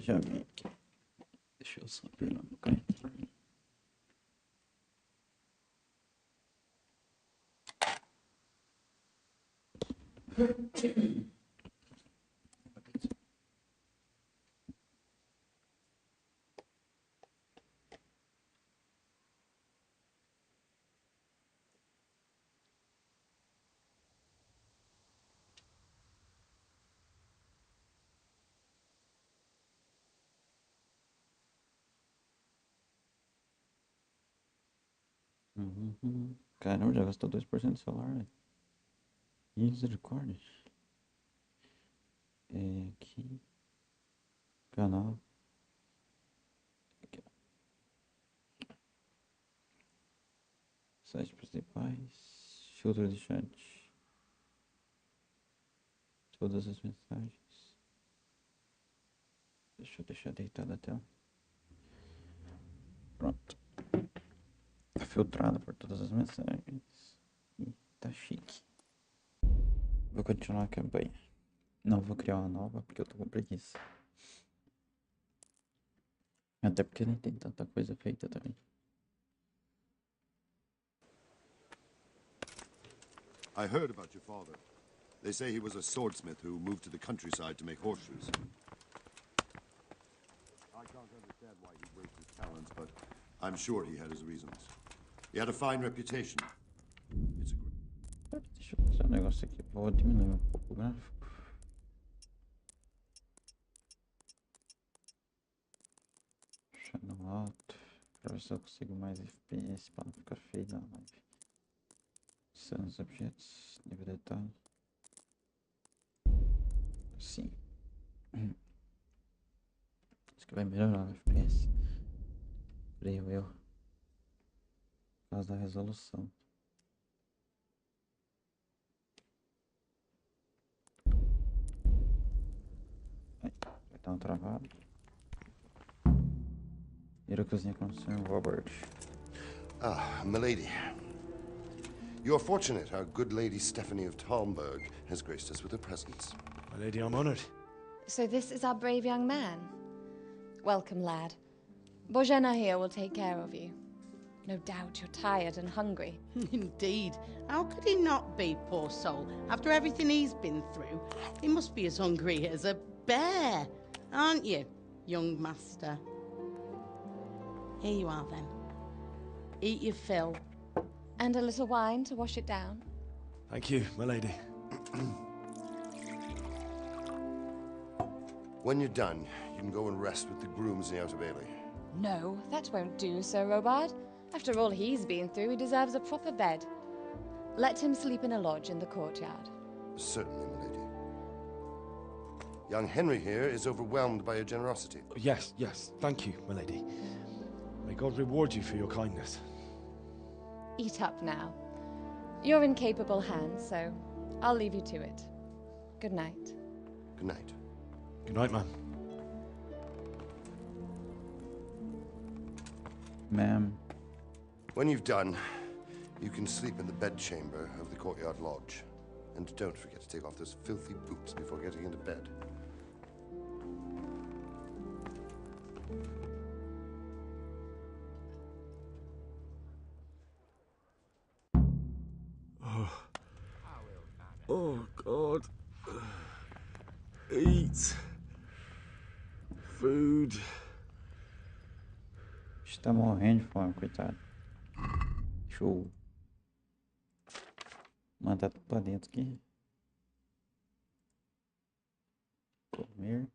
Já vim aqui. Deixa eu só ver lá no canto. Caramba, já gastou 2% do celular, velho. Misericórdia. É aqui. Canal. Aqui, ó. Sites principais. Filtro de chat. Todas as mensagens. Deixa eu deixar deitada a tela. Pronto. Tá filtrada por todas as mensagens. E tá chique. Vou continuar a campanha. Não vou criar uma nova porque eu tô com preguiça. Até porque nem tem tanta coisa feita também. I heard about your father. They say he was a swordsmith who moved to the countryside to make horseshoes. I can't understand why he wasted his talents, but I'm sure he had his reasons. He had a fine reputation. It's a great... Deixa eu fazer um negócio aqui. Vou diminuir um pouco o gráfico. Deixar no alto. Pra ver se eu consigo mais FPS pra não ficar feio na live. São os objetos. Nível de detalhe. Sim. Acho que vai melhorar o FPS. Creio eu. Por causa da resolução. Vai dar um travado. Ir à cozinha com o Sr. Robert. Ah, milady. You're fortunate our good lady Stephanie of Talmberg has graced us with her presence. My lady, I'm honored. So this is our brave young man. Welcome, lad. Bojena here will take care of you. No doubt you're tired and hungry. Indeed. How could he not be, poor soul? After everything he's been through, he must be as hungry as a bear, aren't you, young master? Here you are, then. Eat your fill. And a little wine to wash it down. Thank you, my lady. When you're done, you can go and rest with the grooms in the Outer Bailey. No, that won't do, Sir Robard. After all he's been through, he deserves a proper bed. Let him sleep in a lodge in the courtyard. Certainly, milady. Young Henry here is overwhelmed by your generosity. Yes, yes, thank you, my lady. May God reward you for your kindness. Eat up now. You're in capable hands, so I'll leave you to it. Good night. Good night. Good night, ma'am. Ma'am. When you've done, you can sleep in the bedchamber of the courtyard lodge. And don't forget to take off those filthy boots before getting into bed. Oh, God. Eat. Food. Está morrendo de fome, coitado. Deixa eu mandar tudo pra dentro aqui. Comer.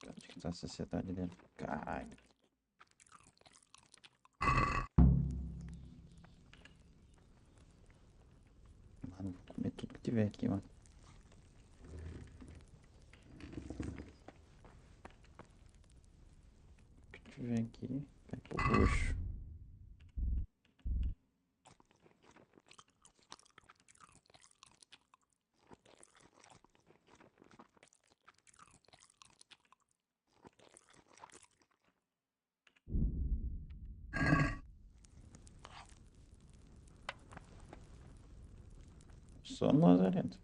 Acho que tá a saciedade dele. Caralho. Mano, vou comer tudo que tiver aqui, mano. O que tiver aqui, pega o roxo. Só no lazarento.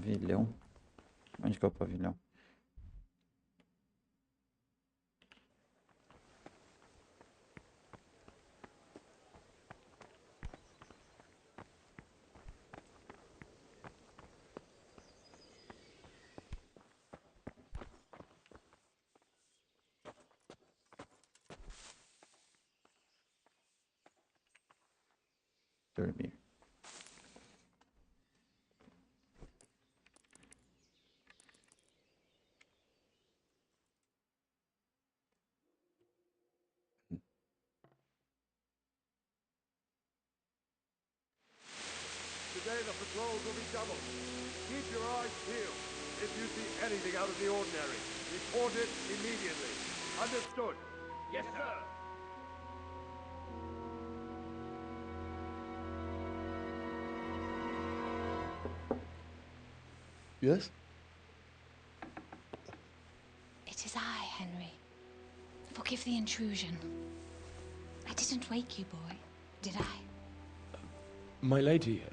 Pavilhão. Onde que é o pavilhão? Dormir. Today the patrols will be doubled. Keep your eyes peeled. If you see anything out of the ordinary, report it immediately. Understood? Yes, sir. Yes? It is I, Henry. Forgive the intrusion. I didn't wake you, boy, did I? My lady,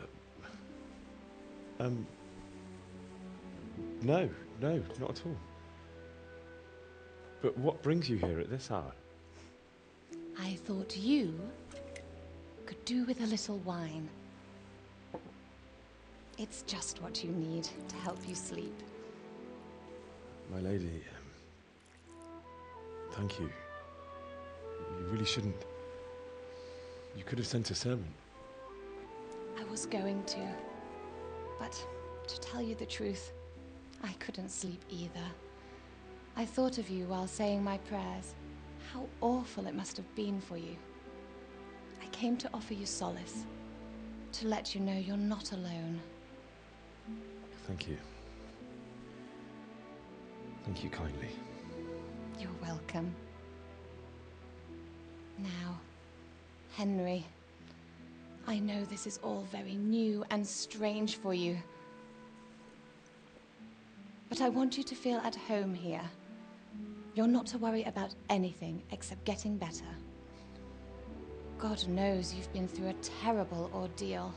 no, not at all. But what brings you here at this hour? I thought you could do with a little wine. It's just what you need to help you sleep. My lady, thank you. You really shouldn't. You could have sent a servant. I was going to, but to tell you the truth, I couldn't sleep either. I thought of you while saying my prayers. How awful it must have been for you. I came to offer you solace, to let you know you're not alone. Thank you. Thank you kindly. You're welcome. Now, Henry, I know this is all very new and strange for you, but I want you to feel at home here. You're not to worry about anything except getting better. God knows you've been through a terrible ordeal.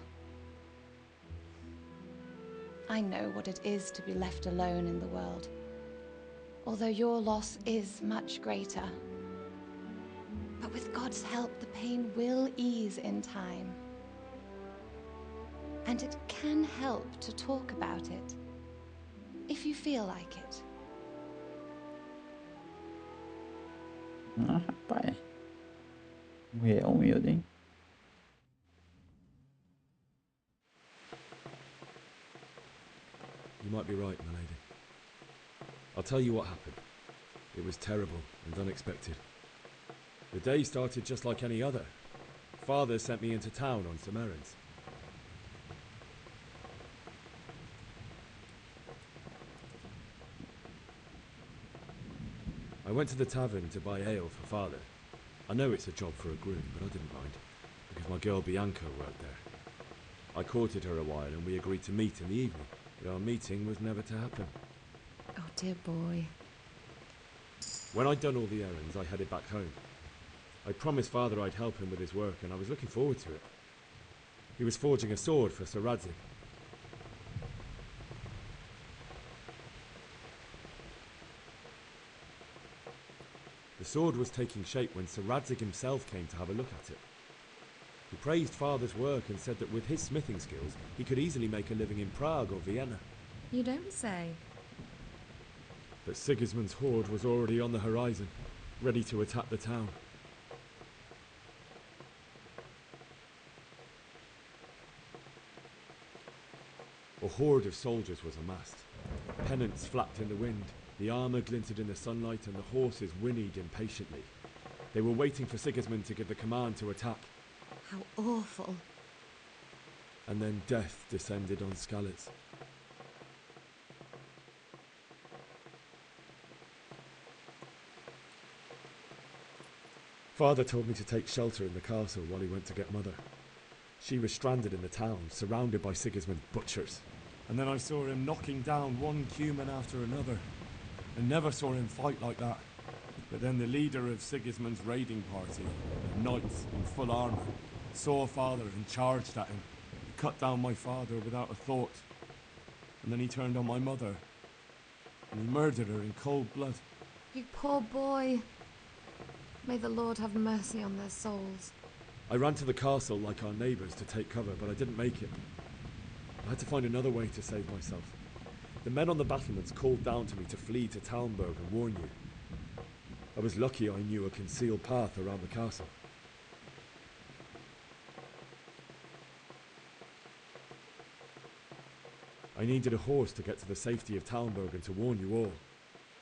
I know what it is to be left alone in the world, although your loss is much greater. But with God's help, the pain will ease in time. And it can help to talk about it, if you feel like it. Ah, rapaz. Mulher humilde, hein? You might be right, my lady. I'll tell you what happened. It was terrible and unexpected. The day started just like any other. Father sent me into town on some errands. I went to the tavern to buy ale for Father. I know it's a job for a groom, but I didn't mind, because my girl Bianca worked there. I courted her a while and we agreed to meet in the evening, but our meeting was never to happen. Oh, dear boy. When I'd done all the errands, I headed back home. I promised Father I'd help him with his work, and I was looking forward to it. He was forging a sword for Sir Radzig. The sword was taking shape when Sir Radzig himself came to have a look at it. He praised Father's work and said that with his smithing skills, he could easily make a living in Prague or Vienna. You don't say. But Sigismund's horde was already on the horizon, ready to attack the town. A horde of soldiers was amassed. Pennants flapped in the wind, the armour glinted in the sunlight, and the horses whinnied impatiently. They were waiting for Sigismund to give the command to attack. How awful. And then death descended on Skalitz. Father told me to take shelter in the castle while he went to get Mother. She was stranded in the town, surrounded by Sigismund's butchers. And then I saw him knocking down one Cuman after another. I never saw him fight like that. But then the leader of Sigismund's raiding party, knights in full armour, saw Father and charged at him. He cut down my father without a thought. And then he turned on my mother. And he murdered her in cold blood. You poor boy. May the Lord have mercy on their souls. I ran to the castle like our neighbours to take cover, but I didn't make it. I had to find another way to save myself. The men on the battlements called down to me to flee to Talmberg and warn you. I was lucky I knew a concealed path around the castle. I needed a horse to get to the safety of Talmberg and to warn you all.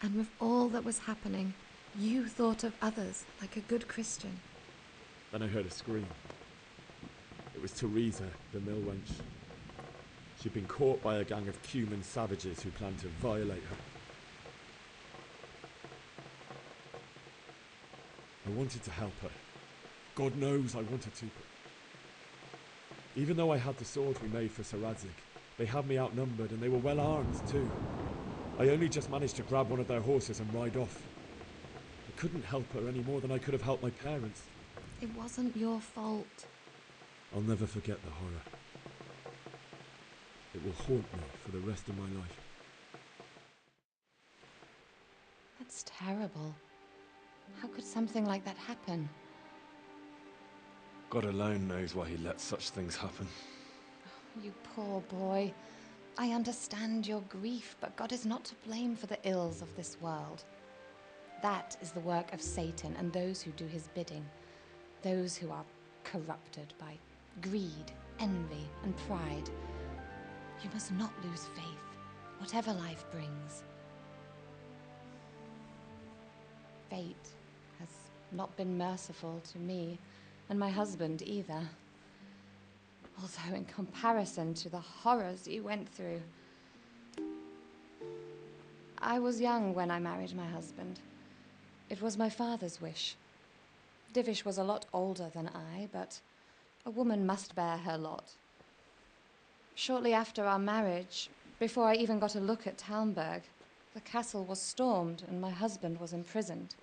And with all that was happening, you thought of others like a good Christian. Then I heard a scream. It was Teresa, the mill wench. She'd been caught by a gang of Cuman savages who planned to violate her. I wanted to help her. God knows I wanted to. Even though I had the sword we made for Sir Radzig, they had me outnumbered and they were well armed too. I only just managed to grab one of their horses and ride off. I couldn't help her any more than I could have helped my parents. It wasn't your fault. I'll never forget the horror. It will haunt me for the rest of my life. That's terrible. How could something like that happen? God alone knows why he lets such things happen. You poor boy. I understand your grief, but God is not to blame for the ills of this world. That is the work of Satan and those who do his bidding. Those who are corrupted by greed, envy, and pride. You must not lose faith, whatever life brings. Fate has not been merciful to me, and my husband either. Although in comparison to the horrors you went through. I was young when I married my husband. It was my father's wish. Divish was a lot older than I, but a woman must bear her lot. Shortly after our marriage, before I even got a look at Talmberg, the castle was stormed and my husband was imprisoned.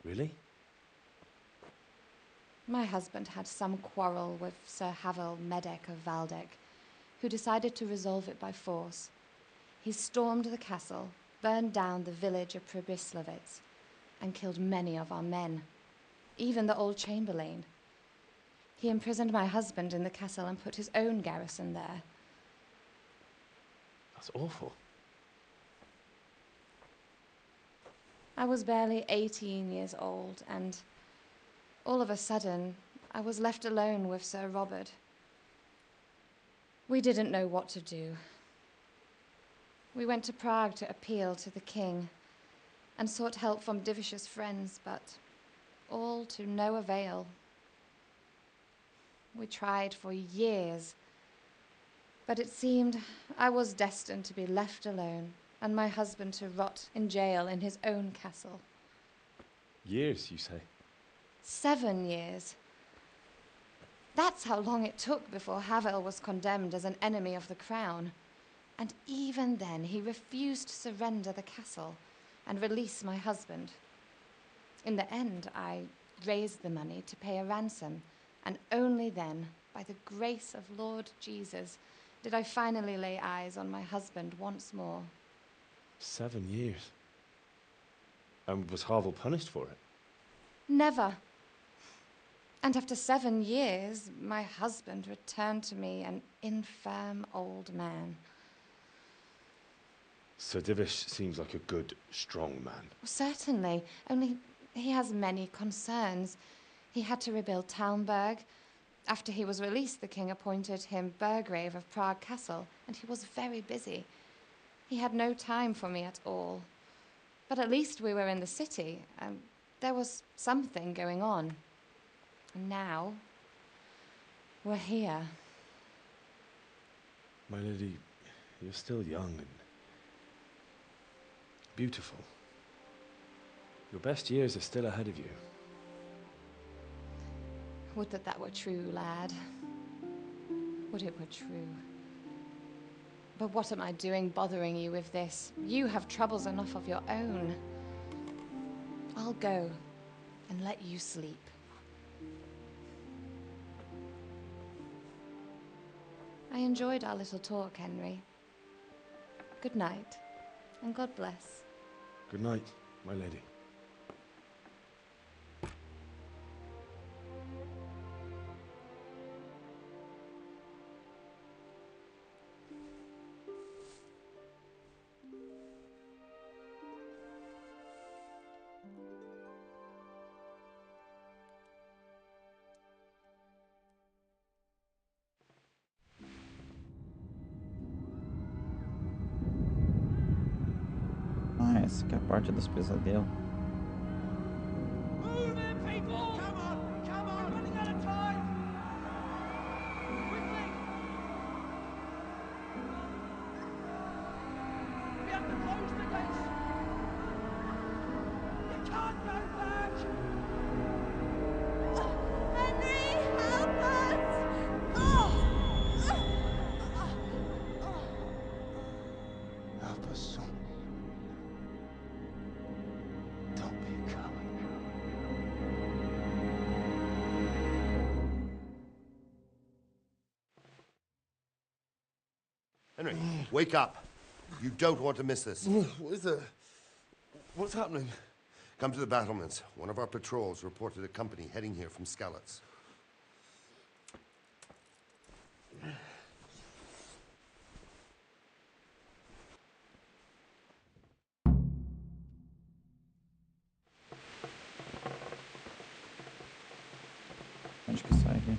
Really? My husband had some quarrel with Sir Havel Medek of Valdek, who decided to resolve it by force. He stormed the castle, burned down the village of Pribyslavitz, and killed many of our men, even the old chamberlain. He imprisoned my husband in the castle and put his own garrison there. That's awful. I was barely 18 years old, and all of a sudden, I was left alone with Sir Robert. We didn't know what to do. We went to Prague to appeal to the king and sought help from Divish's friends, but all to no avail. We tried for years, but it seemed I was destined to be left alone and my husband to rot in jail in his own castle. Years, you say? 7 years. That's how long it took before Havel was condemned as an enemy of the crown. And even then, he refused to surrender the castle and release my husband. In the end, I raised the money to pay a ransom, and only then, by the grace of Lord Jesus, did I finally lay eyes on my husband once more. 7 years? And was Havel punished for it? Never. And after 7 years, my husband returned to me an infirm old man. Sir Divish seems like a good, strong man. Certainly, only he has many concerns. He had to rebuild Talmberg. After he was released, the king appointed him Burgrave of Prague Castle, and he was very busy. He had no time for me at all. But at least we were in the city, and there was something going on. And now, we're here. My lady, you're still young and beautiful. Your best years are still ahead of you. Would that that were true, lad. Would it were true. But what am I doing bothering you with this? You have troubles enough of your own. I'll go and let you sleep. I enjoyed our little talk, Henry. Good night, and God bless. Good night, my lady. Ah, essa aqui é a parte dos pesadelos. Move it, people! Come on! Come on! We're running out of time! Quickly! We have to close the gates! You can't go back! Henry, help us! Help us, son. Don't be a coward. Henry, wake up. You don't want to miss this. What is it? What's happening? Come to the battlements. One of our patrols reported a company heading here from Skalitz. Onde que sai aqui?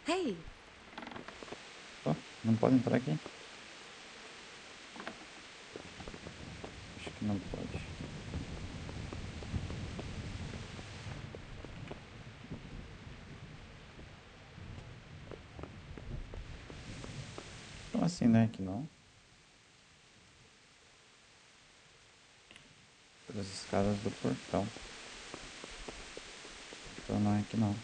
Hey, Ó, não pode entrar aqui? Acho que não pode. Então assim, né? Que não. Pelas escadas do portão. Então não é que não.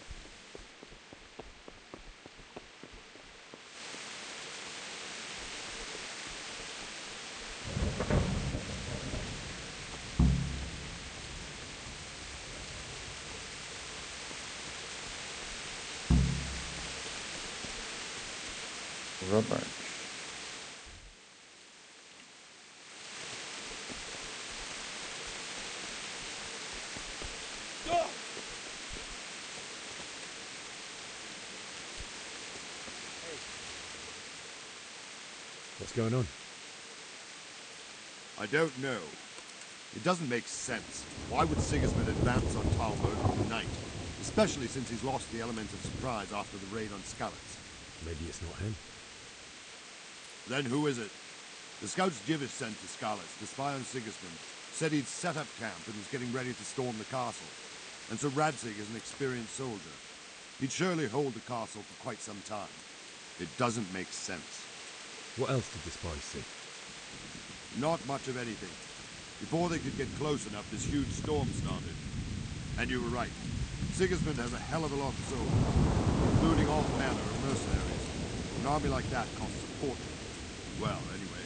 Robert. What's going on? I don't know. It doesn't make sense. Why would Sigismund advance on Talmud tonight? Especially since he's lost the element of surprise after the raid on Skalitz. Maybe it's not him. Then who is it? The scouts Jivish sent to Skalitz to spy on Sigismund said he'd set up camp and was getting ready to storm the castle. And so Radzig is an experienced soldier. He'd surely hold the castle for quite some time. It doesn't make sense. What else did the spies see? Not much of anything. Before they could get close enough, this huge storm started. And you were right. Sigismund has a hell of a lot of soldiers, including all manner of mercenaries. An army like that costs a fortune. Well, anyway,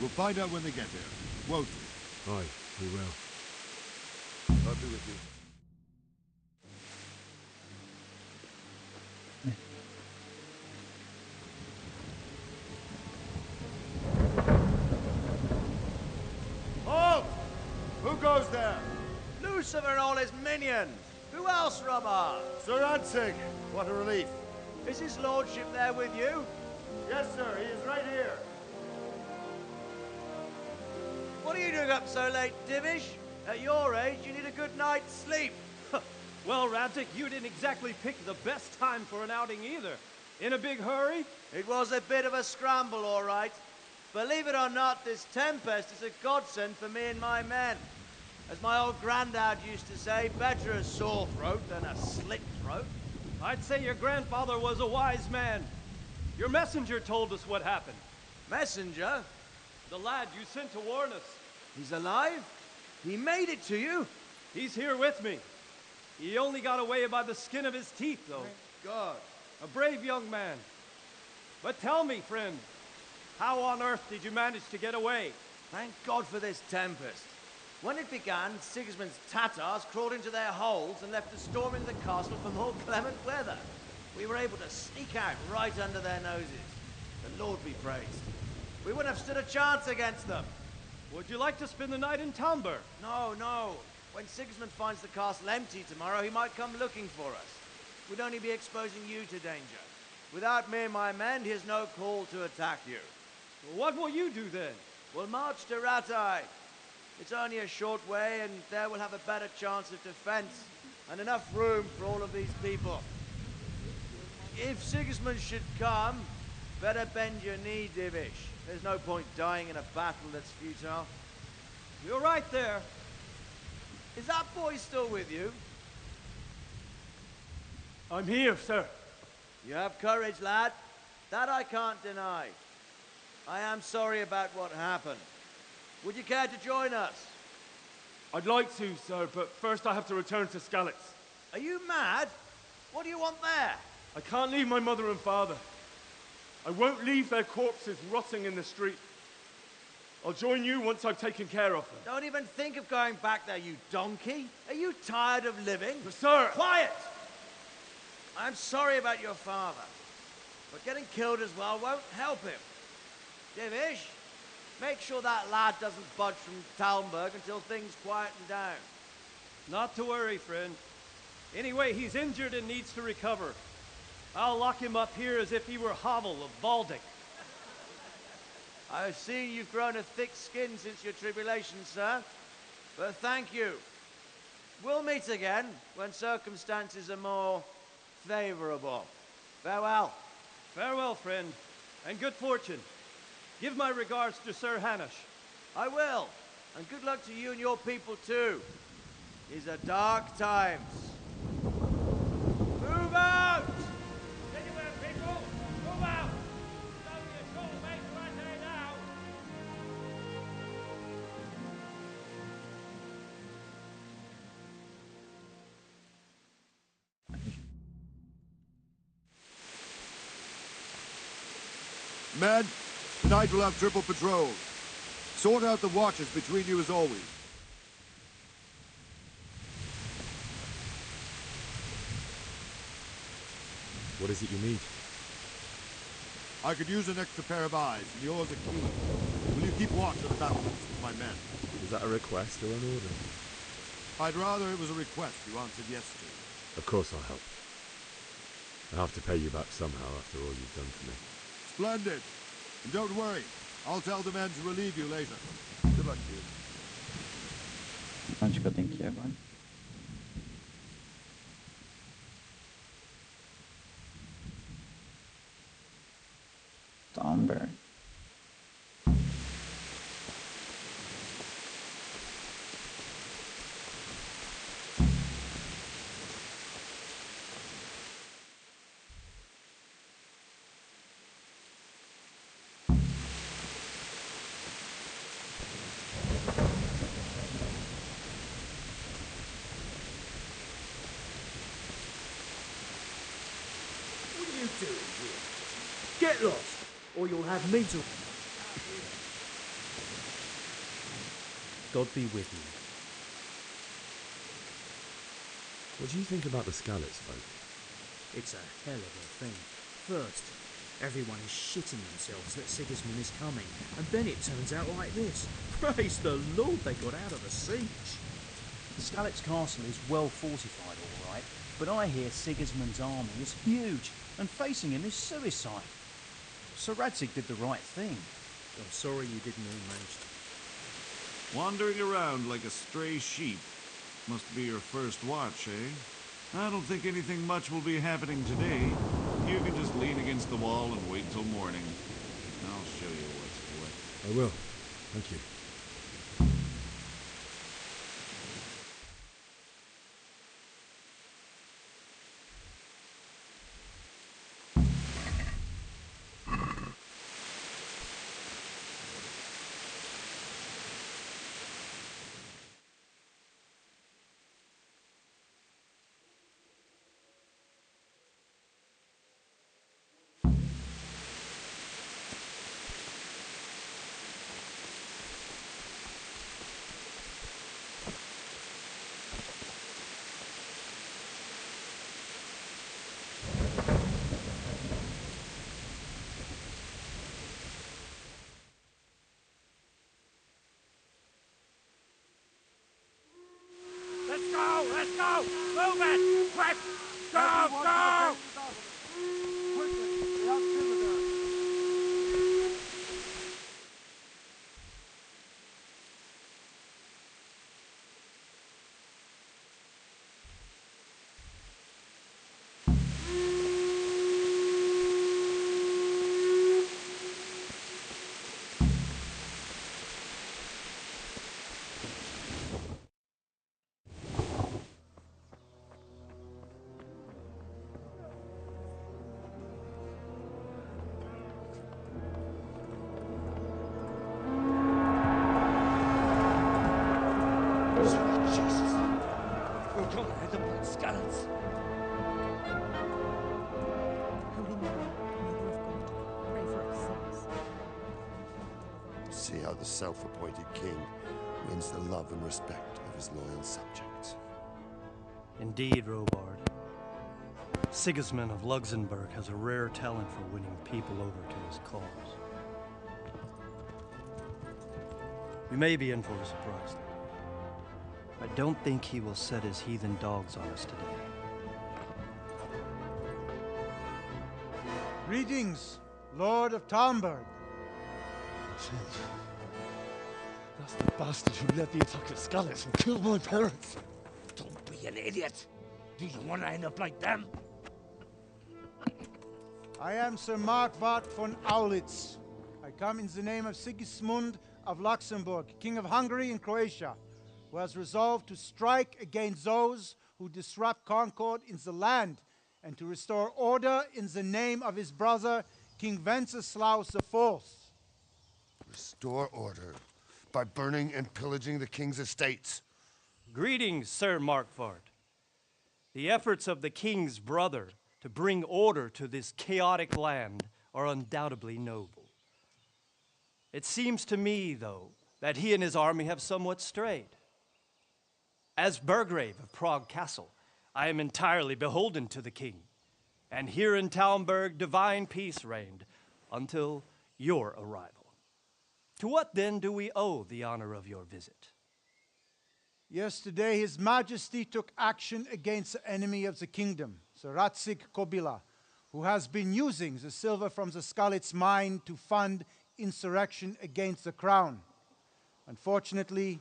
we'll find out when they get there, won't we? Aye, we will. I'll be with you. Halt! Who goes there? Lucifer and all his minions! Who else, Robert? Sir Radzig! What a relief. Is his lordship there with you? Yes, sir, he is right here. What are you doing up so late, Divish? At your age, you need a good night's sleep. Well, Radzig, you didn't exactly pick the best time for an outing either. In a big hurry? It was a bit of a scramble, all right. Believe it or not, this tempest is a godsend for me and my men. As my old granddad used to say, better a sore throat than a slit throat. I'd say your grandfather was a wise man. Your messenger told us what happened. Messenger? The lad you sent to warn us. He's alive? He made it to you? He's here with me. He only got away by the skin of his teeth, though. Thank God. A brave young man. But tell me, friend, how on earth did you manage to get away? Thank God for this tempest. When it began, Sigismund's Tatars crawled into their holes and left the storm into the castle for more clement weather. We were able to sneak out right under their noses. The Lord be praised. We wouldn't have stood a chance against them. Would you like to spend the night in Talmberg? No, no. When Sigismund finds the castle empty tomorrow, he might come looking for us. We'd only be exposing you to danger. Without me and my men, he has no call to attack you. What will you do then? We'll march to Rattay. It's only a short way, and there we'll have a better chance of defense, and enough room for all of these people. If Sigismund should come, better bend your knee, Divish. There's no point dying in a battle that's futile. You're right there. Is that boy still with you? I'm here, sir. You have courage, lad. That I can't deny. I am sorry about what happened. Would you care to join us? I'd like to, sir, but first I have to return to Skalitz. Are you mad? What do you want there? I can't leave my mother and father. I won't leave their corpses rotting in the street. I'll join you once I've taken care of them. Don't even think of going back there, you donkey. Are you tired of living? But sir! Quiet! I'm sorry about your father, but getting killed as well won't help him. Divish, make sure that lad doesn't budge from Talmberg until things quieten down. Not to worry, friend. Anyway, he's injured and needs to recover. I'll lock him up here as if he were Havel of Baldic. I've seen you've grown a thick skin since your tribulation, sir. But thank you. We'll meet again when circumstances are more favorable. Farewell. Farewell, friend, and good fortune. Give my regards to Sir Hanush. I will. And good luck to you and your people, too. These are dark times. Move out! Anywhere, people! Move out! It's only a short way to Rattay now! Men, tonight we'll have triple patrols. Sort out the watches between you as always. What is it you need? I could use an extra pair of eyes, and yours are keen. Will you keep watch of the battlements with my men? Is that a request or an order? I'd rather it was a request you answered yes to. Of course I'll help. I have to pay you back somehow after all you've done for me. Splendid. And don't worry, I'll tell the men to relieve you later. Good luck to you. Onde que eu tenho que ir agora? Talmberg. What are you doing here? Get lost, or you'll have me to... God be with you. What do you think about the Skalitz folk? It's a hell of a thing. First, everyone is shitting themselves that Sigismund is coming, and then it turns out like this. Praise the Lord they got out of the siege. Skalitz Castle is well fortified, all right, but I hear Sigismund's army is huge, and facing him is suicide. Sir Radzig did the right thing. I'm sorry you didn't all manage to... Wandering around like a stray sheep. Must be your first watch, eh? I don't think anything much will be happening today. You can just lean against the wall and wait till morning. I'll show you what's what. I will. Thank you. Come ahead of blood skulls. Holy Mary, Mother of God, pray for us sinners. See how the self-appointed king wins the love and respect of his loyal subjects. Indeed, Robard. Sigismund of Luxembourg has a rare talent for winning people over to his cause. We may be in for a surprise, though. I don't think he will set his heathen dogs on us today. Greetings, Lord of Talmberg. That's the bastard who led the attack at Scarlet and killed my parents. Don't be an idiot. Do you want to end up like them? I am Sir Markwart von Aulitz. I come in the name of Sigismund of Luxembourg, King of Hungary and Croatia, who has resolved to strike against those who disrupt concord in the land and to restore order in the name of his brother, King Wenceslaus IV. Restore order by burning and pillaging the king's estates. Greetings, Sir Markwart. The efforts of the king's brother to bring order to this chaotic land are undoubtedly noble. It seems to me, though, that he and his army have somewhat strayed. As Burgrave of Prague Castle, I am entirely beholden to the king, and here in Talmberg divine peace reigned until your arrival. To what then do we owe the honor of your visit? Yesterday, His Majesty took action against the enemy of the kingdom, Sir Radzig Kobyla, who has been using the silver from the Skalitz mine to fund insurrection against the crown. Unfortunately,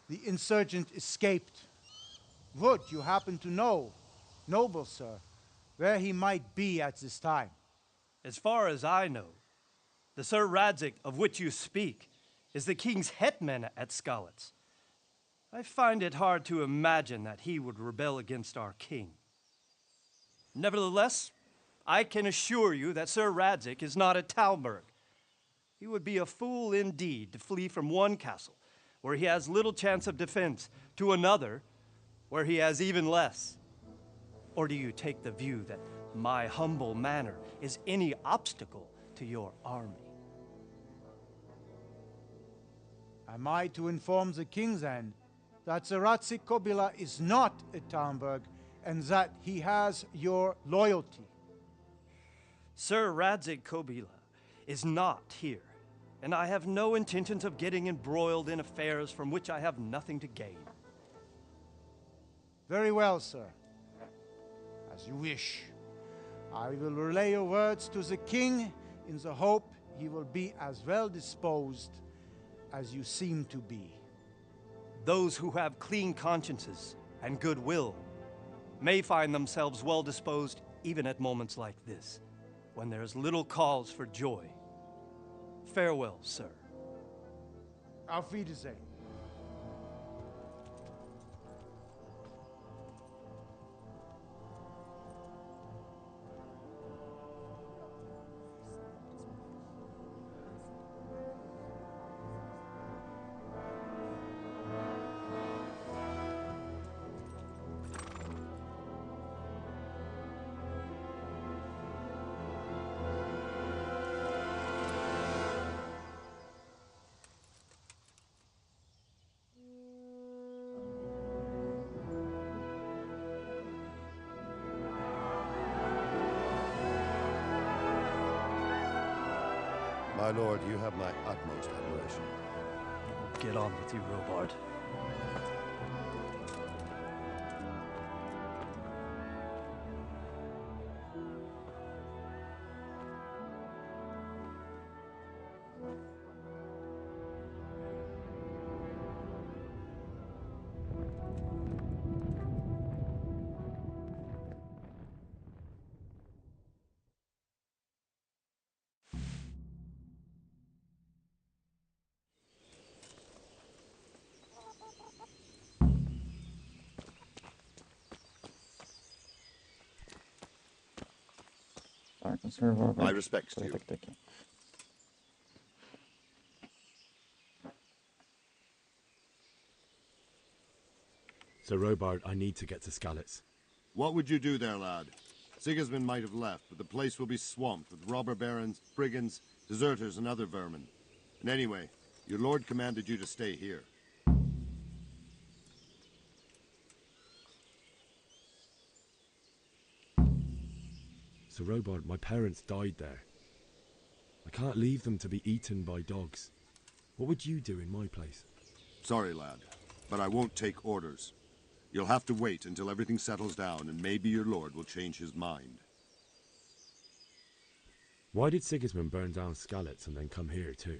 the insurgent escaped. Would you happen to know, noble sir, where he might be at this time? As far as I know, the Sir Radzig of which you speak is the king's hetman at Skalitz. I find it hard to imagine that he would rebel against our king. Nevertheless, I can assure you that Sir Radzig is not at Talmberg. He would be a fool indeed to flee from one castle where he has little chance of defense to another where he has even less. Or do you take the view that my humble manner is any obstacle to your army? Am I to inform the king then that Sir Radzig Kobyla is not at Talmberg and that he has your loyalty? Sir Radzig Kobyla is not here, and I have no intentions of getting embroiled in affairs from which I have nothing to gain. Very well, sir. As you wish. I will relay your words to the king in the hope he will be as well disposed as you seem to be. Those who have clean consciences and goodwill may find themselves well disposed even at moments like this, when there is little cause for joy. Farewell, sir. Auf Wiedersehen. My lord, you have my utmost admiration. Get on with you, Robard. My respects to you. Sir Robard, I need to get to Skalitz. What would you do there, lad? Sigismund might have left, but the place will be swamped with robber barons, brigands, deserters, and other vermin. And anyway, your lord commanded you to stay here. Sir Robard, my parents died there. I can't leave them to be eaten by dogs. What would you do in my place? Sorry, lad, but I won't take orders. You'll have to wait until everything settles down, and maybe your lord will change his mind. Why did Sigismund burn down Skalitz and then come here too?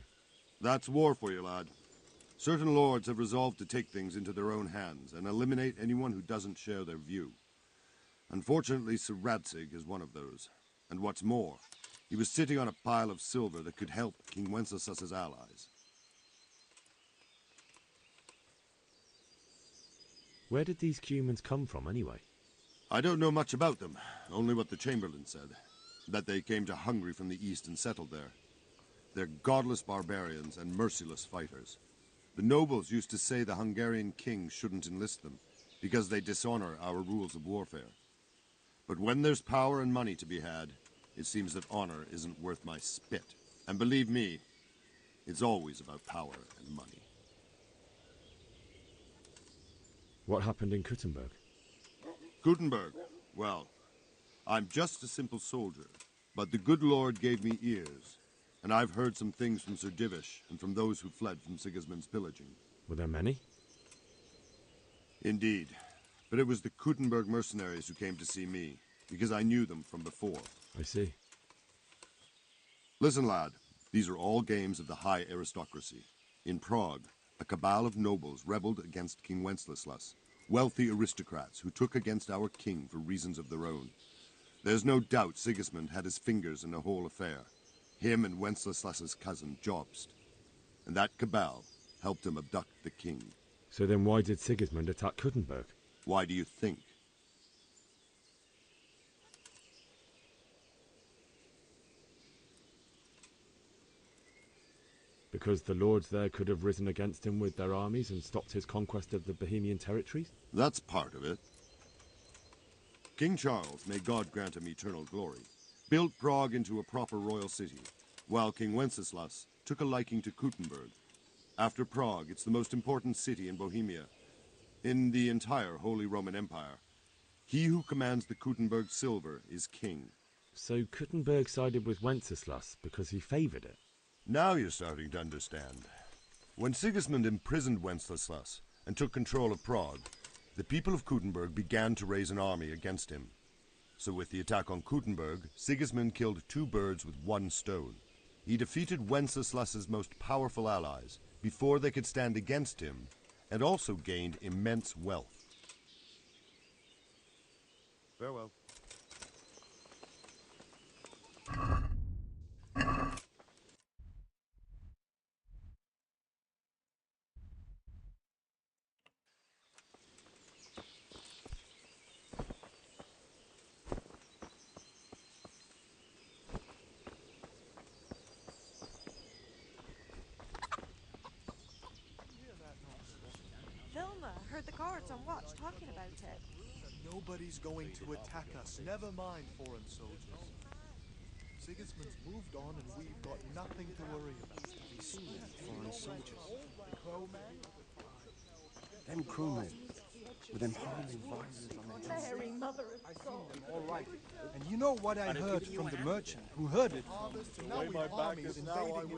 That's war for you, lad. Certain lords have resolved to take things into their own hands and eliminate anyone who doesn't share their view. Unfortunately, Sir Radzig is one of those. And what's more, he was sitting on a pile of silver that could help King Wenceslas's allies. Where did these humans come from anyway? I don't know much about them, only what the Chamberlain said. That they came to Hungary from the east and settled there. They're godless barbarians and merciless fighters. The nobles used to say the Hungarian king shouldn't enlist them, because they dishonor our rules of warfare. But when there's power and money to be had, it seems that honor isn't worth my spit. And believe me, it's always about power and money. What happened in Kuttenberg? Gutenberg, well, I'm just a simple soldier, but the good Lord gave me ears, and I've heard some things from Sir Divish and from those who fled from Sigismund's pillaging. Were there many? Indeed, but it was the Kuttenberg mercenaries who came to see me, because I knew them from before. I see. Listen, lad, these are all games of the high aristocracy. In Prague, a cabal of nobles rebelled against King Wenceslas, wealthy aristocrats who took against our king for reasons of their own. There's no doubt Sigismund had his fingers in the whole affair, him and Wenceslas's cousin Jobst. And that cabal helped him abduct the king. So then why did Sigismund attack Kuttenberg? Why do you think? Because the lords there could have risen against him with their armies and stopped his conquest of the Bohemian territories? That's part of it. King Charles, may God grant him eternal glory, built Prague into a proper royal city, while King Wenceslas took a liking to Kuttenberg. After Prague, it's the most important city in Bohemia, in the entire Holy Roman Empire. He who commands the Kuttenberg silver is king. So Kuttenberg sided with Wenceslas because he favoured it? Now you're starting to understand. When Sigismund imprisoned Wenceslas and took control of Prague, the people of Kuttenberg began to raise an army against him. So with the attack on Kuttenberg, Sigismund killed two birds with one stone. He defeated Wenceslas's most powerful allies before they could stand against him, and also gained immense wealth. Farewell. Vilna heard the guards on watch talking about it. Nobody's going to attack us, never mind foreign soldiers. Sigismund's moved on and we've got nothing to worry about. Have you seen them foreign soldiers? Them crewmen, with them piling visors on their heads. Mary, Mother of God. All right. And you know what I heard from the merchant who heard it from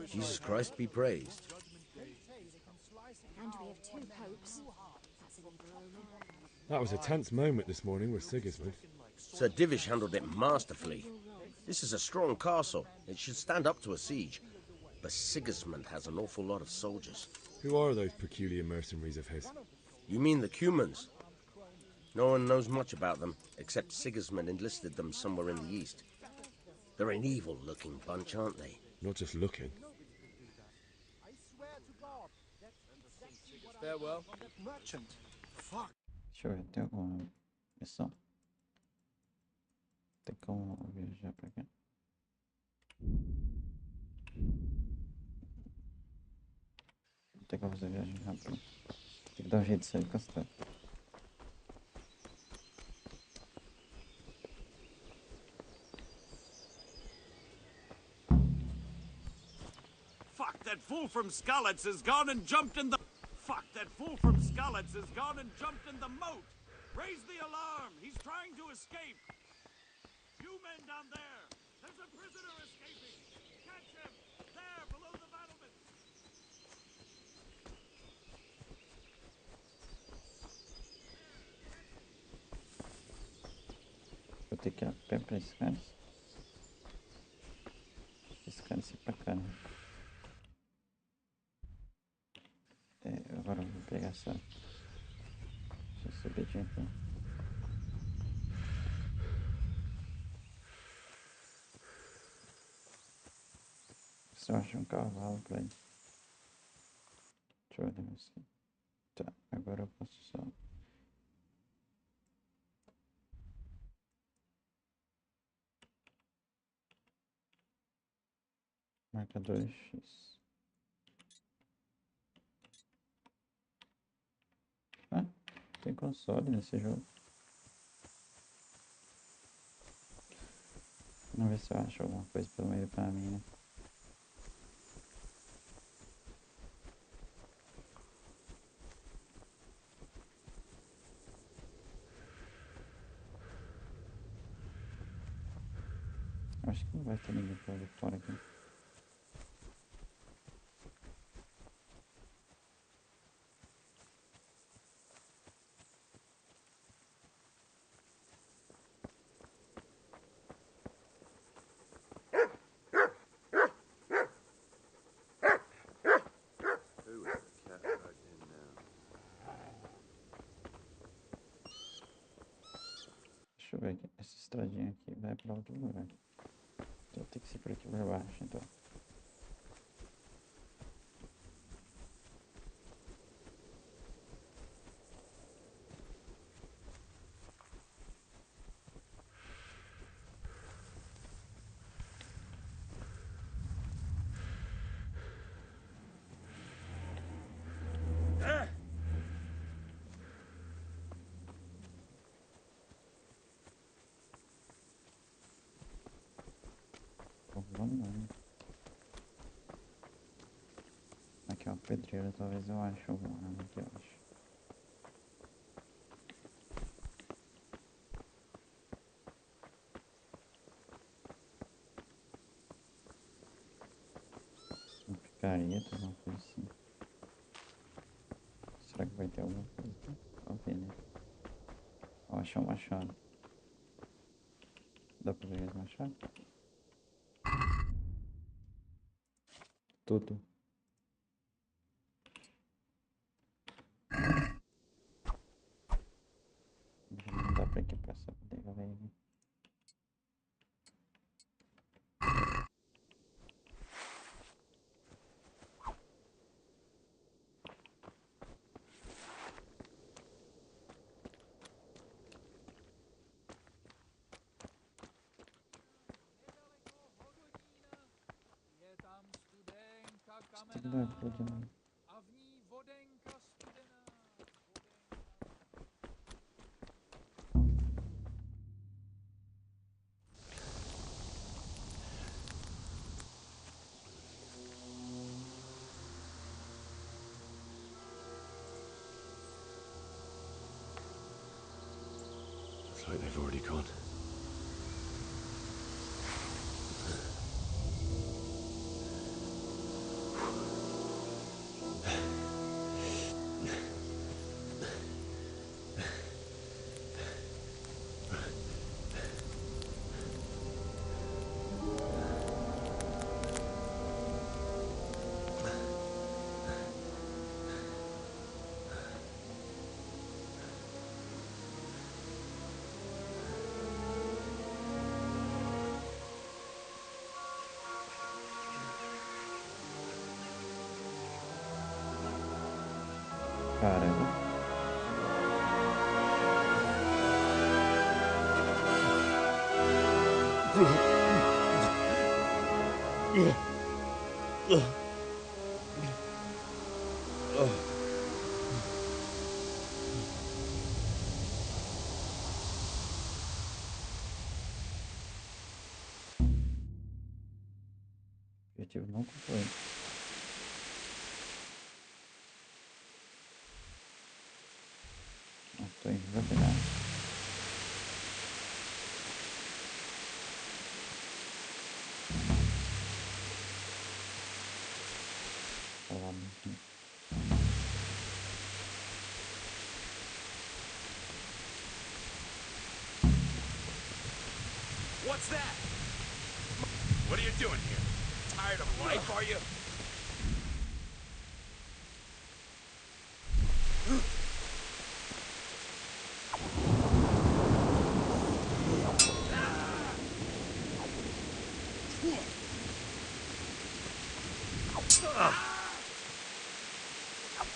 Jesus Christ be praised. And we have two popes. That's an evil omen. That was a tense moment this morning with Sigismund. Sir Divish handled it masterfully. This is a strong castle. It should stand up to a siege. But Sigismund has an awful lot of soldiers. Who are those peculiar mercenaries of his? You mean the Cumans? No one knows much about them, except Sigismund enlisted them somewhere in the east. They're an evil-looking bunch, aren't they? Not just looking. Farewell. Merchant. Fuck. Deixa eu ver, tem alguma missão? Tem como viajar pra cá? Tem como fazer viagem rápida. Tem que dar um jeito de sair do castelo. that fool from Skalitz has gone and jumped in the... Fuck, that fool from Skalitz has gone and jumped in the moat. Raise the alarm. He's trying to escape. You men down there. There's a prisoner escaping. Catch him. There, below the battlements. Vou ter que ir a pé pra esses caras. Esse cara se pra cá, né? Agora eu vou pegar essa... Deixa eu subir de aqui. Se eu acho um cavalo pra ir. Deixa eu ver assim. Tá, agora eu posso só... Marcador X. Ah, tem console nesse jogo. Vamos ver se eu acho alguma coisa pelo meio pra mim, né? Acho que não vai ter ninguém pra ver fora aqui. Deixa eu ver aqui. Essa estradinha aqui vai pra outro lugar. Então tem que ser por aqui por baixo, então. Vamos lá, né? Aqui é uma pedreira, talvez eu ache alguma arma aqui, eu acho. Uma picareta, alguma coisa assim. Será que vai ter alguma coisa aqui? Vamos ver, né? Ó, achei um machado. Dá pra ver esse machado? Tudo. Não dá pra equipar essa bodega, velho. Всегда определенно. Looks like they've already gone. Caramba. Objetivo não concluído. Isso aí, vai pegar. Saladas. What's that? What are you doing here? Tired of life, are you?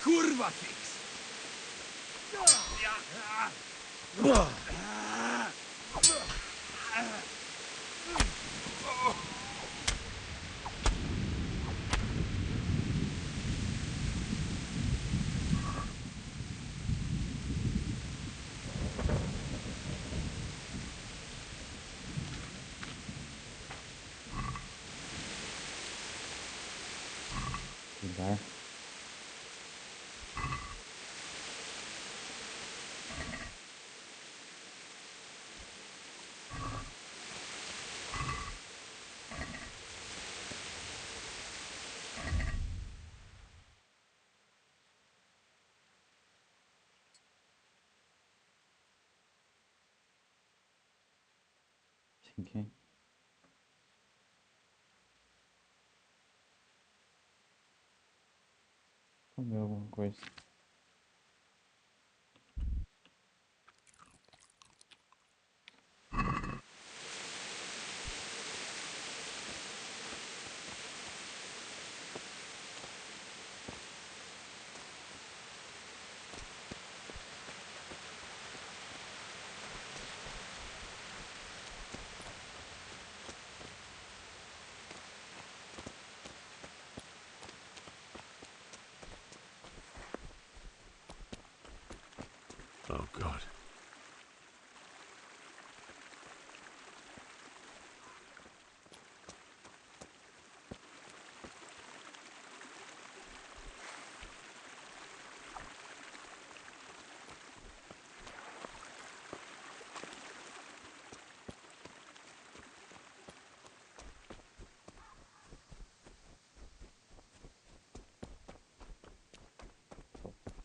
Kurva fix! Lugar. Aqui. Comer alguma coisa. Oh, God.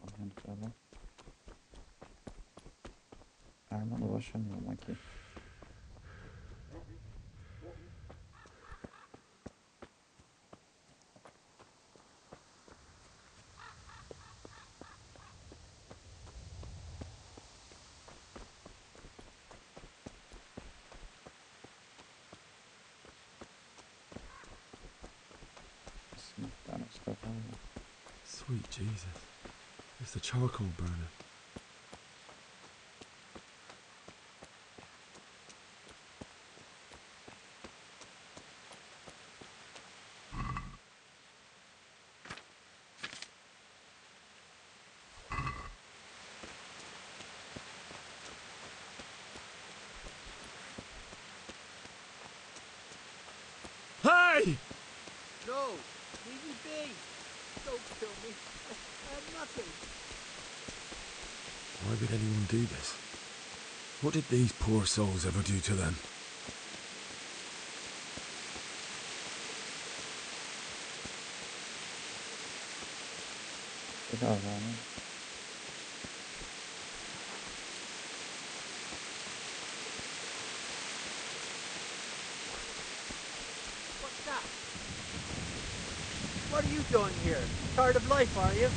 Correndo pra lá. Arma, não vou achar nenhuma aqui. Tá nos cavalos. Sweet Jesus. It's the charcoal burner. Hey! No! Leave me be! Don't kill me. I have nothing. Why would anyone do this? What did these poor souls ever do to them? Legal já, né? What's that? What are you doing here? Tired of life, are you?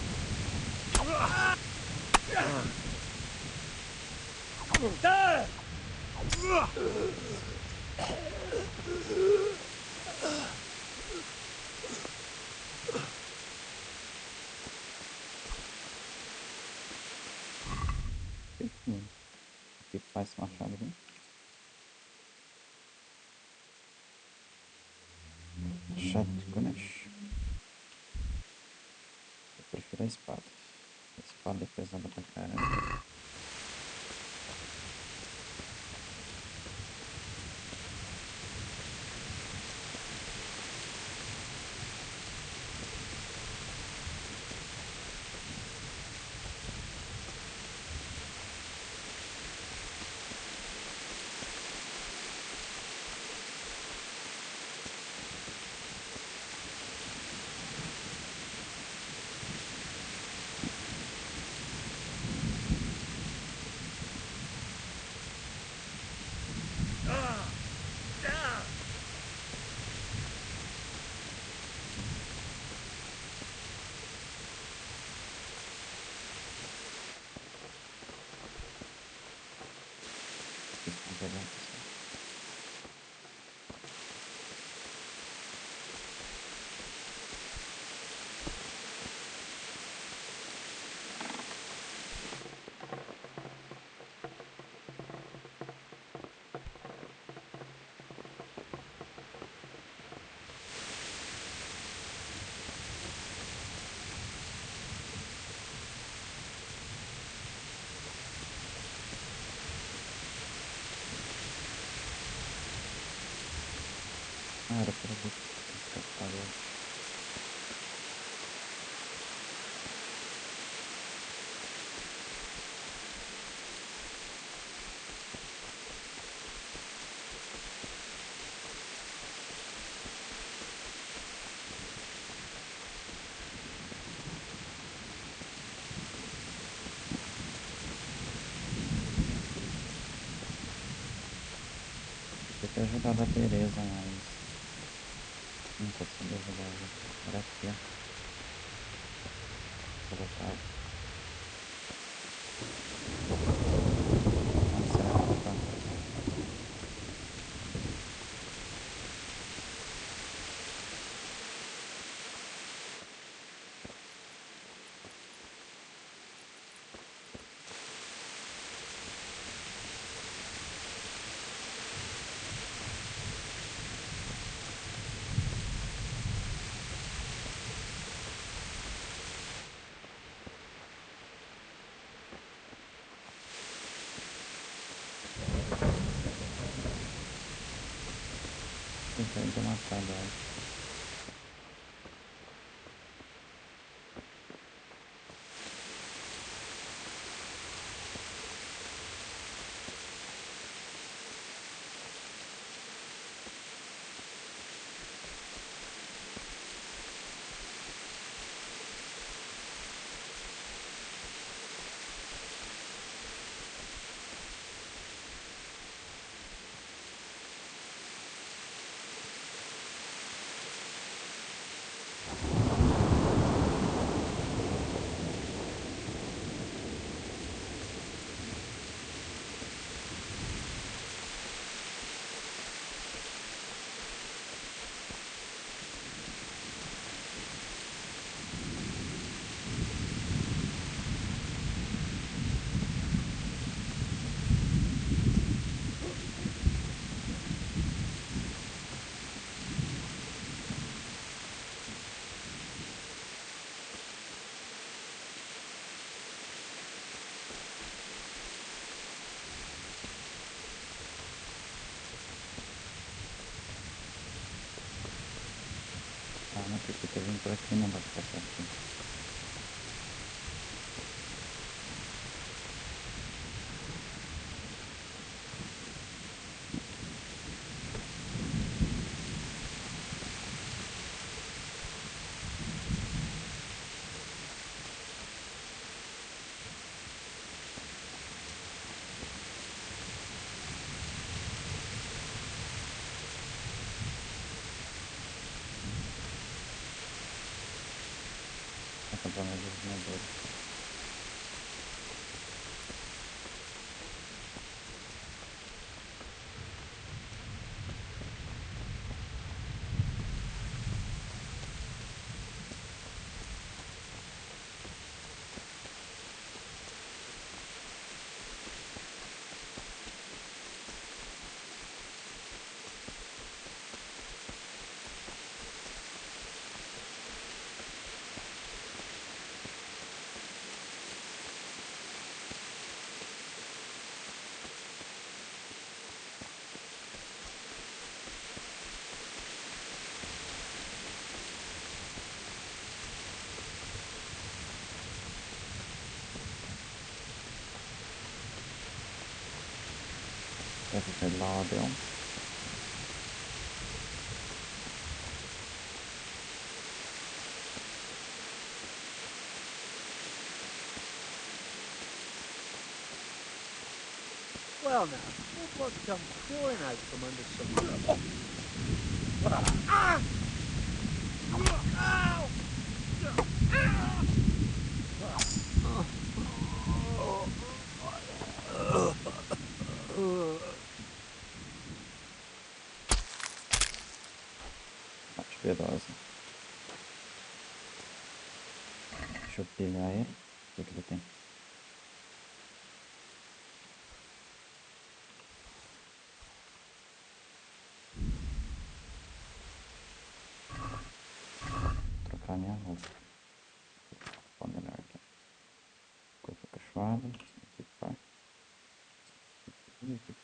Que faz esse machado aqui? Machado de Ganesh. Eu prefiro a espada. A espada é pesada pra caramba. apresentação. Ah, era por ali que tem escapado, eu acho. Podia ter ajudado a Teresa, mas não consegui ajudar ela. Era aqui, ó. Voltar. Ah, será que dá pra... Tem ter matado ela. Ah, não acredito, eu vim por aqui, não dá pra passar aqui. Acampamento dos vingadores. Deve ser lá o Adrião. Well now, should what's come crawling out from under some... piedosa. Deixa eu pegar ele. O que ele tem? Trocar minha roupa. Vou melhor aqui. Coisa cachoada. Equipar. E equipar.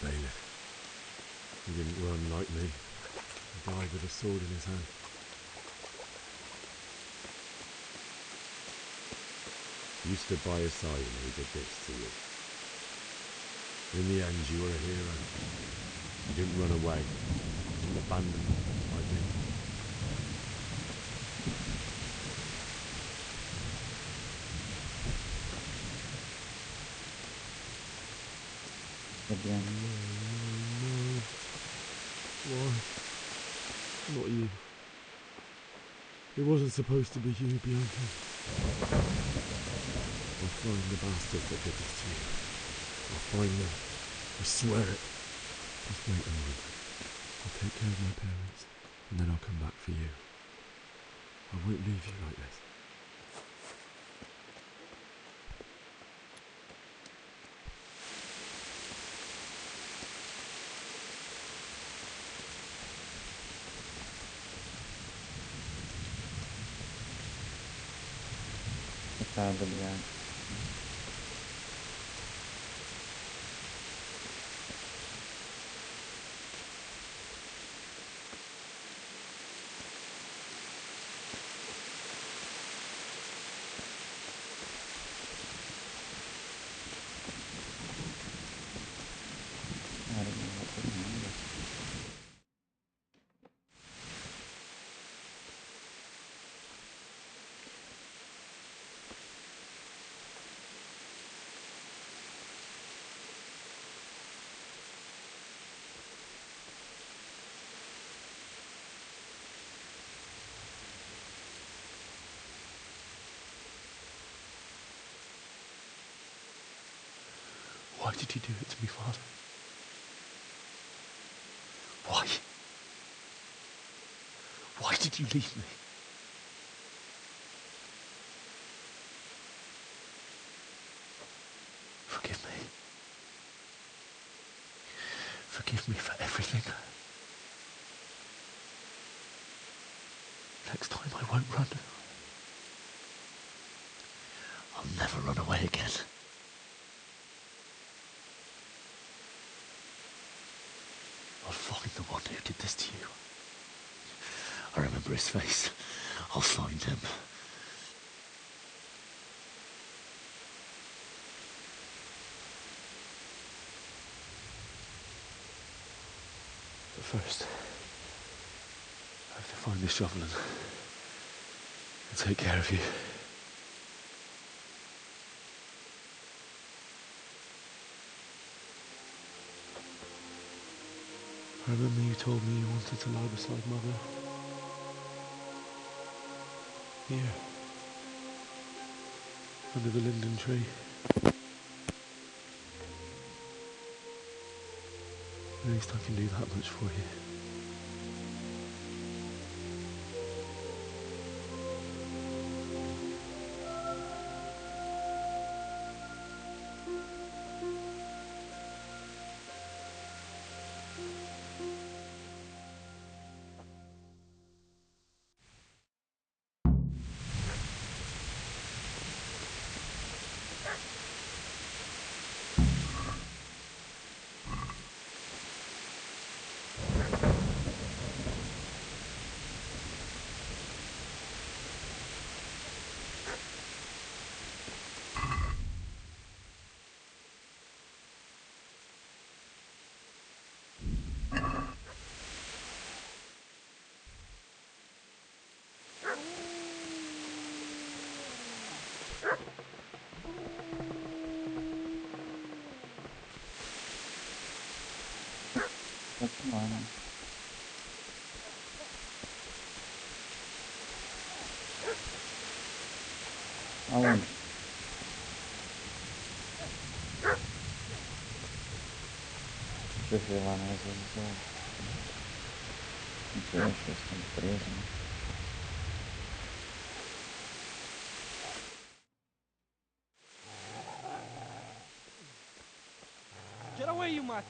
Bailiff. He didn't run like me. He died with a sword in his hand. You stood by his side and he did this to you. In the end, you were a hero. You didn't run away. You didn't abandon me, like me. Again. No. Why? Not you. It wasn't supposed to be you, Bianca. I'll find the bastards that did this to you. I'll find them. I swear it. Just wait a moment. I'll take care of my parents, and then I'll come back for you. I won't leave you like this. Coitada, Bianca. Cara, não vai todo mundo. Why did you do it to me, Father? Why? Why did you leave me? Forgive me. Forgive me for everything. Next time I won't run. I'll never run away again. I'll find the one who did this to you. I remember his face. I'll find him. But first, I have to find the shovel and take care of you. I remember you told me you wanted to lie beside Mother. Here. Under the linden tree. At least I can do that much for you. lá, né? Aonde? Deixa eu ver lá, né? Às vezes eu vejo, eles estão presos, né? Get away, you mutt!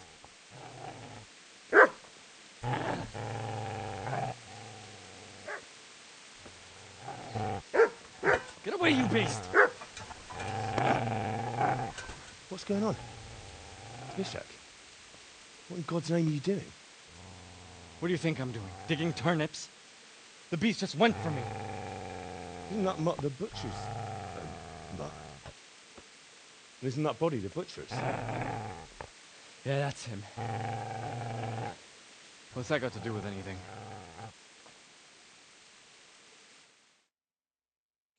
Get away, you beast! What's going on? Mishak? What in God's name are you doing? What do you think I'm doing? Digging turnips? The beast just went for me. Isn't that Mutt the butcher's? Mutt? Isn't that body the butcher's? Yeah, that's him. What's that got to do with anything?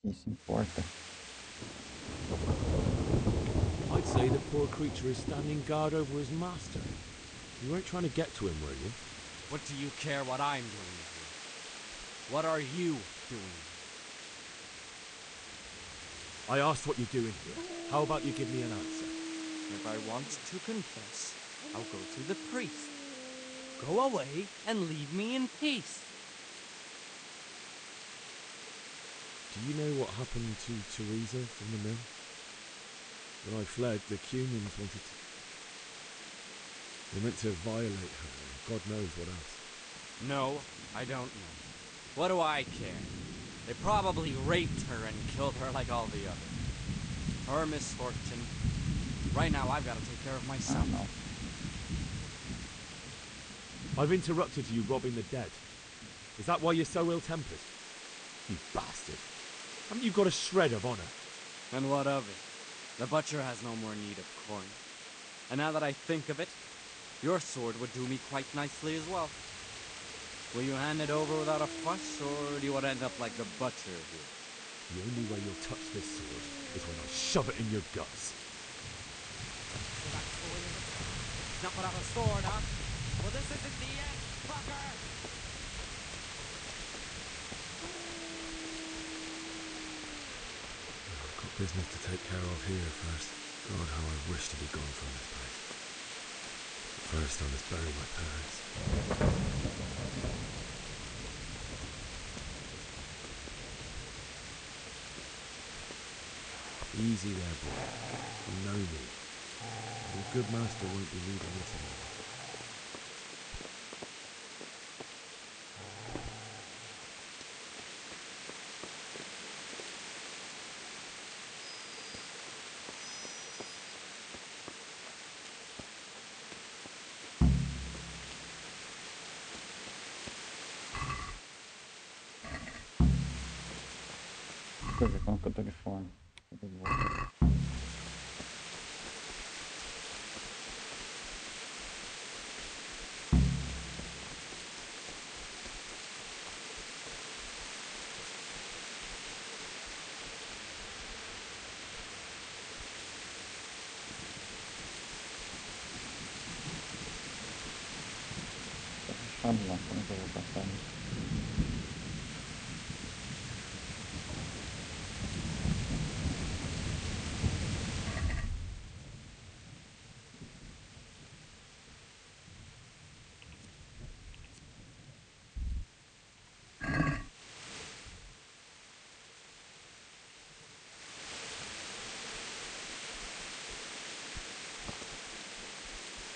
Que isso importa? I'd say the poor creature is standing guard over his master. You weren't trying to get to him, were you? What do you care what I'm doing here? What are you doing here? I asked what you're doing here. How about you give me an answer? If I want to confess, I'll go to the priest. Go away and leave me in peace. Do you know what happened to Teresa from the mill? When I fled, the Cumans wanted to... They meant to violate her, and God knows what else. No, I don't know. What do I care? They probably raped her and killed her like all the others. Her misfortune. Right now, I've got to take care of myself. I don't know. I've interrupted you robbing the dead. Is that why you're so ill-tempered? You bastard. Haven't you got a shred of honor? And what of it? The butcher has no more need of corn. And now that I think of it, your sword would do me quite nicely as well. Will you hand it over without a fuss, or do you want to end up like the butcher here? The only way you'll touch this sword is when I shove it in your guts. So that's the way of it. Not without a sword, huh? Well, this isn't the end, fucker! I've got business to take care of here first. God, how I wish to be gone from this place. But first, I must bury my parents. Easy there, boy. You know me. Your good master won't be leaving this easy. Deixa eu ver como que eu tô de fome. Eu vou. Tá fechado lá, como é que eu vou passar ali?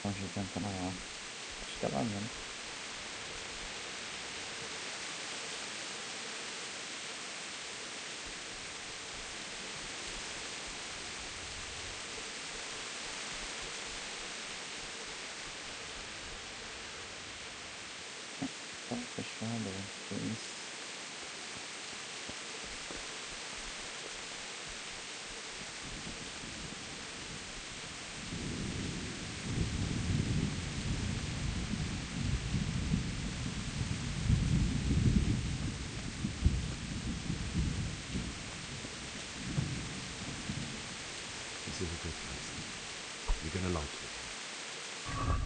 Então a gente entra lá. Acho que é lá mesmo. Tá fechado, velho. Que isso? This is a good place. You're gonna like it here.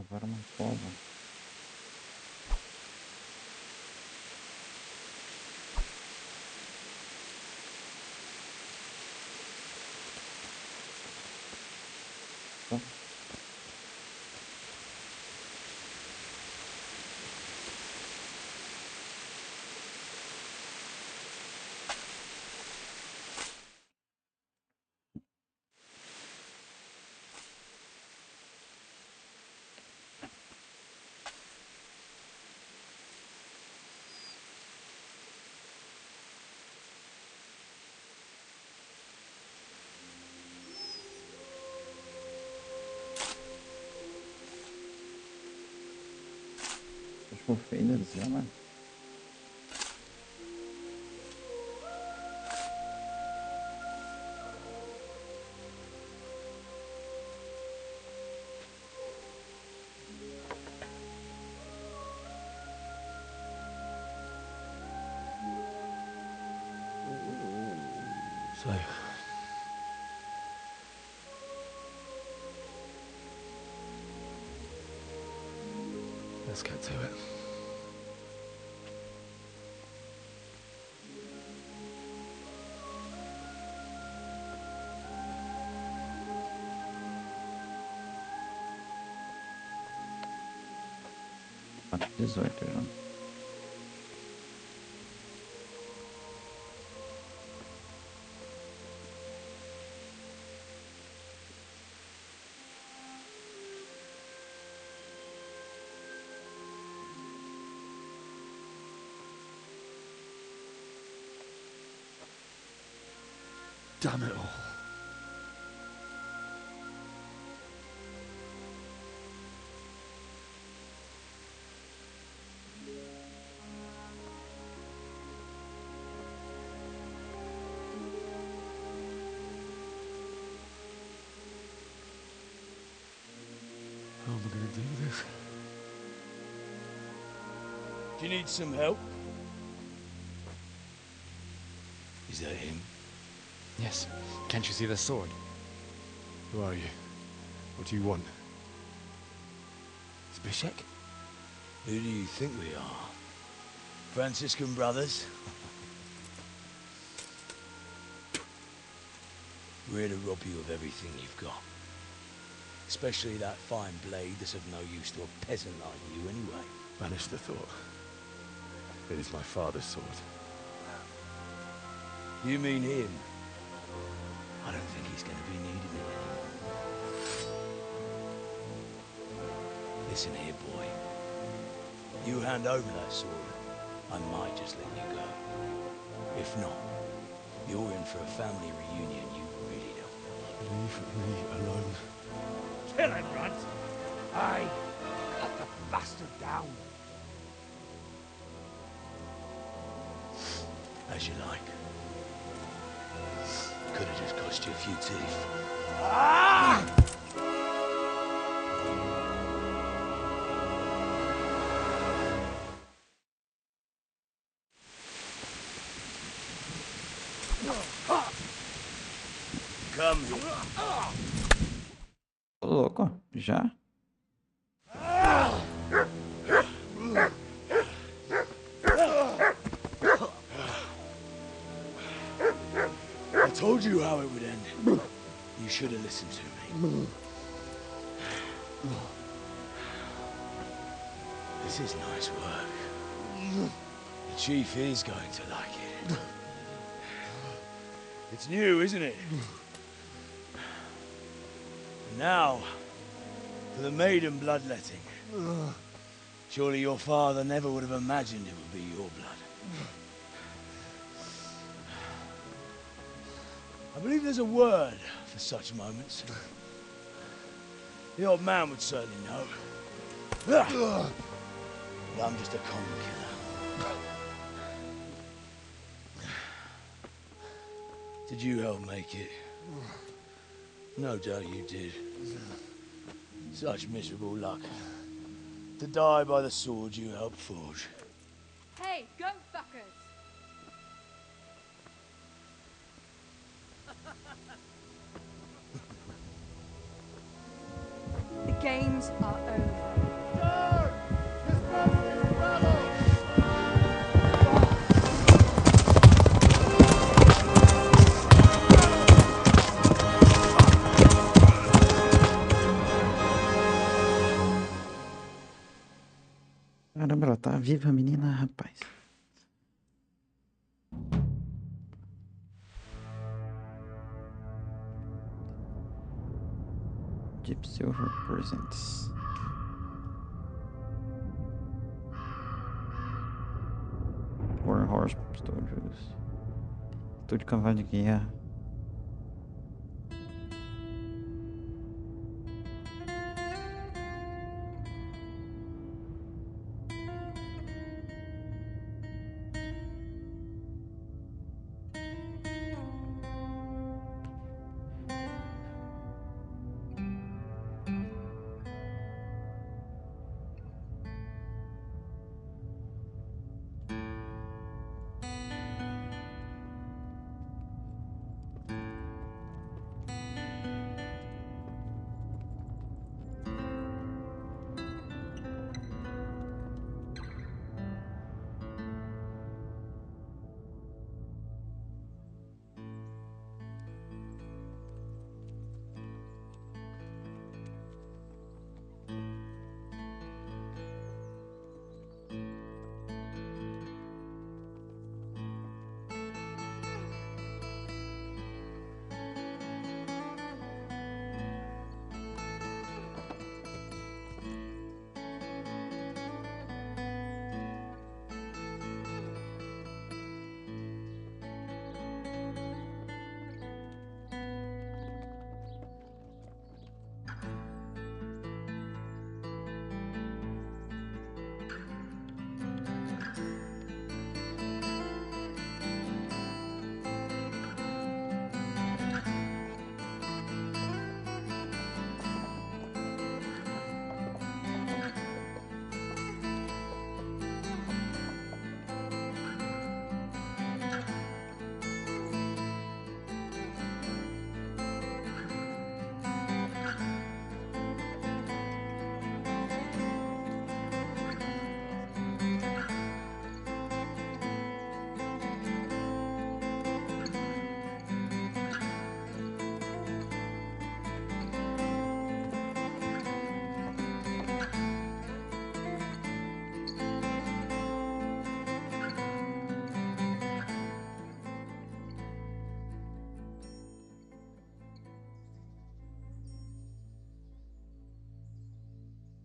Agora uma cova. Bom. Ficou feio da desgrama. So, let's get to it. Quatro 18 já. Damn it all. How am I going to do this? Do you need some help? Is that him? Yes. Can't you see the sword? Who are you? What do you want? Zbyszek? Who do you think we are? Franciscan brothers? We're here to rob you of everything you've got. Especially that fine blade that's of no use to a peasant like you anyway. Banish the thought. It is my father's sword. You mean him? I don't think he's going to be needing it anymore. Listen here, boy. You hand over that sword, I might just let you go. If not, you're in for a family reunion you really don't want. Leave me alone. Kill him, Runt! Aye! Cut the bastard down! As you like. Could have just cost you a few teeth. Ah! Come here. Ô, louco, já? I told you how it would end. You should have listened to me. This is nice work. The chief is going to like it. It's new, isn't it? And now, for the maiden bloodletting. Surely your father never would have imagined it would be your blood. I believe there's a word for such moments. The old man would certainly know. But I'm just a common killer. Did you help make it? No doubt you did. Such miserable luck. To die by the sword you helped forge. Hey, go fuckers! The games are over. viva, menina, rapaz. Deep Silver Presents. War Horse Studios. Estúdio Cavalo de Guerra.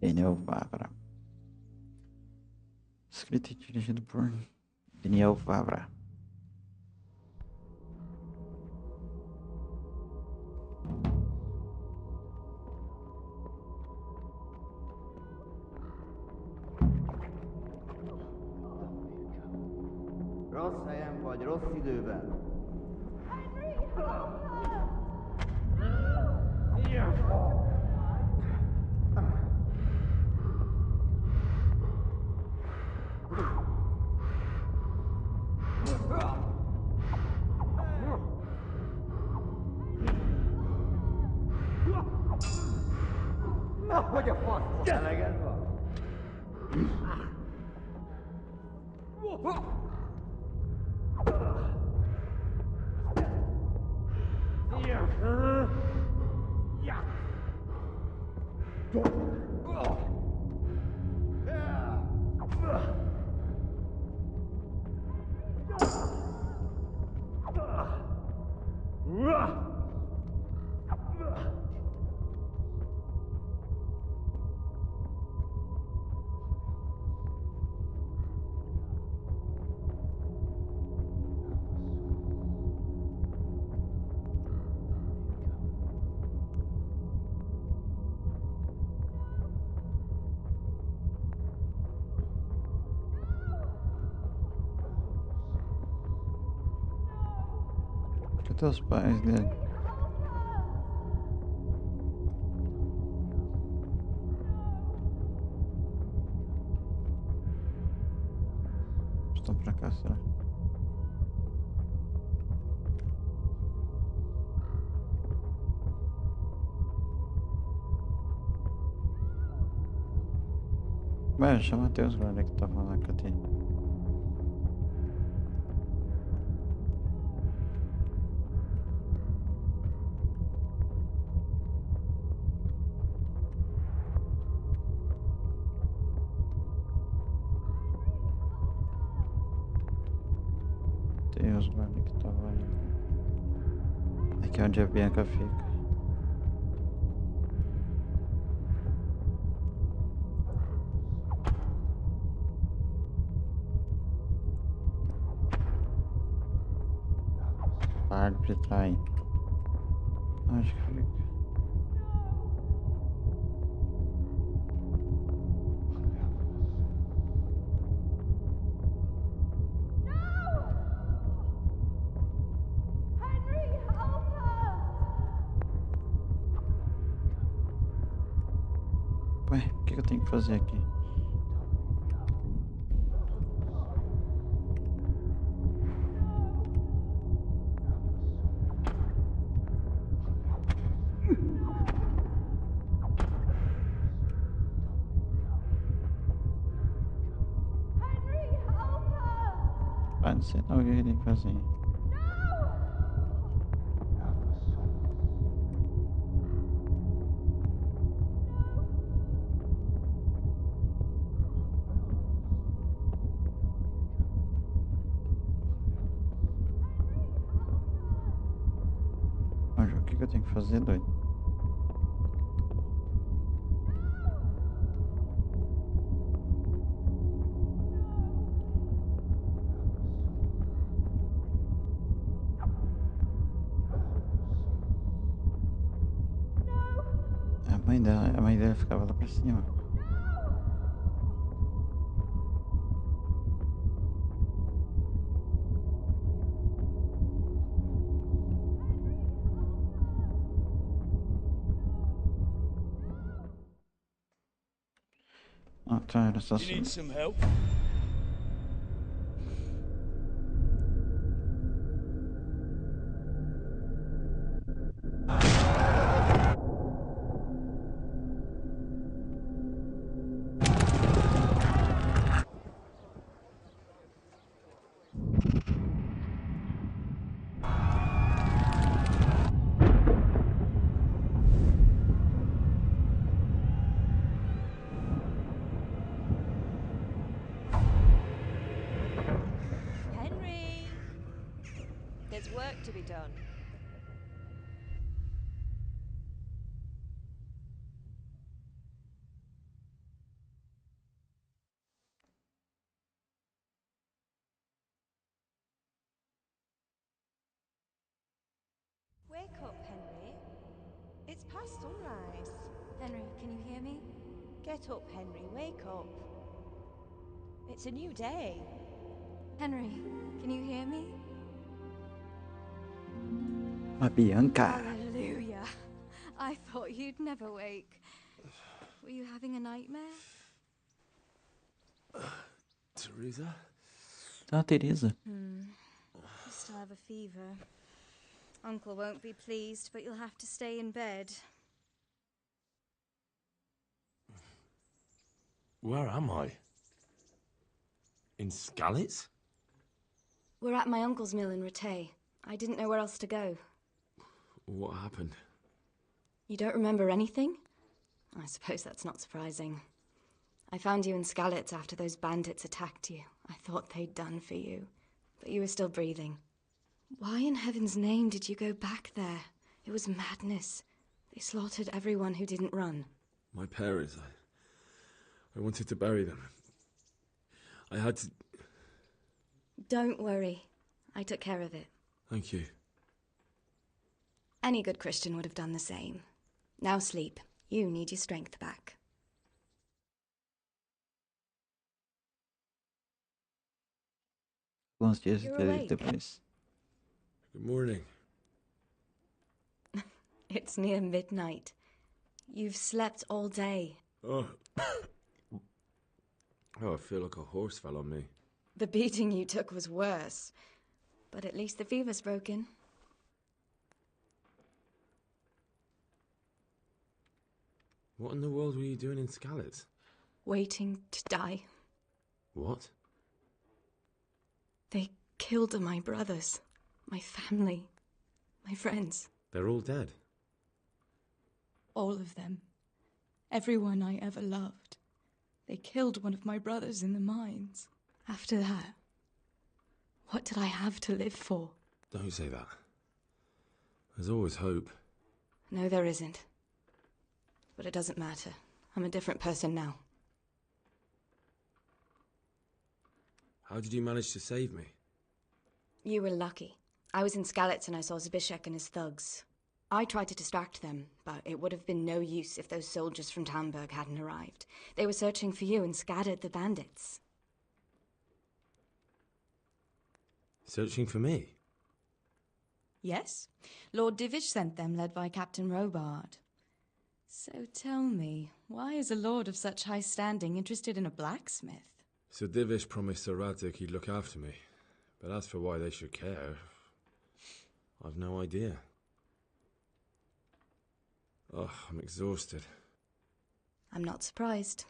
Daniel Vavra. Escrito e dirigido por Daniel Vavra. Rossz helyen vagy, rossz időben. Hogy a fasz? Eleged van? Cadê os pais dele? Estão pra cá, será? Vai, chama Matheus agora que tá falando que eu tenho. matei os guardas que estavam ali. Aqui é onde a Bianca fica. Árvore trai. Acho que fica. Ué, o que eu tenho que fazer aqui? Ah, não sei não o que eu tenho que fazer. Mas o que eu tenho que fazer, doido? A mãe dela ficava lá pra cima. Ah, tá, era só You need some help? Henry! There's work to be done. Wake up, Henry. It's past sunrise. Henry, can you hear me? Get up, Henry. Wake up. It's a new day. Henry, can you hear me? A Bianca. Hallelujah. I thought you'd never wake. Were you having a nightmare? Teresa? Tá, Teresa. You still have a fever. Uncle won't be pleased, but you'll have to stay in bed. Where am I? In Skalitz? We're at my uncle's mill in Rattay. I didn't know where else to go. What happened? You don't remember anything? I suppose that's not surprising. I found you in Skalitz after those bandits attacked you. I thought they'd done for you, but you were still breathing. Why in heaven's name did you go back there? It was madness. They slaughtered everyone who didn't run. My parents, I wanted to bury them. I had to... Don't worry. I took care of it. Thank you. Any good Christian would have done the same. Now sleep. You need your strength back. Bons dias You're awake. depois. Good morning. It's near midnight. You've slept all day. Oh. Oh, I feel like a horse fell on me. The beating you took was worse. But at least the fever's broken. What in the world were you doing in Skalitz? Waiting to die. What? They killed my brothers, my family, my friends. They're all dead. All of them. Everyone I ever loved. They killed one of my brothers in the mines. After that, What did I have to live for? Don't say that. There's always hope. No, there isn't. But it doesn't matter. I'm a different person now. How did you manage to save me? You were lucky. I was in Skalitz and I saw Zbyszek and his thugs. I tried to distract them, but it would have been no use if those soldiers from Tamburg hadn't arrived. They were searching for you and scattered the bandits. Searching for me? Yes. Lord Divish sent them, led by Captain Robard. So tell me, why is a lord of such high standing interested in a blacksmith? Sir Divish promised Sir Radzig he'd look after me. But as for why they should care, I've no idea. Oh, I'm exhausted. I'm not surprised.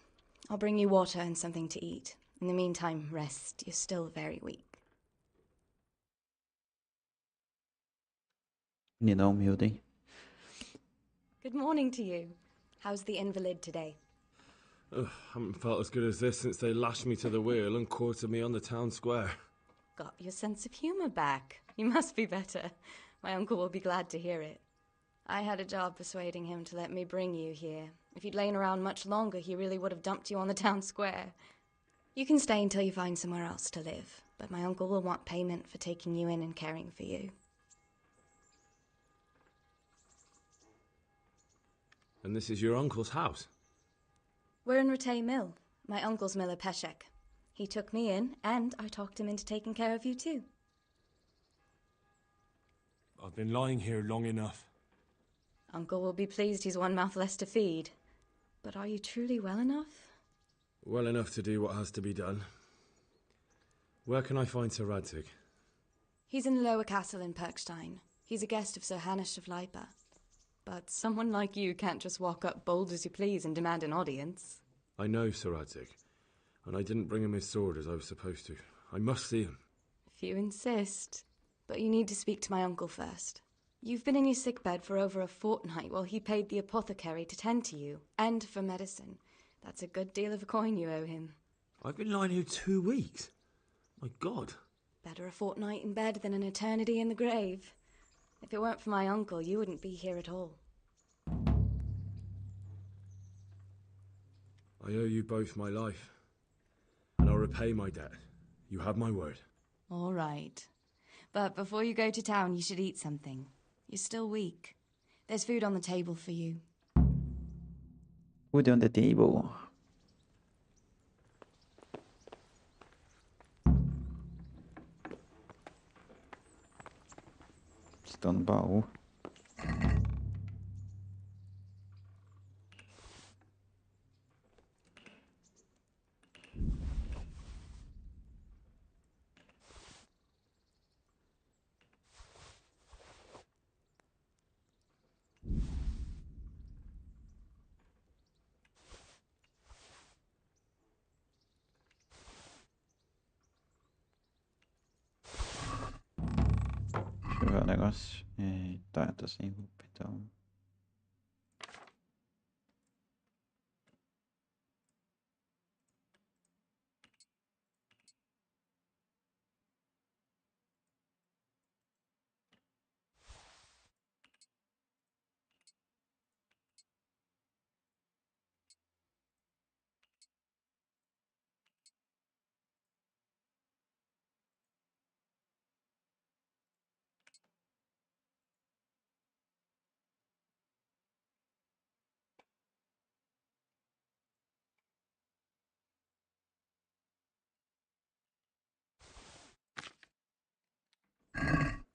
I'll bring you water and something to eat. In the meantime, rest. You're still very weak. Menina humilde, hein? Good morning to you. How's the invalid today? Haven't felt as good as this since they lashed me to the wheel and quartered me on the town square. Got your sense of humour back. You must be better. My uncle will be glad to hear it. I had a job persuading him to let me bring you here. If you'd lain around much longer, he really would have dumped you on the town square. You can stay until you find somewhere else to live, but my uncle will want payment for taking you in and caring for you. And this is your uncle's house? We're in Ratay Mill. My uncle's miller Peshek. He took me in, and I talked him into taking care of you too. I've been lying here long enough. Uncle will be pleased he's one mouth less to feed. But are you truly well enough? Well enough to do what has to be done. Where can I find Sir Radzig? He's in the lower castle in Perkstein. He's a guest of Sir Hanush of Leipa. But someone like you can't just walk up bold as you please and demand an audience. I know Sir Radzig, and I didn't bring him his sword as I was supposed to. I must see him. If you insist. But you need to speak to my uncle first. You've been in your sickbed for over a fortnight while he paid the apothecary to tend to you, and for medicine. That's a good deal of a coin you owe him. I've been lying here 2 weeks. My God. Better a fortnight in bed than an eternity in the grave. If it weren't for my uncle, you wouldn't be here at all. I owe you both my life, and I'll repay my debt. You have my word. All right. But before you go to town, you should eat something. You're still weak. There's food on the table for you. Food on the table. Estão no baú. Deixa eu ver o negócio. Tá, tô sem roupa, então.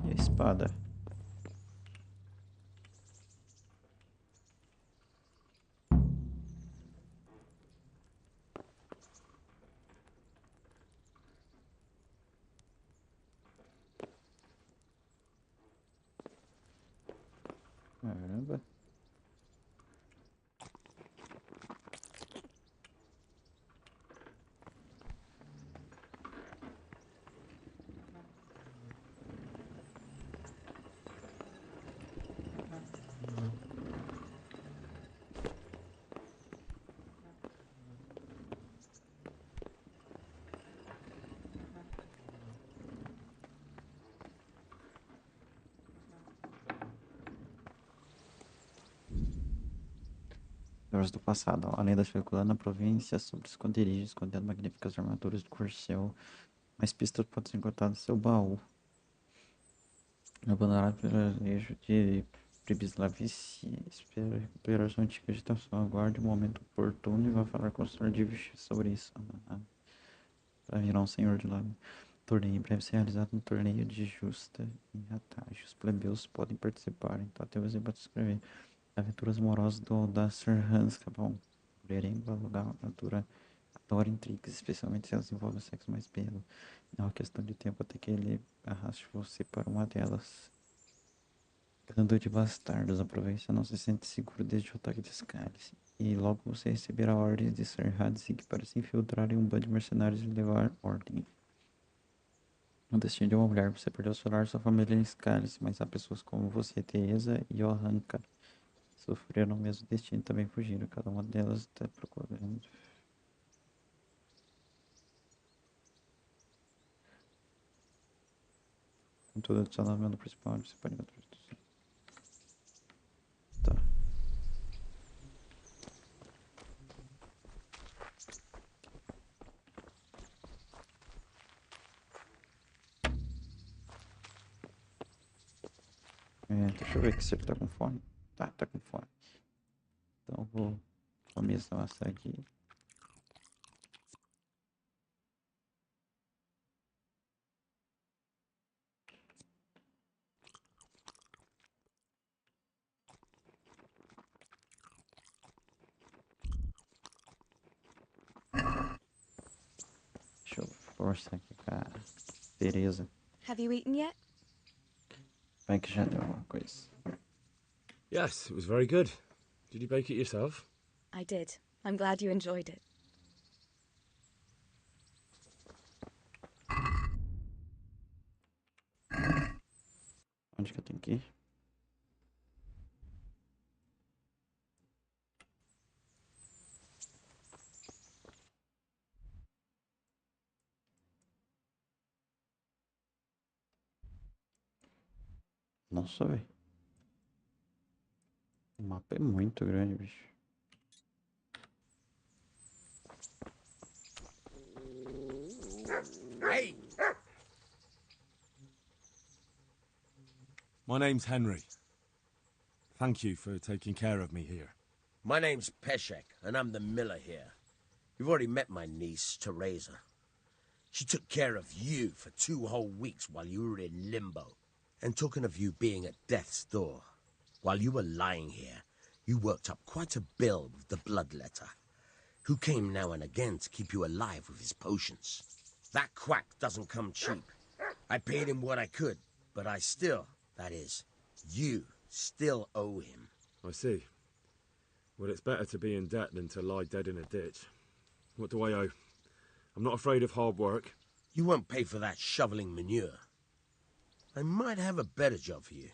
E a espada? Caramba. Histórias do passado. A lenda circula na província sobre esconderijos escondendo magníficas armaduras de Corcel. Mais pistas podem ser encontradas no seu baú. Abandonado pelo eixo de Pribislavici. Espera recuperar sua antiga agitação. Aguarde o momento oportuno e vá falar com o Sr. Divish sobre isso. Para virar um senhor de lá. Torneio em breve ser realizado no torneio de justa e atalho. Os plebeus podem participar. Então até o exemplo de escrever. Aventuras amorosas da Sir Hans, tá bom? Mulherengo, alugar uma aventura. Adora intrigas, especialmente se elas envolvem o sexo mais belo. Não é uma questão de tempo até que ele arraste você para uma delas. Bando de bastardos, aproveite, não se sente seguro desde o ataque de Scalis. E logo você receberá ordens de Sir Hadzig para se infiltrar em um bando de mercenários e levar ordem. O destino de uma mulher, você perdeu seu lar, sua família em Scalis, mas há pessoas como você, Teresa e Johanka, sofreram o mesmo destino e também fugiram. Cada uma delas está procurando. Contudo, adicionado ao menu principal, você pode encontrar. Tá. Deixa eu ver aqui se ele tá com fome. Tá com fome. Então eu vou começar a assar aqui. Deixa eu forçar aqui com a Teresa. Have you eaten yet? Vai que já deu uma coisa. Yes, it was very good. Did you bake it yourself? I did. I'm glad you enjoyed it. Onde que eu tenho que ir? Nossa, velho. O mapa é muito grande, bicho. Hey! My name's Henry. Thank you for taking care of me here. My name's Peshek, and I'm the miller here. You've already met my niece, Teresa. She took care of you for 2 whole weeks while you were in limbo. And talking of you being at death's door, while you were lying here, you worked up quite a bill with the bloodletter, who came now and again to keep you alive with his potions. That quack doesn't come cheap. I paid him what I could, but I still, that is, you still owe him. I see. Well, it's better to be in debt than to lie dead in a ditch. What do I owe? I'm not afraid of hard work. You won't pay for that shoveling manure. I might have a better job for you.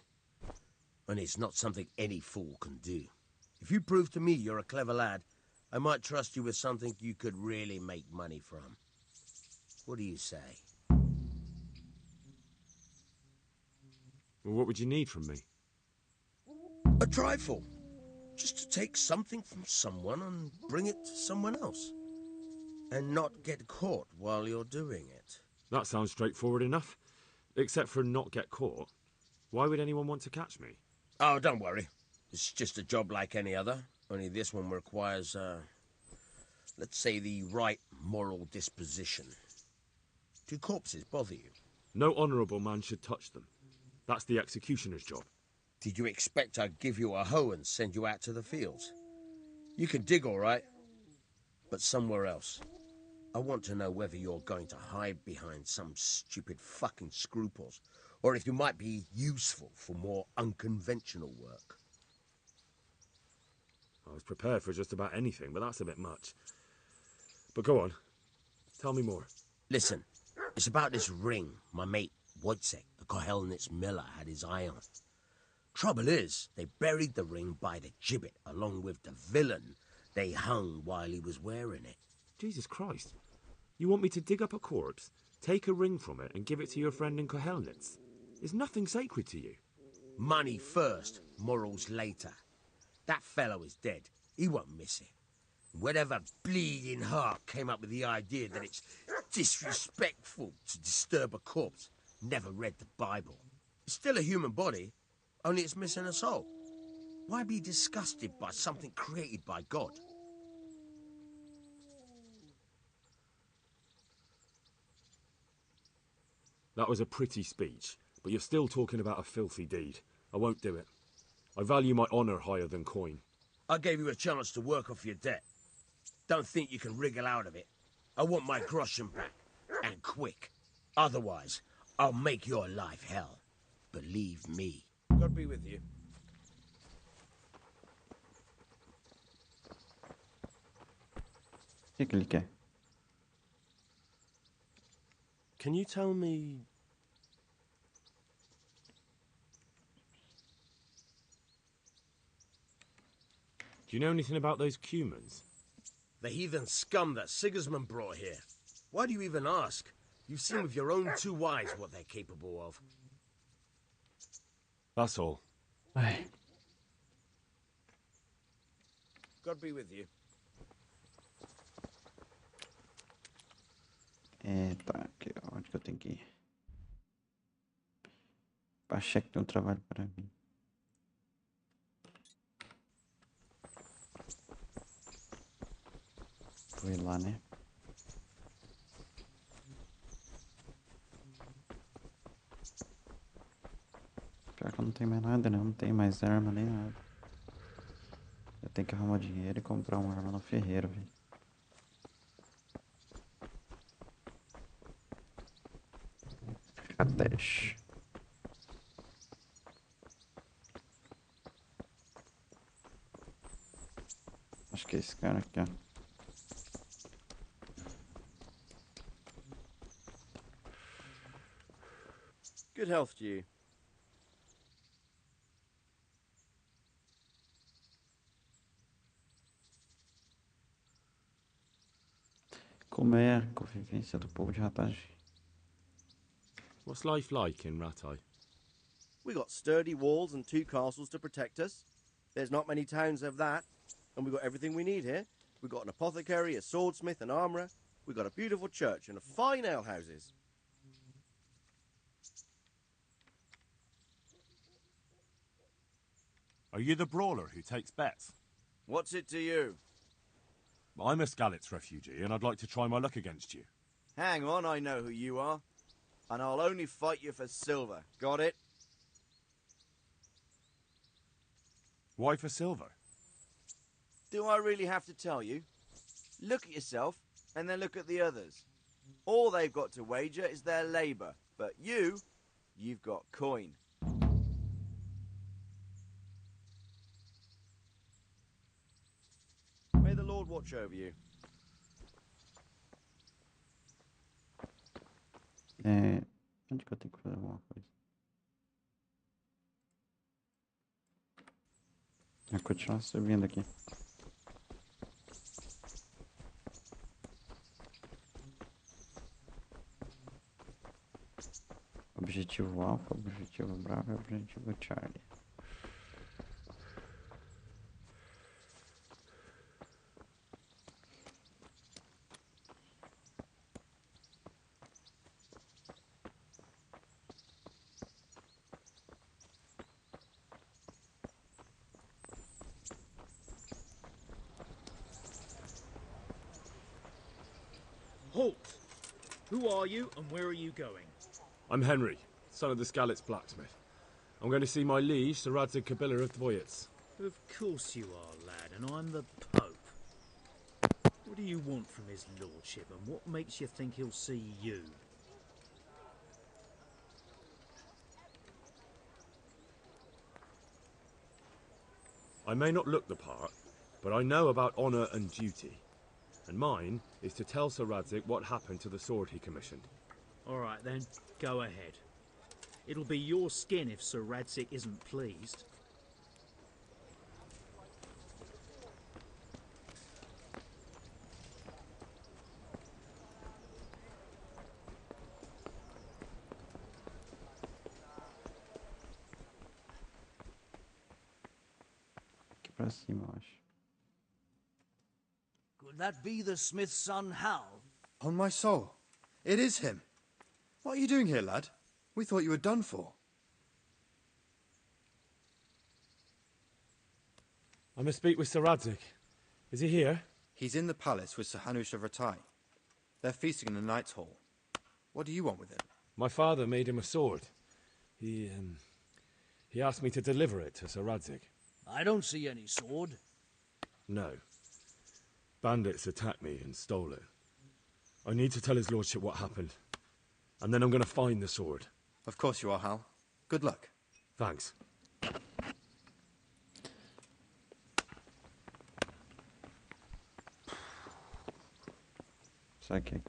And it's not something any fool can do. If you prove to me you're a clever lad, I might trust you with something you could really make money from. What do you say? Well, what would you need from me? A trifle. Just to take something from someone and bring it to someone else. And not get caught while you're doing it. That sounds straightforward enough. Except for not get caught. Why would anyone want to catch me? Oh, don't worry. It's just a job like any other. Only this one requires, let's say, the right moral disposition. Do corpses bother you? No honourable man should touch them. That's the executioner's job. Did you expect I'd give you a hoe and send you out to the fields? You can dig all right, but somewhere else. I want to know whether you're going to hide behind some stupid fucking scruples, or if you might be useful for more unconventional work. I was prepared for just about anything, but that's a bit much. But go on. Tell me more. Listen, it's about this ring my mate Wojciech, the Kohelnitz miller, had his eye on. Trouble is, they buried the ring by the gibbet along with the villain they hung while he was wearing it. Jesus Christ. You want me to dig up a corpse, take a ring from it, and give it to your friend in Kohelnitz? Is nothing sacred to you? Money first, morals later. That fellow is dead, He won't miss it. Whatever bleeding heart came up with the idea that it's disrespectful to disturb a corpse never read the Bible. It's still a human body, only it's missing a soul. Why be disgusted by something created by God? That was a pretty speech, but you're still talking about a filthy deed. I won't do it. I value my honour higher than coin. I gave you a chance to work off your debt. Don't think you can wriggle out of it. I want my groschen back, and quick. Otherwise, I'll make your life hell. Believe me. God be with you. O que ele quer? Can you tell me... Do you know anything about those Cumans? The heathen scum that Sigismund brought here. Why do you even ask? You've seen with your own two eyes what they're capable of. That's all. Ai. God be with you. Tá, aqui, onde que eu tenho que ir? Pacheco tem um trabalho para mim. Vou ir lá, né? Pior que eu não tenho mais nada, né? Eu não tenho mais arma nem nada. Eu tenho que arrumar dinheiro e comprar uma arma no ferreiro, velho. Kadesh. Acho que é esse cara aqui, ó. Good health to you. Como é a convivência do povo de Ratagem? What's life like in Ratai? We got sturdy walls and 2 castles to protect us. There's not many towns of that. And we got everything we need here. We got an apothecary, a swordsmith, an armourer. We got a beautiful church and fine alehouses. Are you the brawler who takes bets? What's it to you? I'm a Skalitz refugee, and I'd like to try my luck against you. Hang on, I know who you are. And I'll only fight you for silver. Got it? Why for silver? Do I really have to tell you? Look at yourself, and then look at the others. All they've got to wager is their labour. But you've got coin. May the Lord watch over you. Onde que eu tenho que fazer alguma coisa? Vou continuar subindo aqui. Objetivo Alpha, objetivo Bravo e objetivo Charlie. Halt! Who are you and where are you going? I'm Henry, son of the Skalitz blacksmith. I'm going to see my liege, Sir Radzig Kabila of Dvoyets. Of course you are, lad, and I'm the Pope. What do you want from his lordship, and what makes you think he'll see you? I may not look the part, but I know about honour and duty. And mine is to tell Sir Radzig what happened to the sword he commissioned. All right then, go ahead. It'll be your skin if Sir Radzig isn't pleased. Aqui pra cima, eu acho. Would that be the smith's son, Hal? On my soul, it is him. What are you doing here, lad? We thought you were done for. I must speak with Sir Radzig. Is he here? He's in the palace with Sir Hanush of Rattay. They're feasting in the Knight's Hall. What do you want with him? My father made him a sword. He asked me to deliver it to Sir Radzig. I don't see any sword. No. Bandits attacked me and stole it. I need to tell his lordship what happened. And then I'm going to find the sword. Of course you are, Hal. Good luck. Thanks. Psychic.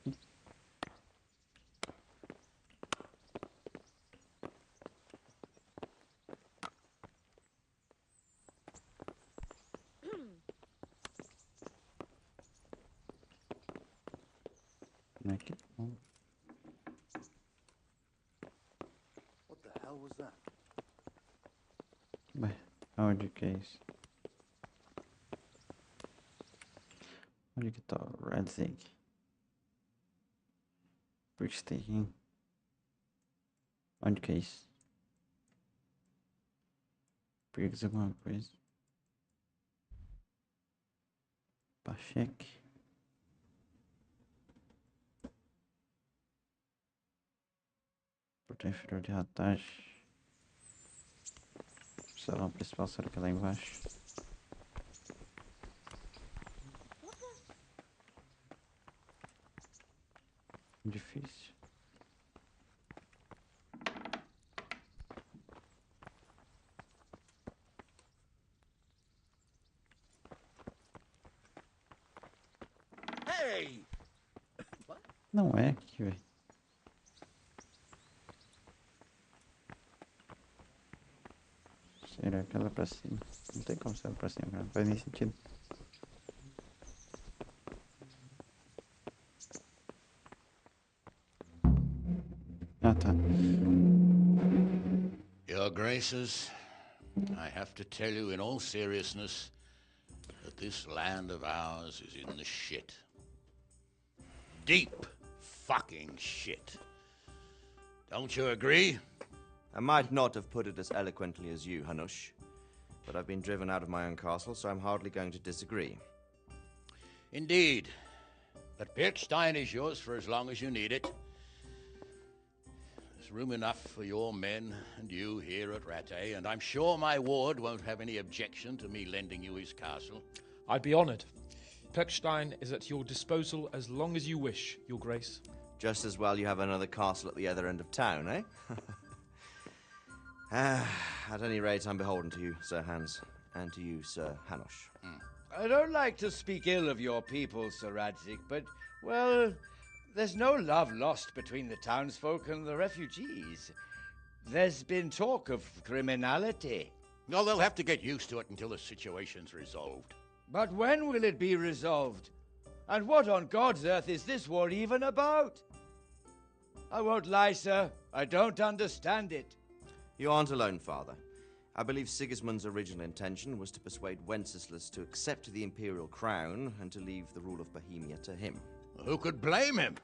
Naked. Oh. What the hell was that? Bem, aonde que é isso? Onde que tá o Radzig? Brickstaking. Onde que é isso? Briggs alguma coisa? Pachek. Portão inferior de ratagem. O salão principal será que é lá embaixo? Difícil. Hey! Não é aqui, velho. Será que ela é pra cima? Não tem como ser ela pra cima, cara. Não faz nem sentido. Ah, tá. Your Graces, I have to tell you in all seriousness that this land of ours is in the shit. Deep fucking shit. Don't you agree? I might not have put it as eloquently as you, Hanush, but I've been driven out of my own castle, so I'm hardly going to disagree. Indeed. But Pirkstein is yours for as long as you need it. There's room enough for your men and you here at Rattay, and I'm sure my ward won't have any objection to me lending you his castle. I'd be honored. Pirkstein is at your disposal as long as you wish, Your Grace. Just as well you have another castle at the other end of town, eh? At any rate, I'm beholden to you, Sir Hans, and to you, Sir Hanush. I don't like to speak ill of your people, Sir Radzig, but, well, there's no love lost between the townsfolk and the refugees. There's been talk of criminality. Well, they'll have to get used to it until the situation's resolved. But when will it be resolved? And what on God's earth is this war even about? I won't lie, sir. I don't understand it. You aren't alone, Father. I believe Sigismund's original intention was to persuade Wenceslas to accept the imperial crown and to leave the rule of Bohemia to him. Who could blame him?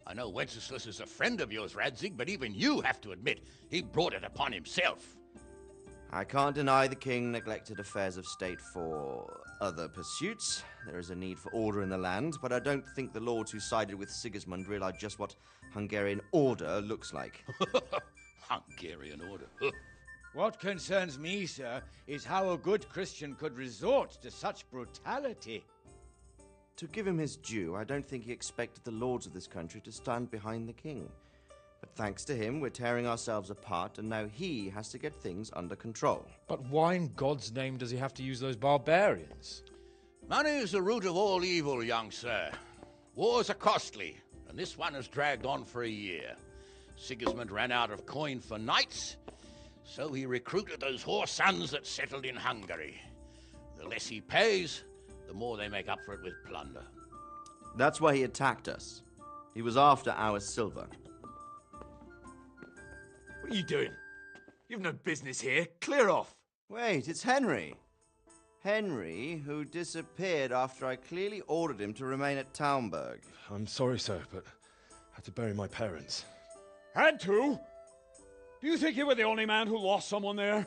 I know Wenceslas is a friend of yours, Radzig, but even you have to admit he brought it upon himself. I can't deny the king neglected affairs of state for other pursuits. There is a need for order in the land, but I don't think the lords who sided with Sigismund realized just what Hungarian order looks like. Hungarian order. What concerns me, sir, is how a good Christian could resort to such brutality. To give him his due, I don't think he expected the lords of this country to stand behind the king. But thanks to him, we're tearing ourselves apart, and now he has to get things under control. But why in God's name does he have to use those barbarians? Money is the root of all evil, young sir. Wars are costly, and this one has dragged on for a year. Sigismund ran out of coin for knights, so he recruited those whore sons that settled in Hungary. The less he pays, the more they make up for it with plunder. That's why he attacked us. He was after our silver. What are you doing? You've no business here. Clear off. Wait, it's Henry. Henry, who disappeared after I clearly ordered him to remain at Townburg. I'm sorry, sir, but I had to bury my parents. Had to? Do you think you were the only man who lost someone there?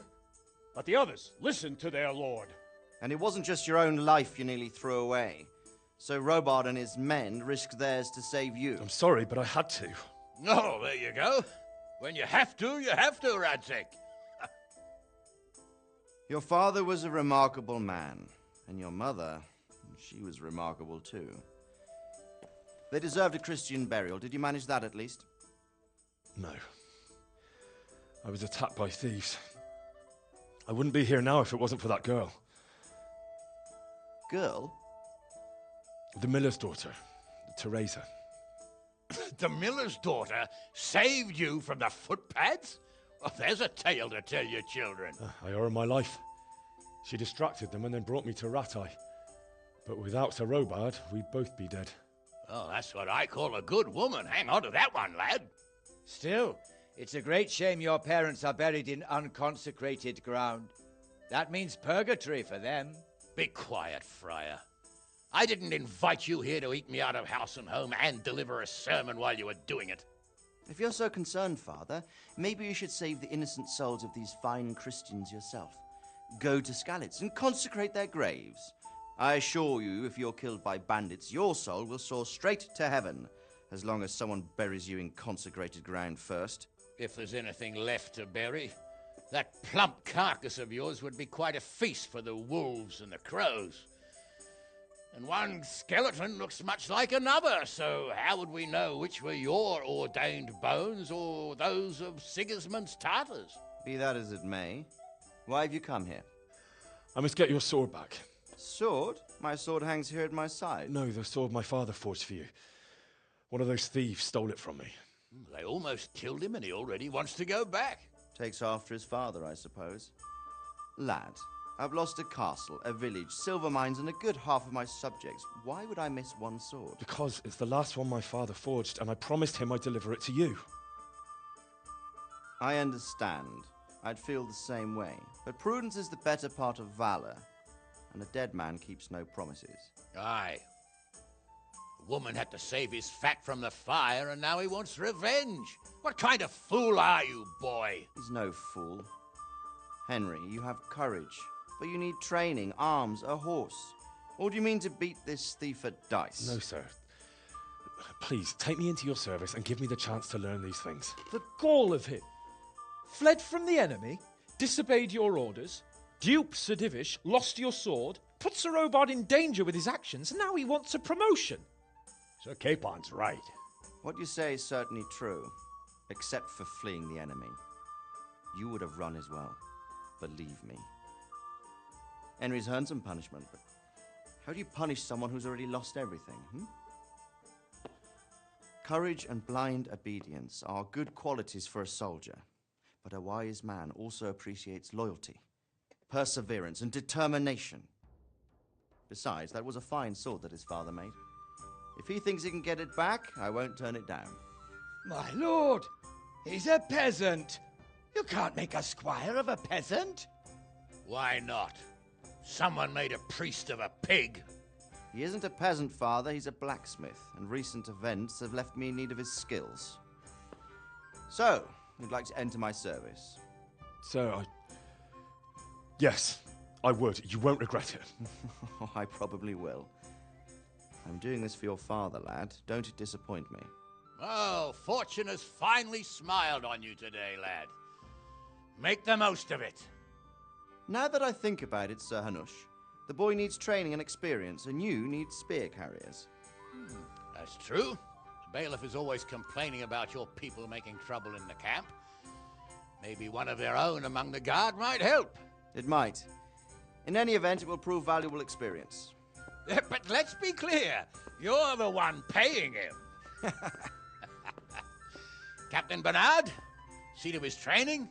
But the others listened to their lord. And it wasn't just your own life you nearly threw away. So Robard and his men risked theirs to save you. I'm sorry, but I had to. Oh, there you go. When you have to, Radzig. Your father was a remarkable man, and your mother, she was remarkable too. They deserved a Christian burial. Did you manage that at least? No. I was attacked by thieves. I wouldn't be here now if it wasn't for that girl. Girl? The miller's daughter, Teresa. The miller's daughter saved you from the footpads? Well, there's a tale to tell your children. I owe her my life. She distracted them and then brought me to Rattay. But without Sir Robard, we'd both be dead. Oh, that's what I call a good woman. Hang on to that one, lad. Still, it's a great shame your parents are buried in unconsecrated ground. That means purgatory for them. Be quiet, Friar. I didn't invite you here to eat me out of house and home and deliver a sermon while you were doing it. If you're so concerned, Father, maybe you should save the innocent souls of these fine Christians yourself. Go to Skalitz and consecrate their graves. I assure you, if you're killed by bandits, your soul will soar straight to heaven, as long as someone buries you in consecrated ground first. If there's anything left to bury, that plump carcass of yours would be quite a feast for the wolves and the crows. And one skeleton looks much like another, so how would we know which were your ordained bones or those of Sigismund's Tartars? Be that as it may, why have you come here? I must get your sword back. Sword? My sword hangs here at my side. No, the sword my father forged for you. One of those thieves stole it from me. They almost killed him and he already wants to go back. Takes after his father, I suppose. Lad, I've lost a castle, a village, silver mines, and a good half of my subjects. Why would I miss one sword? Because it's the last one my father forged, and I promised him I'd deliver it to you. I understand. I'd feel the same way. But prudence is the better part of valor, and a dead man keeps no promises. Aye. The woman had to save his fat from the fire, and now he wants revenge. What kind of fool are you, boy? He's no fool. Henry, you have courage, but you need training, arms, a horse. Or do you mean to beat this thief at dice? No, sir. Please, take me into your service and give me the chance to learn these things. The gall of him. Fled from the enemy, disobeyed your orders, duped Sir Divish, lost your sword, put Sir Robard in danger with his actions, and now he wants a promotion. Sir Capon's right. What you say is certainly true, except for fleeing the enemy. You would have run as well, believe me. Henry's earned some punishment, but how do you punish someone who's already lost everything, Courage and blind obedience are good qualities for a soldier, but a wise man also appreciates loyalty, perseverance, and determination. Besides, that was a fine sword that his father made. If he thinks he can get it back, I won't turn it down. My lord, he's a peasant. You can't make a squire of a peasant. Why not? Someone made a priest of a pig. He isn't a peasant, Father. He's a blacksmith, and recent events have left me in need of his skills. So, you'd like to enter my service? Sir, Yes, I would. You won't regret it. I probably will. I'm doing this for your father, lad. Don't it disappoint me. Oh, fortune has finally smiled on you today, lad. Make the most of it. Now that I think about it, Sir Hanush, the boy needs training and experience, and you need spear carriers. That's true. The bailiff is always complaining about your people making trouble in the camp. Maybe one of their own among the guard might help. It might. In any event, it will prove valuable experience. But let's be clear, you're the one paying him. Captain Bernard, see to his training,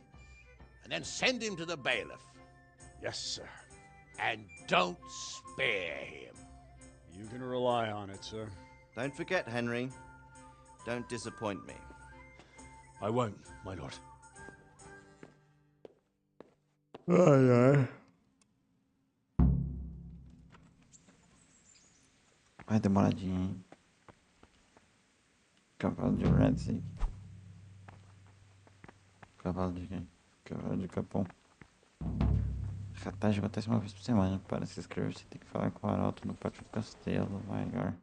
and then send him to the bailiff. Yes, sir. And don't spare him. You can rely on it, sir. Don't forget, Henry. Don't disappoint me. I won't, my lord. Aye, aye. Vai demoradinho, hein? Cavalo de Redzig. Cavalo de quem? Cavalo de Capão. Ratagem acontece uma vez por semana. Para se inscrever, você tem que falar com o arauto no pátio do castelo. Maior.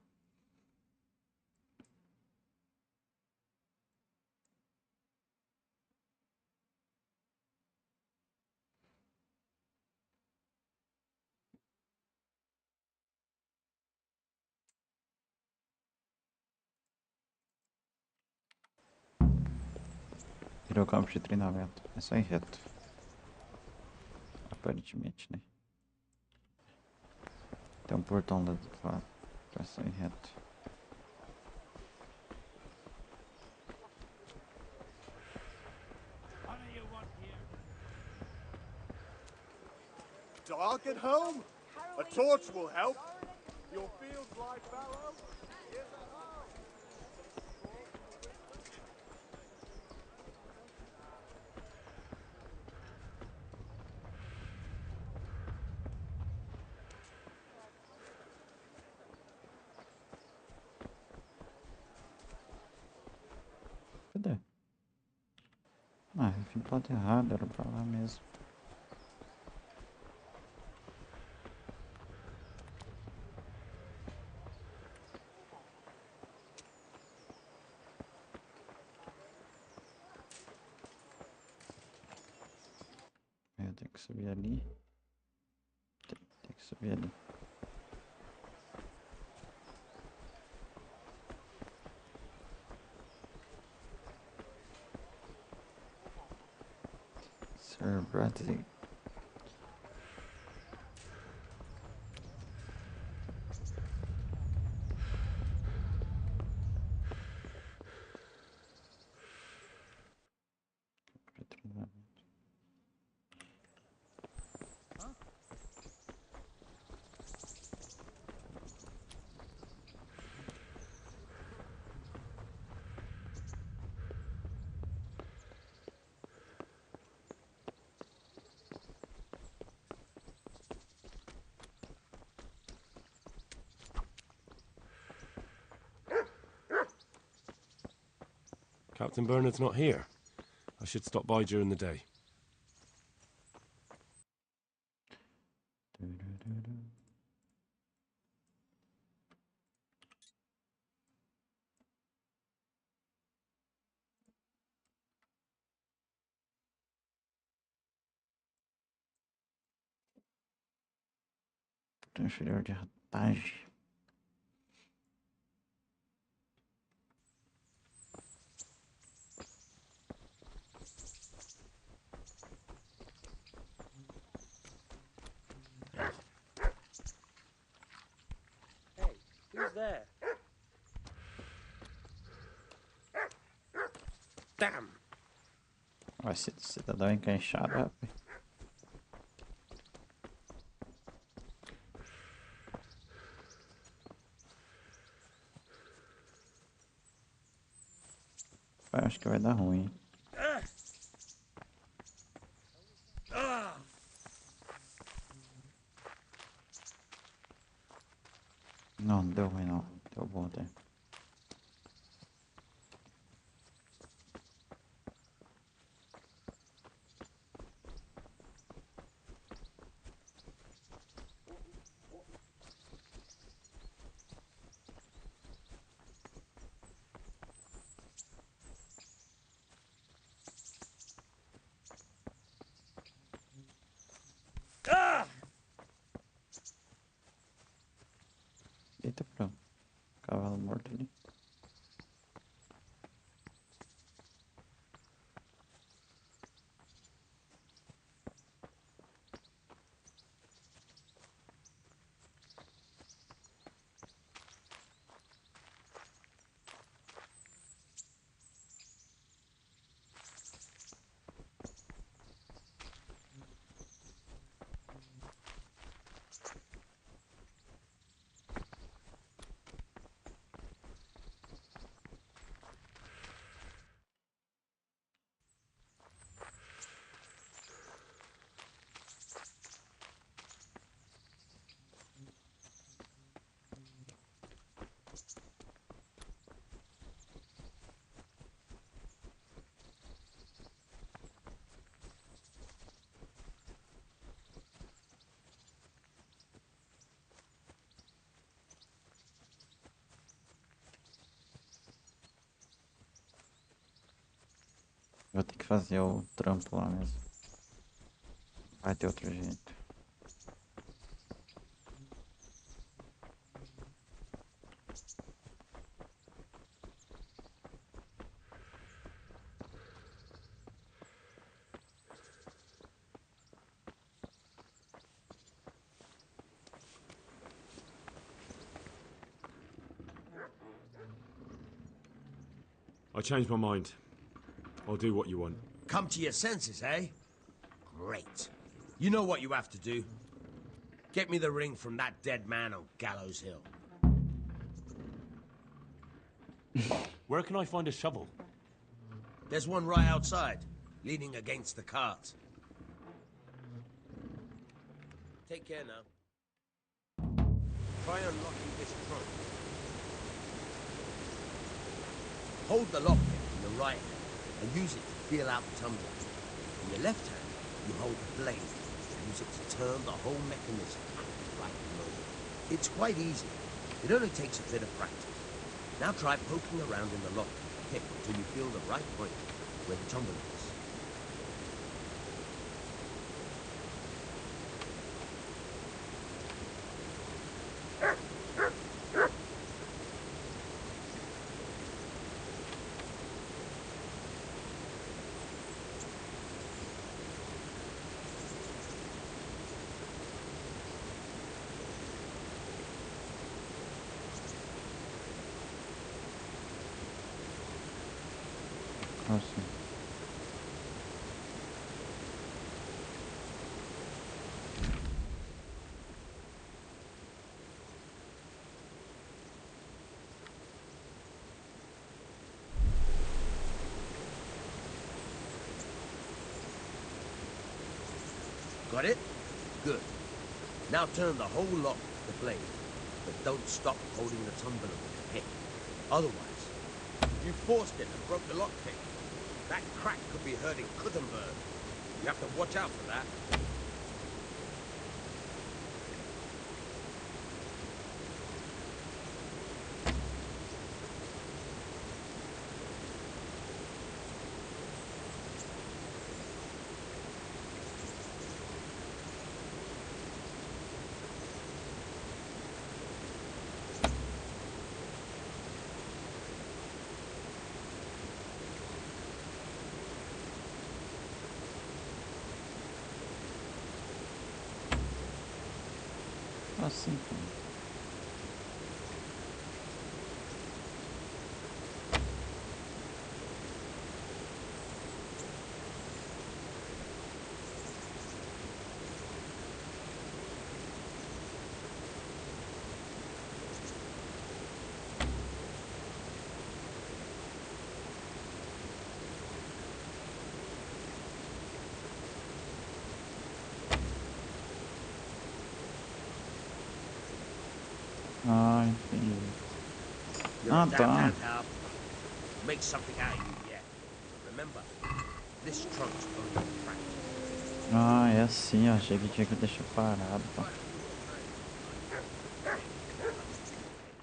Virou campo de treinamento. É só ir reto. Aparentemente, né? Tem um portão lá do outro lado. É só ir reto. Dark at home? A torch will help. Your fields lie fallow? Here's a hoe. Cadê? Ah, eu vim pro lado errado, era pra lá mesmo. Eu tenho que subir ali. Tem que subir ali. Sir Bradley. Captain Bernard's not here. I should stop by during the day. Inferior de ratagem. Hey, who's there? Damn! Vai ser cidadão encaixado, rapaz. Eu acho que vai dar ruim. Não, não deu ruim não. Deu bom até. Eita, pronto. Cavalo morto. Vou ter que fazer o trampo lá mesmo. Vai ter outro jeito. I changed my mind. I'll do what you want. Come to your senses, eh? Great. You know what you have to do. Get me the ring from that dead man on Gallows Hill. Where can I find a shovel? There's one right outside, leaning against the cart. Take care now. Try unlocking this trunk. Hold the lockpick in your right hand and use it to feel out the tumbler. In your left hand, you hold the blade and use it to turn the whole mechanism at the right moment. It's quite easy. It only takes a bit of practice. Now try poking around in the lock with the pick until you feel the right point where the tumbler is. Assim. Got it? Good. Now turn the whole lock with the blade, but don't stop holding the tumbler with the pick. Otherwise, you forced it and broke the lockpick. That crack could be heard in Kuttenberg. You have to watch out for that. Assim, cara. Ah, entendi. You're Ah, a damn tá. hand, Hal. Make something out of you yet. But remember, this trunk's only for practice. Ah, é assim, eu achei que tinha que deixar parado. Try it a few more times this time. Maybe it'll come into your head.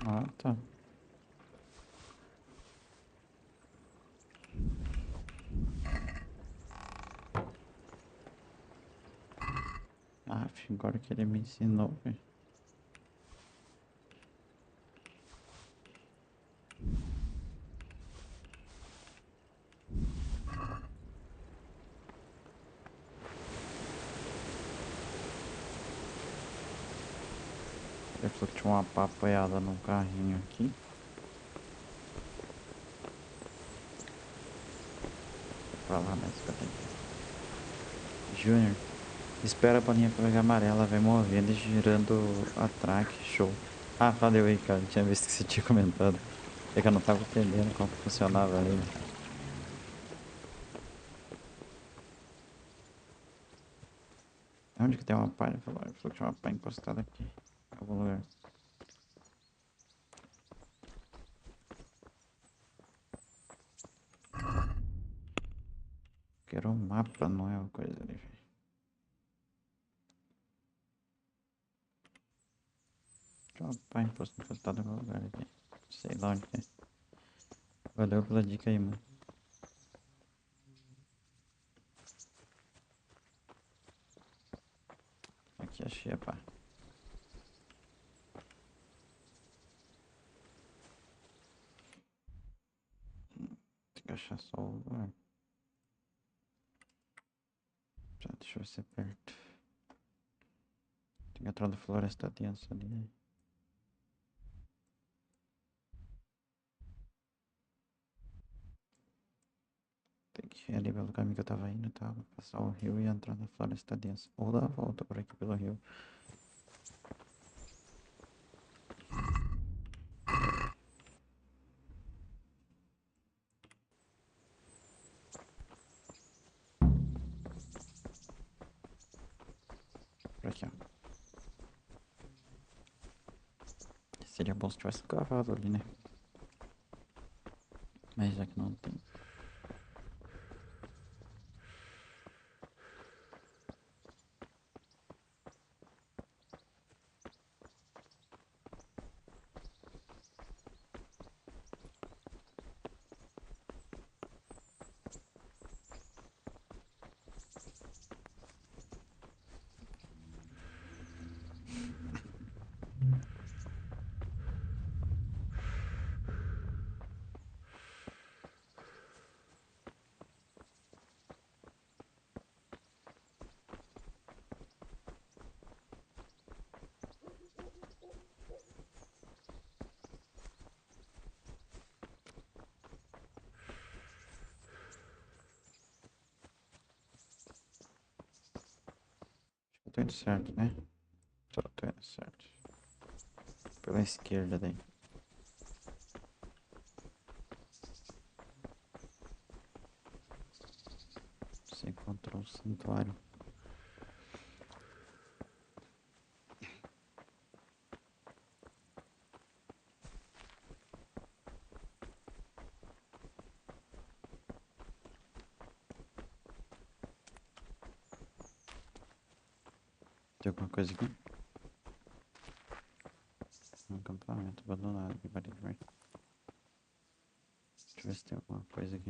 Ah, tá. Ah, agora que ele me ensinou, velho. Ele falou que tinha uma pá apoiada no carrinho aqui. Vai pra lá mesmo, peraí. Júnior, espera a bolinha cor amarela, vai movendo e girando a track, show. Ah, valeu aí, cara. Tinha visto que você tinha comentado. É que eu não tava entendendo como que funcionava ali, né? Onde que tem uma pá? Ele falou que tinha uma pá encostada aqui. Em algum lugar. Quero um mapa, não é uma coisa ali, velho. Opa, imposto encostado em algum lugar aqui. Sei lá onde que é. Valeu pela dica aí, mano. Aqui achei, pá. Tem que achar só o lugar. Já, deixa eu ver se é perto. Tem que entrar na floresta densa ali. Tem que ir ali pelo caminho que eu tava indo, tá? Passar o rio e entrar na floresta densa. Ou dar a volta por aqui pelo rio. Por aqui, ó. Seria bom se tivesse um cavalo ali, né? Mas já que não tem. Tô indo certo, né? Tô indo certo. Pela esquerda daí. Você encontrou o santuário. Tem alguma coisa aqui? Um acampamento abandonado aqui, parece bem. Deixa eu ver se tem alguma coisa aqui.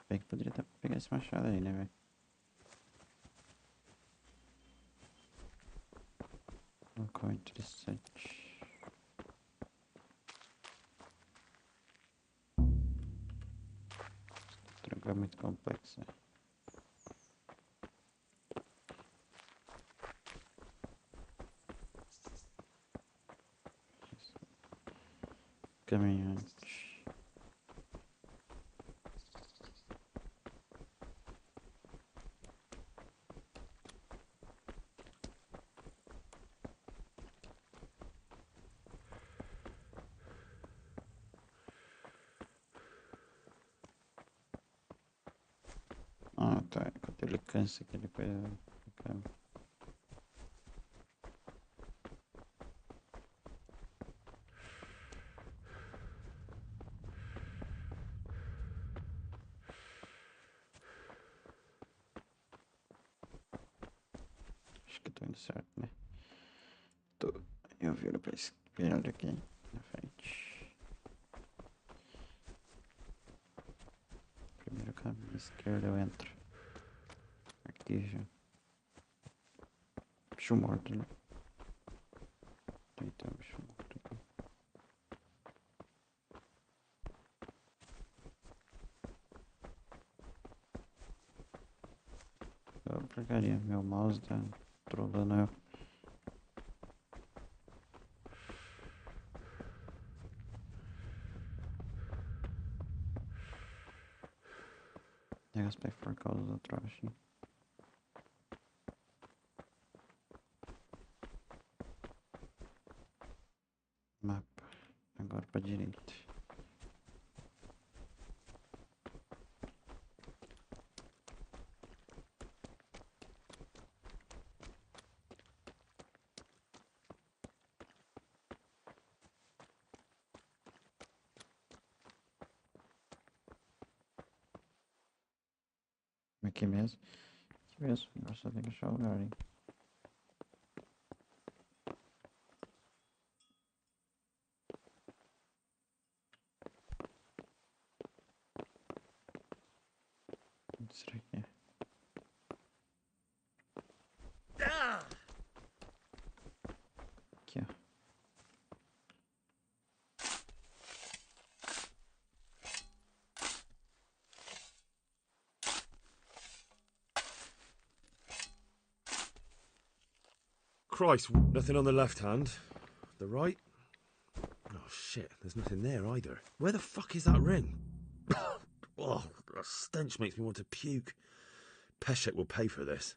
Bem que poderia até pegar esse machado aí, né, velho? Local interessante. Tranco é muito complexo, né? Caminhante. Ah, tá. Quando ele cansa aqui, depois... Acho que tô indo certo, né? Tô. Eu viro pra esquerda aqui, na frente. Primeiro caminho, esquerda eu entro. Aqui já. Bicho morto, né? Tem bicho morto aqui. Oh, porcaria, meu mouse tá trolando eu. Negócio pra enforcar os outros, acho. Mapa. Agora pra direita. Aqui mesmo. Aqui mesmo. Agora só tem que achar o lugar, hein? Onde será que é? Aqui, ó. Christ, nothing on the left hand. The right? Oh shit, there's nothing there either. Where the fuck is that ring? Oh, the stench makes me want to puke. Peshek will pay for this.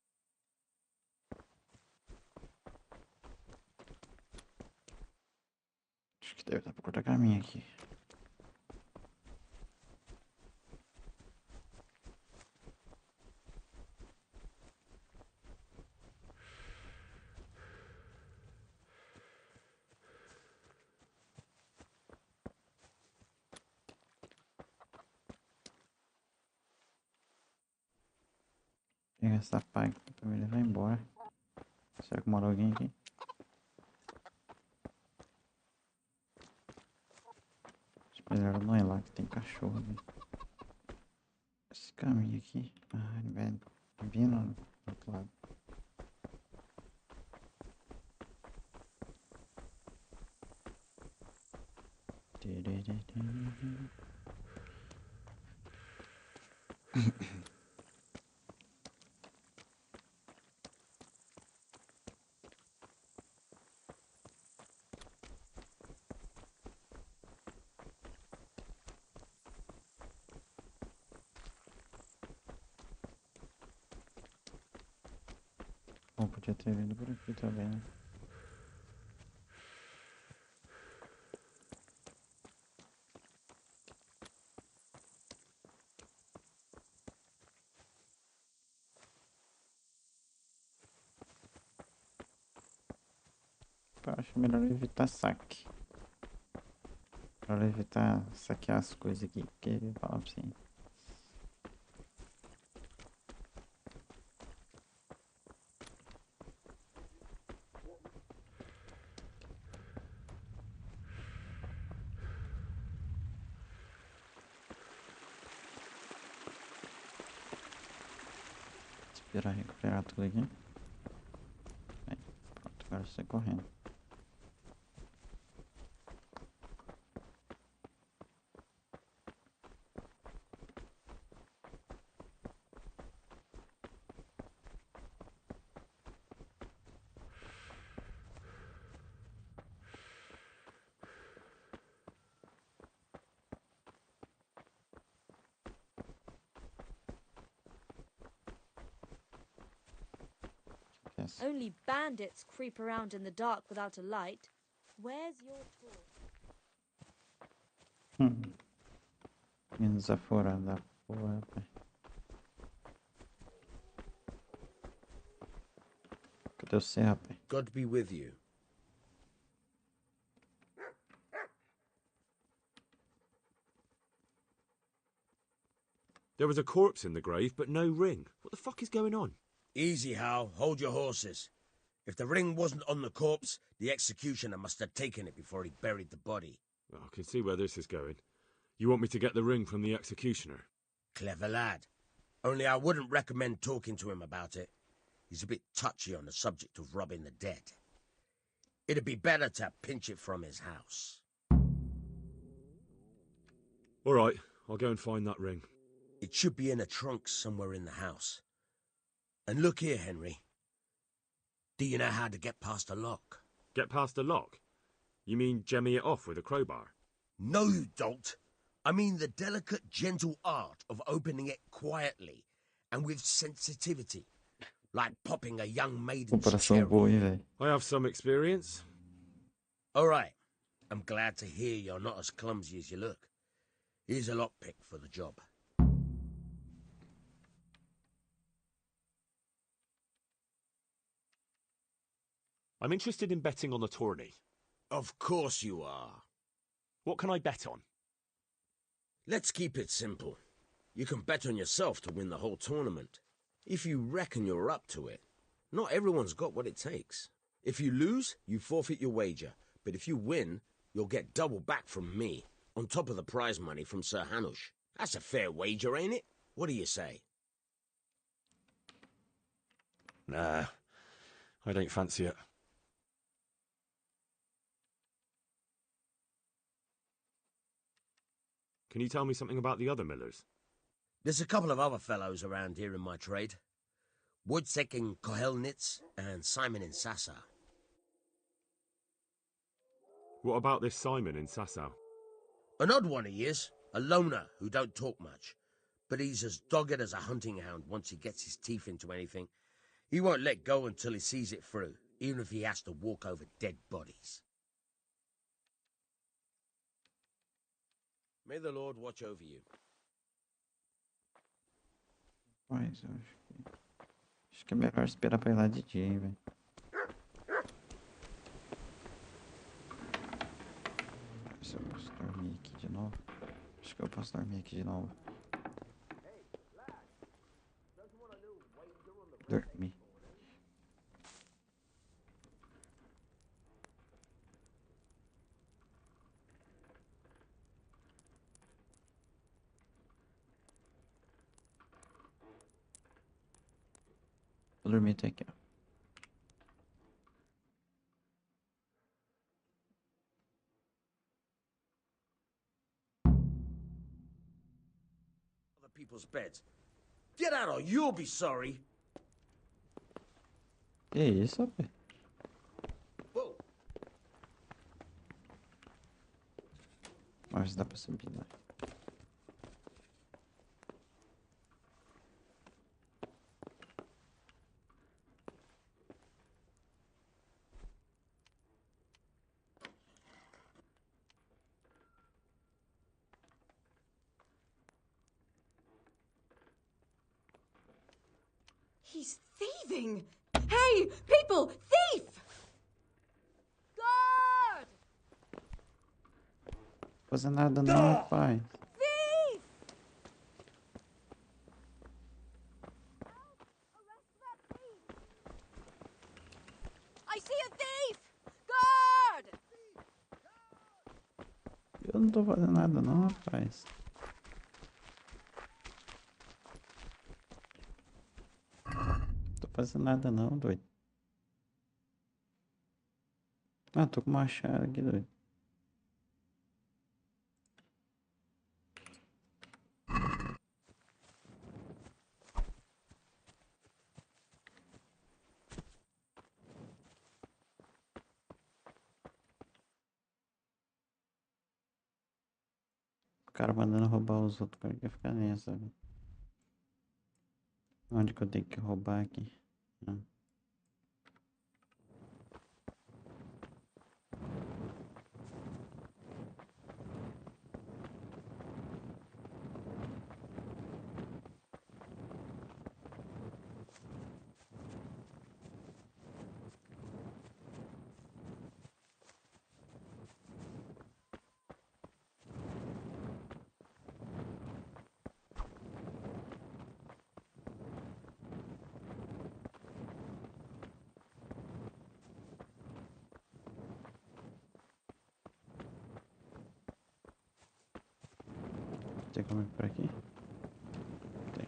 Acho que deve dar pra cortar caminho aqui. Pega essa pá aqui pra ele vai embora. Será que mora alguém aqui? Melhor não ir lá que tem cachorro, né? Esse caminho aqui. Ah, ele vai vindo no outro lado. Bom, podia ter vindo por aqui também, né? Eu acho melhor evitar saque. Melhor evitar saquear as coisas aqui, porque eu falo pra você. Esperar recuperar tudo aqui. Aí, pronto, agora você correndo. Yes. Only bandits creep around in the dark without a light. Where's your torch? Me desaforando da porra, rapaz. Cadê você, rapaz? God be with you. There was a corpse in the grave, but no ring. What the fuck is going on? Easy, Hal. Hold your horses. If the ring wasn't on the corpse, the executioner must have taken it before he buried the body. I can see where this is going. You want me to get the ring from the executioner? Clever lad. Only I wouldn't recommend talking to him about it. He's a bit touchy on the subject of robbing the dead. It'd be better to pinch it from his house. All right, I'll go and find that ring. It should be in a trunk somewhere in the house. And look here, Henry. Do you know how to get past a lock? Get past a lock? You mean jemmy it off with a crowbar? No, you don't. I mean the delicate, gentle art of opening it quietly and with sensitivity. Like popping a young maiden's cherry. Boa, hein, velho? I have some experience. All right. I'm glad to hear you're not as clumsy as you look. Here's a lockpick for the job. I'm interested in betting on the tourney. Of course you are. What can I bet on? Let's keep it simple. You can bet on yourself to win the whole tournament. If you reckon you're up to it. Not everyone's got what it takes. If you lose, you forfeit your wager. But if you win, you'll get double back from me, on top of the prize money from Sir Hanush. That's a fair wager, ain't it? What do you say? Nah, I don't fancy it. Can you tell me something about the other millers? There's a couple of other fellows around here in my trade. Wojciech in Kohelnitz and Simon in Sasau. What about this Simon in Sasau? An odd one he is, a loner who don't talk much. But he's as dogged as a hunting hound once he gets his teeth into anything. He won't let go until he sees it through, even if he has to walk over dead bodies. May the Lord watch over you. Mas acho que é melhor esperar pra ir lá de dia, hein, velho. Se eu posso dormir aqui de novo. Acho que eu posso dormir aqui de novo. Dormir. Vou dormir até aqui, ó. Other people's beds. Get out or you'll be sorry. Que isso, rapaz? Mas dá pra subir, né? He's thieving! Hey, people! Thief! Guard! Fazer nada não, rapaz. Thief! I see a thief! Guard! Eu não tô fazendo nada não, rapaz. Tô fazendo nada não, doido. Ah, tô com uma machado aqui, doido. O cara mandando roubar os outros, o cara quer ficar nessa, velho. Onde que eu tenho que roubar aqui? Ah. Tem como ir por aqui? Tem.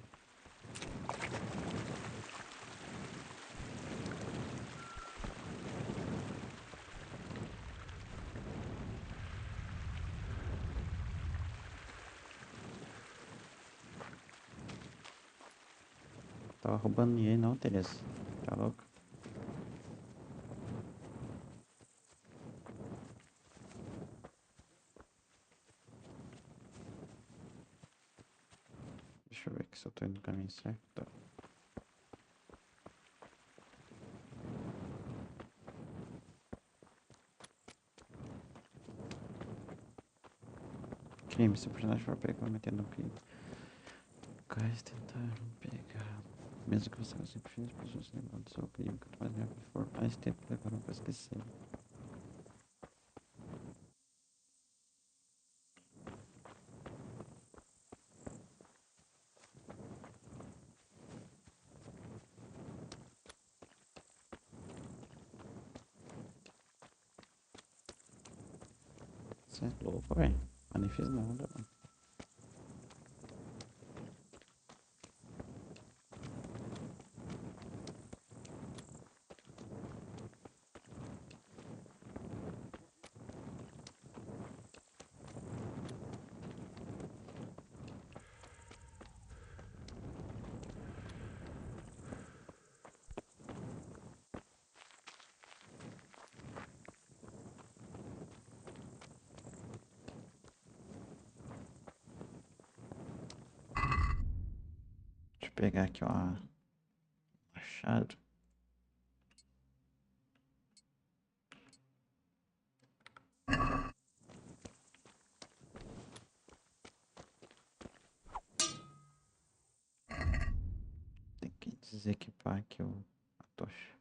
Tava roubando ninguém não, Teresa. Tá louco? Deixa eu ver aqui se eu tô indo no caminho certo. Tá. Crime, se o personagem for pego, cometendo um crime. Cais tentaram pegar. Mesmo que você sempre fez, as pessoas se lembram do seu crime. Quanto mais rápido for, mais tempo levaram pra esquecer. Você é louco, velho. Mas nem fiz nada, mano. Deixa eu pegar aqui, ó. Machado. Tem que desequipar aqui a tocha.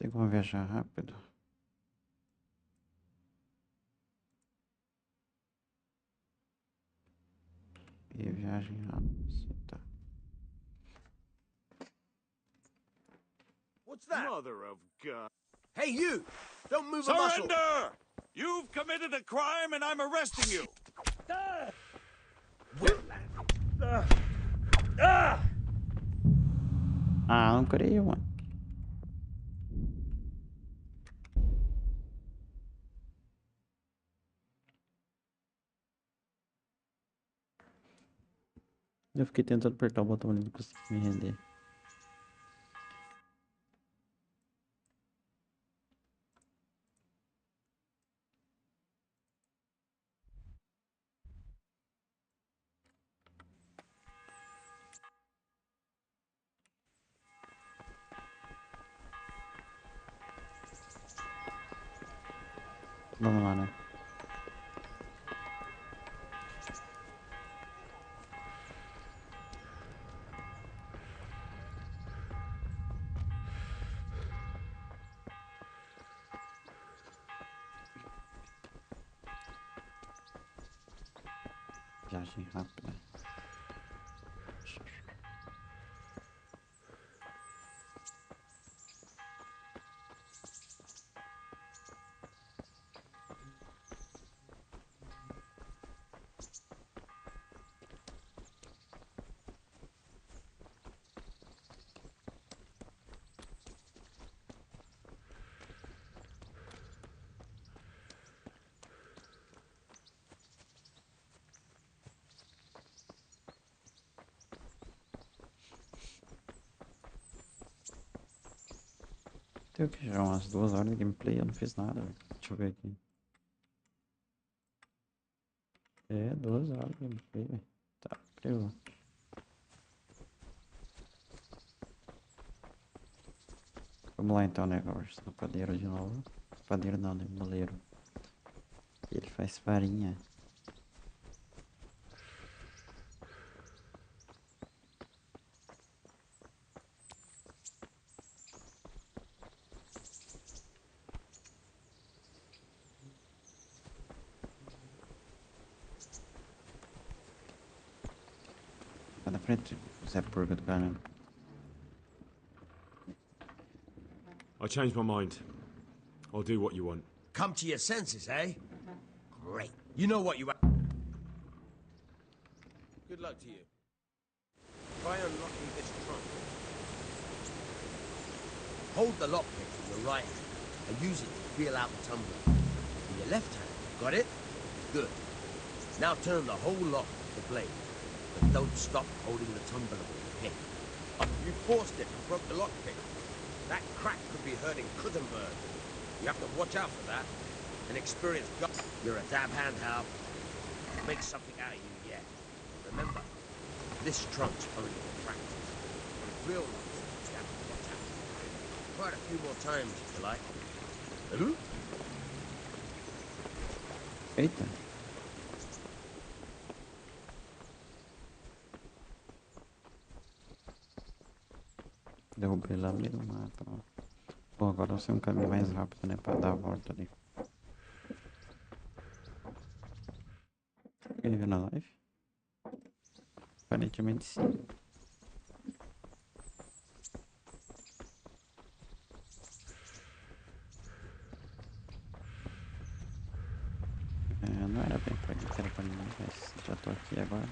Tem como viajar rápido? E viagem rápida, sim, tá. What's that? Mother of God. Hey, you! Don't move a muscle! Surrender! You've committed a crime and I'm arresting you! Ah, não creio, mano. Eu fiquei tentando apertar o botão ali, não consegui me render. Vamos lá, né? Viagem rápida. Tem o que? Já umas 2 horas de gameplay, eu não fiz nada, velho. Deixa eu ver aqui. É, 2 horas de gameplay, velho. Tá, frio. Vamos lá então, né, negócio do padeiro de novo. Padeiro não, né, moleiro. Ele faz farinha. Vai na frente, Zé Porca do caramba. I changed my mind. I'll do what you want. Come to your senses, eh? Great. You know what you... Good luck to you. Try unlocking this trunk. Hold the lockpick in your right hand and use it to feel out the tumbler. In your left hand, got it? Good. Now turn the whole lock the blade, but don't stop holding the tumbler with the pick. You forced it and broke the lockpick. That crack could be hurting Kuttenberg. You have to watch out for that. An experienced guy. You're a dab hand, Hal. Make something out of you yet. Remember, this trunk's only for practice. In real life, you have to watch out. Try it a few more times if you like. Eita. Derrubei lá no meio do mato, ó. Bom, agora eu sei um caminho mais rápido, né? Pra dar a volta ali. Ele viu na live? Aparentemente sim. Não era bem pra aqui que era pra mim, mas já tô aqui agora.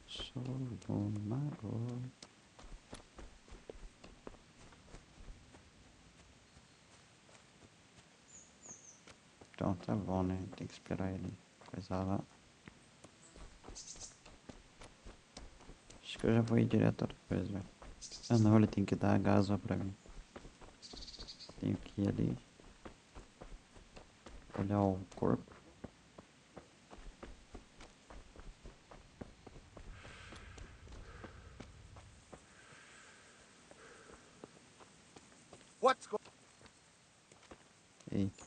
Sou o mago. Então tá bom, né? Tem que esperar ele coisar lá. Acho que eu já vou ir direto depois, velho. Ah não, ele tem que dar a gasoa pra mim. Tenho que ir ali. Olhar o corpo. What's going Eita.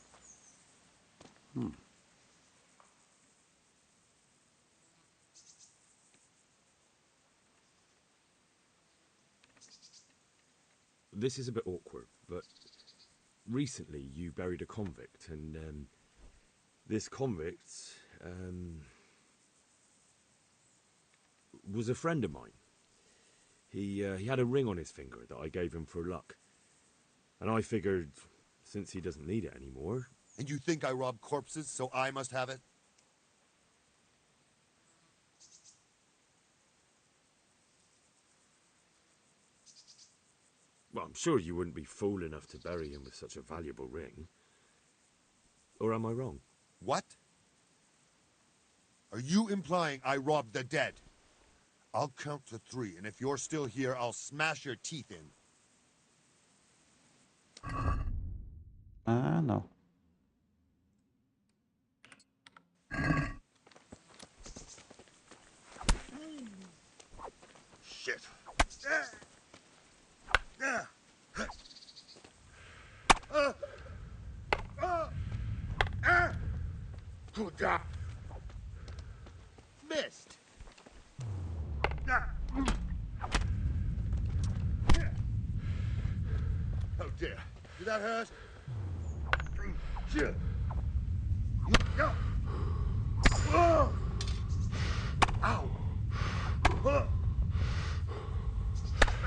This is a bit awkward, but recently you buried a convict, and this convict was a friend of mine. He had a ring on his finger that I gave him for luck, and I figured since he doesn't need it anymore. And you think I rob corpses, so I must have it? Well, I'm sure you wouldn't be fool enough to bury him with such a valuable ring. Or am I wrong? What? Are you implying I robbed the dead? I'll count to 3, and if you're still here, I'll smash your teeth in. Ah, não. Shit. Missed. Oh dear. Did that hurt? Shit. Ow.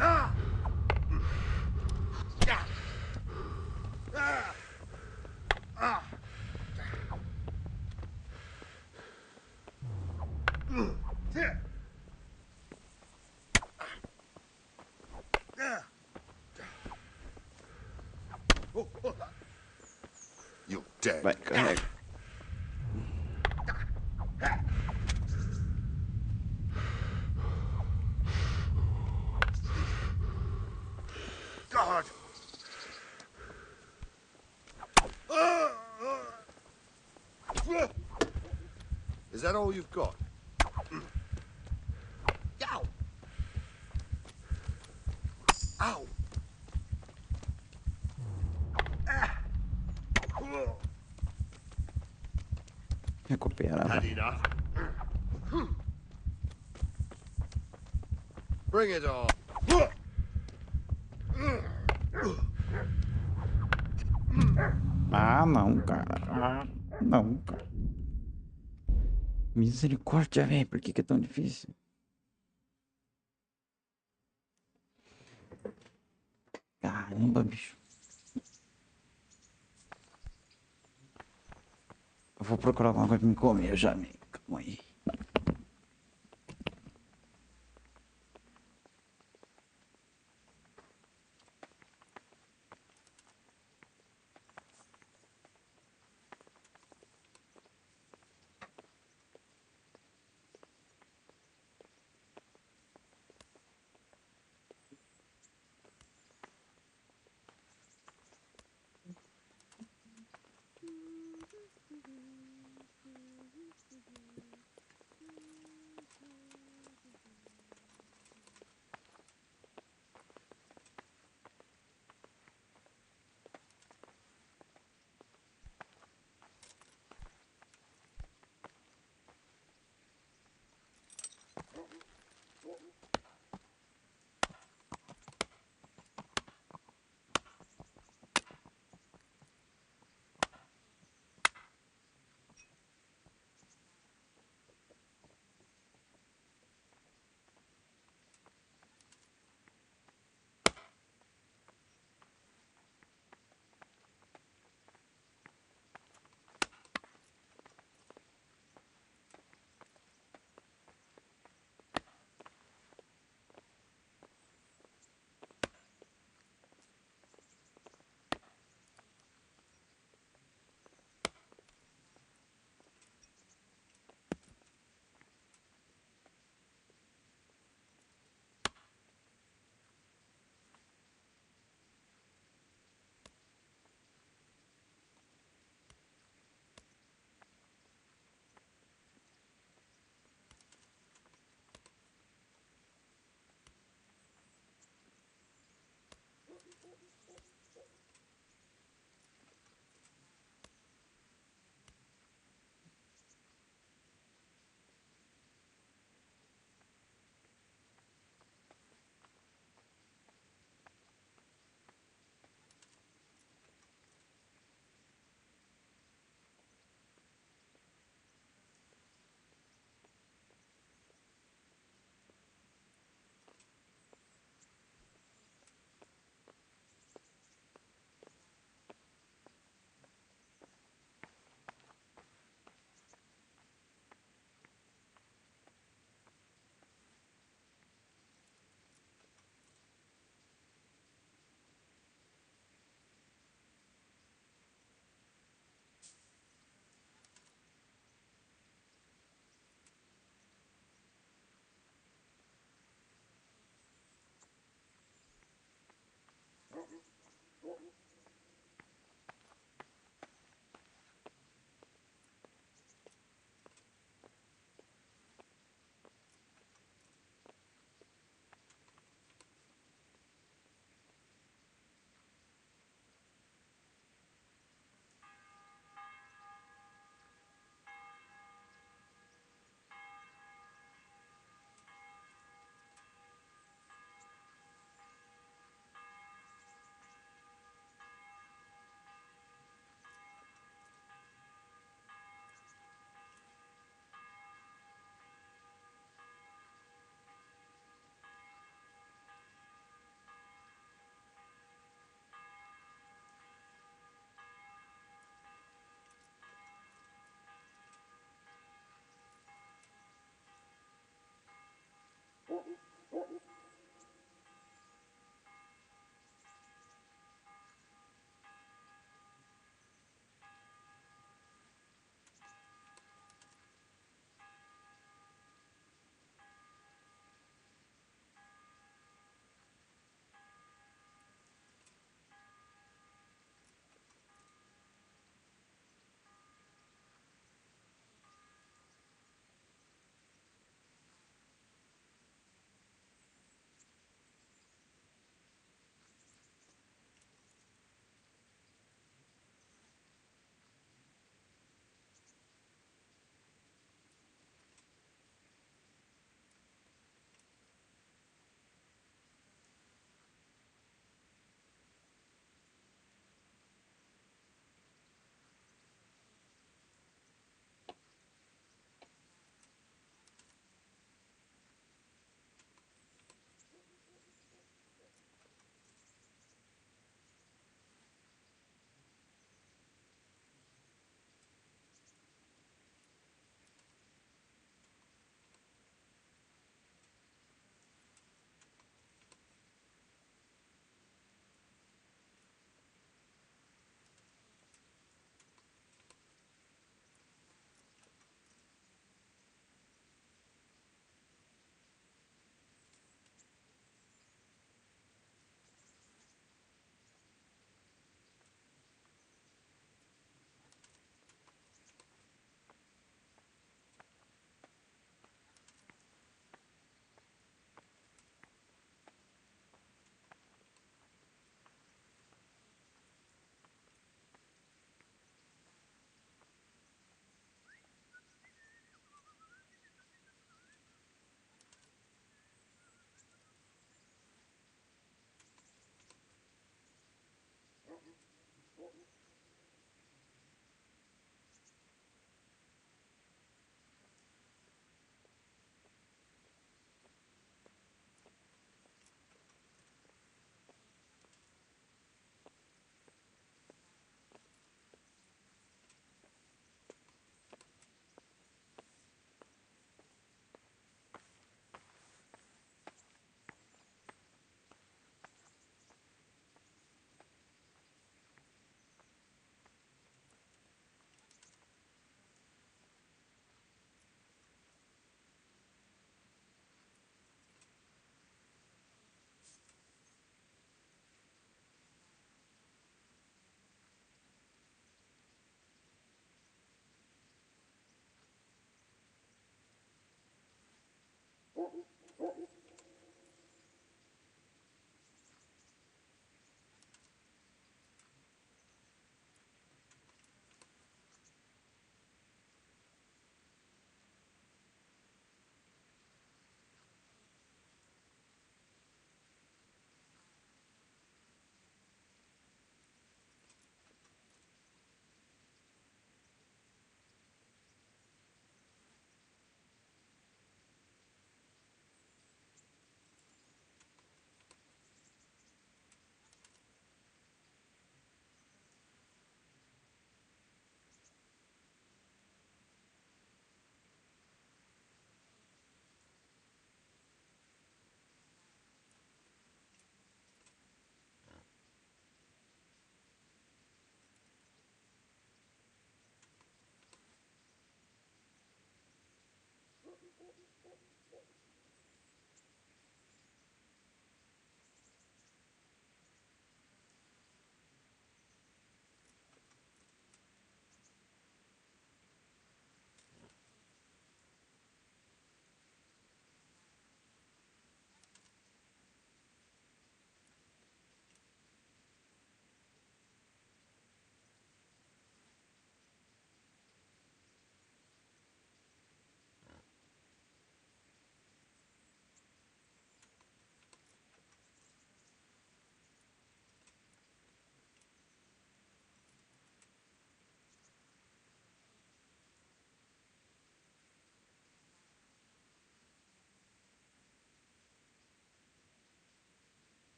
Ah. You're dead. Vai, carrega. God. Is that all you've got? Ow! Ow! Recupera, Had vai. enough? Bring it on. Ah, não, cara. Ah, não, cara. Misericórdia, velho. Por que é tão difícil? Caramba, bicho. Eu vou procurar alguma coisa pra me comer já, meio. Calma aí.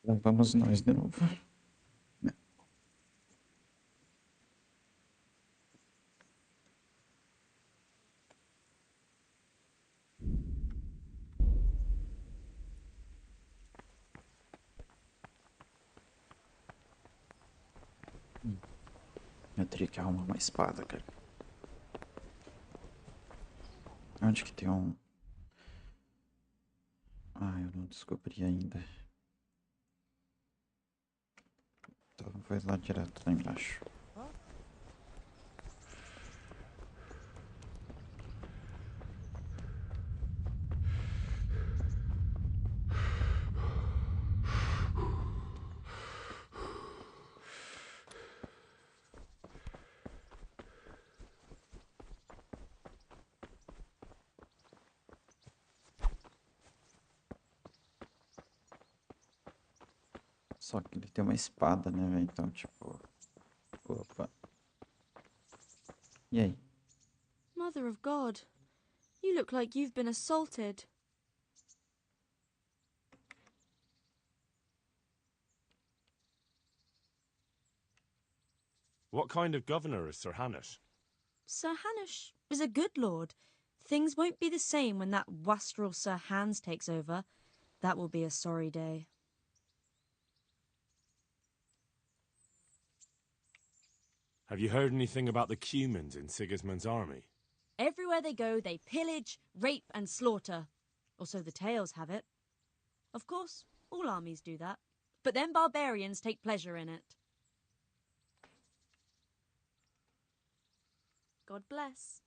Lá vamos nós de novo. Eu teria que arrumar uma espada, cara. Onde que tem um... Ah, eu não descobri ainda. Então vai lá direto lá embaixo. Só que ele tem uma espada, né, velho? Então, tipo... Opa. E aí? Mother of God, you look like you've been assaulted. What kind of governor is Sir Hanush? Sir Hanush is a good lord. Things won't be the same when that wastrel Sir Hans takes over. That will be a sorry day. Have you heard anything about the Cumans in Sigismund's army? Everywhere they go, they pillage, rape and slaughter. Or so the tales have it. Of course, all armies do that. But then barbarians take pleasure in it. God bless.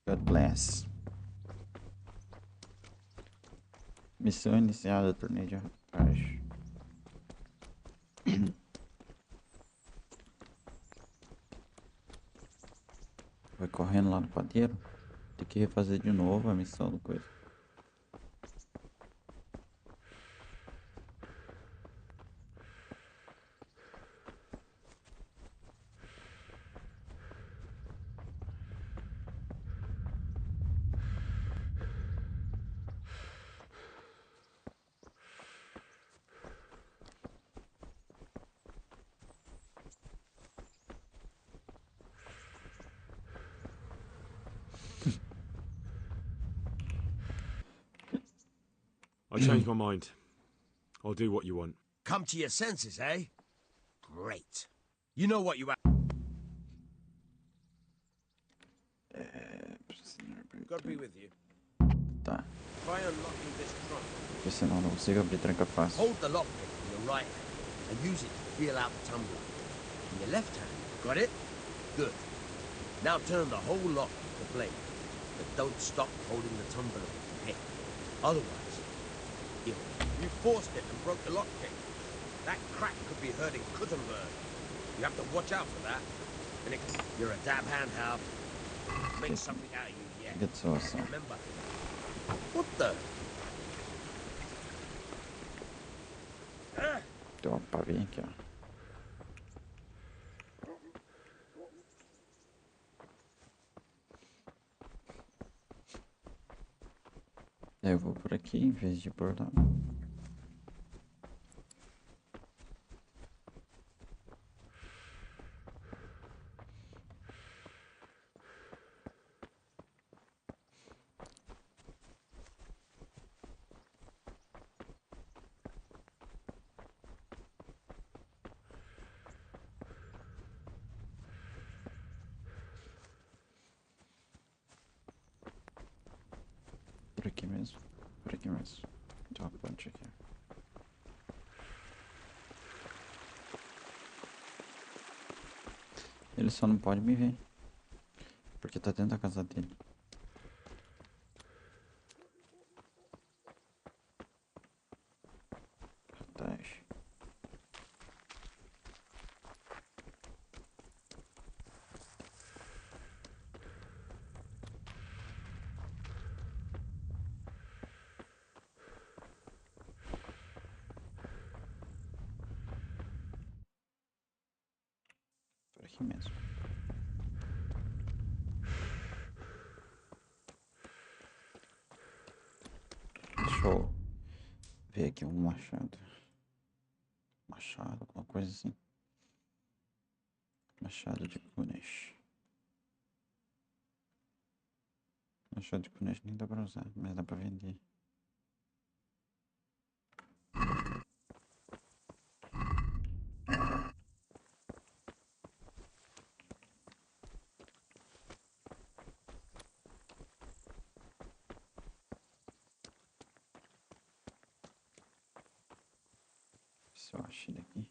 God bless. Missão iniciada, torneio de rapaz. Vai correndo lá no padeiro. Tem que refazer de novo a missão do coisa. I changed my mind. I'll do what you want. Come to your senses, eh? Great. You know what you have. God be with you. Tá. Try unlocking this trunk. Porque senão não consigo abrir tranca fácil. Hold the lockpick in your right hand and use it to feel out the tumbler. In your left hand, got it? Good. Now turn the whole lock with the blade, but don't stop holding the tumbler with your head. Otherwise, if you forced it and broke the lockpick, that crack could be hurting Kuttenberg. You have to watch out for that. And you're a dab hand, Hal. Make something out of you, yeah. Get awesome. Remember. What the? Opa, vem aqui, ó. Eu vou por aqui em vez de por lá. Por aqui mesmo. Por aqui mesmo. Tem uma ponte aqui. Ele só não pode me ver. Porque tá dentro da casa dele. Vantagem. Por aqui mesmo. Deixa eu ver aqui um machado. Machado, alguma coisa assim. Machado de Kunesh. Machado de Kunesh nem dá pra usar, mas dá pra vender. Se eu acho ele aqui.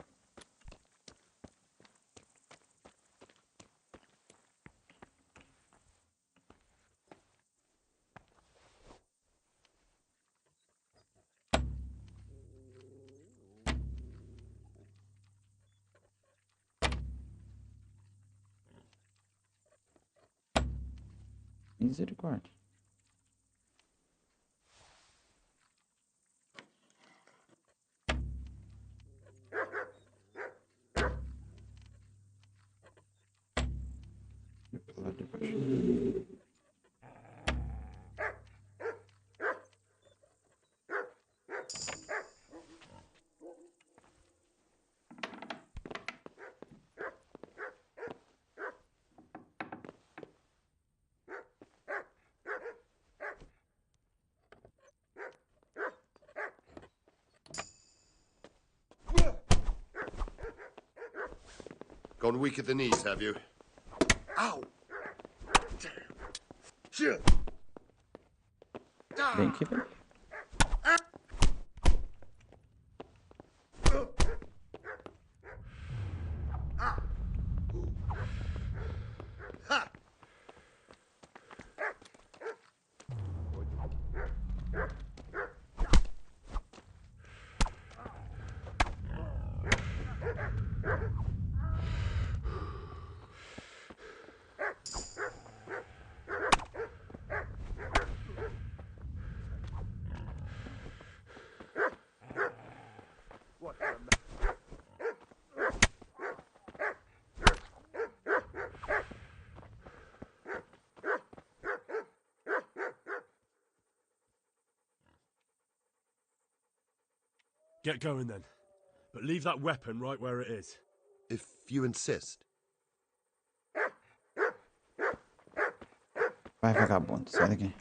Misericórdia. Lá de baixo. Gone weak at the knees, have you? Ow! Shit! Vem aqui, vem. Get going then. But leave that weapon right where it is. If you insist. Vai, vagabundo, sai daqui.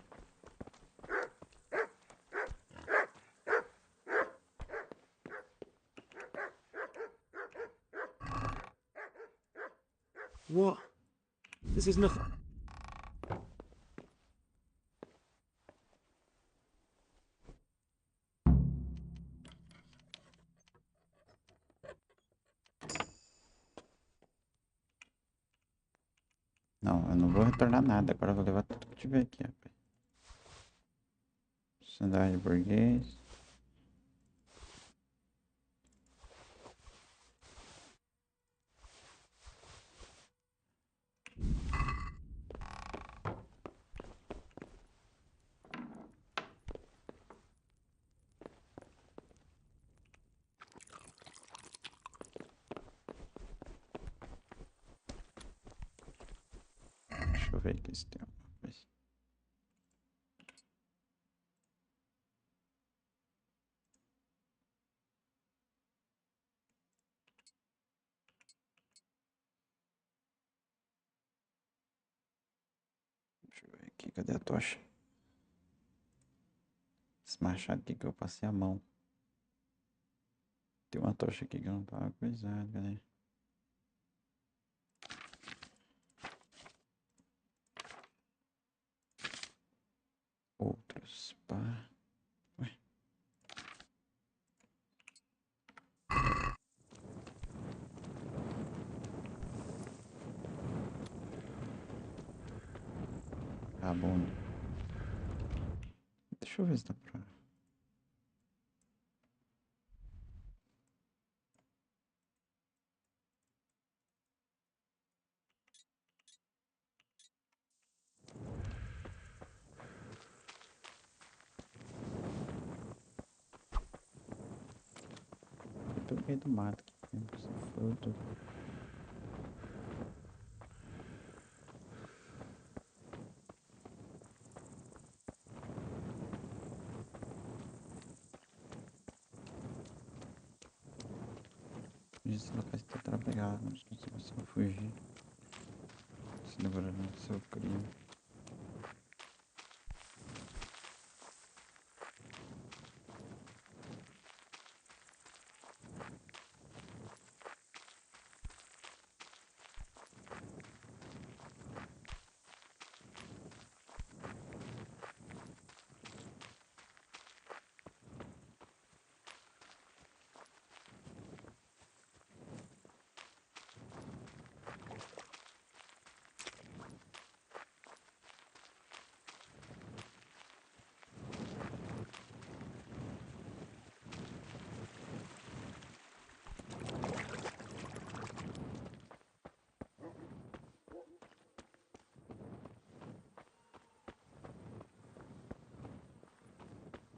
What? This is nothing. Não, eu não vou retornar nada. Agora eu vou levar tudo que tiver aqui, rapaz. Sandália de burguês. Deixa eu ver aqui se tem alguma coisa. Deixa eu ver aqui, cadê a tocha? Esse machado aqui que eu passei a mão. Tem uma tocha aqui que eu não tava coisada, cadê? Outra. Pá. Ué. Ah, bom. Deixa eu ver se dá pra... Pelo meio do mato aqui, tem fruto. Esses locais estão trabalhados, não sei se eu fugir. Se agora não se eu crio.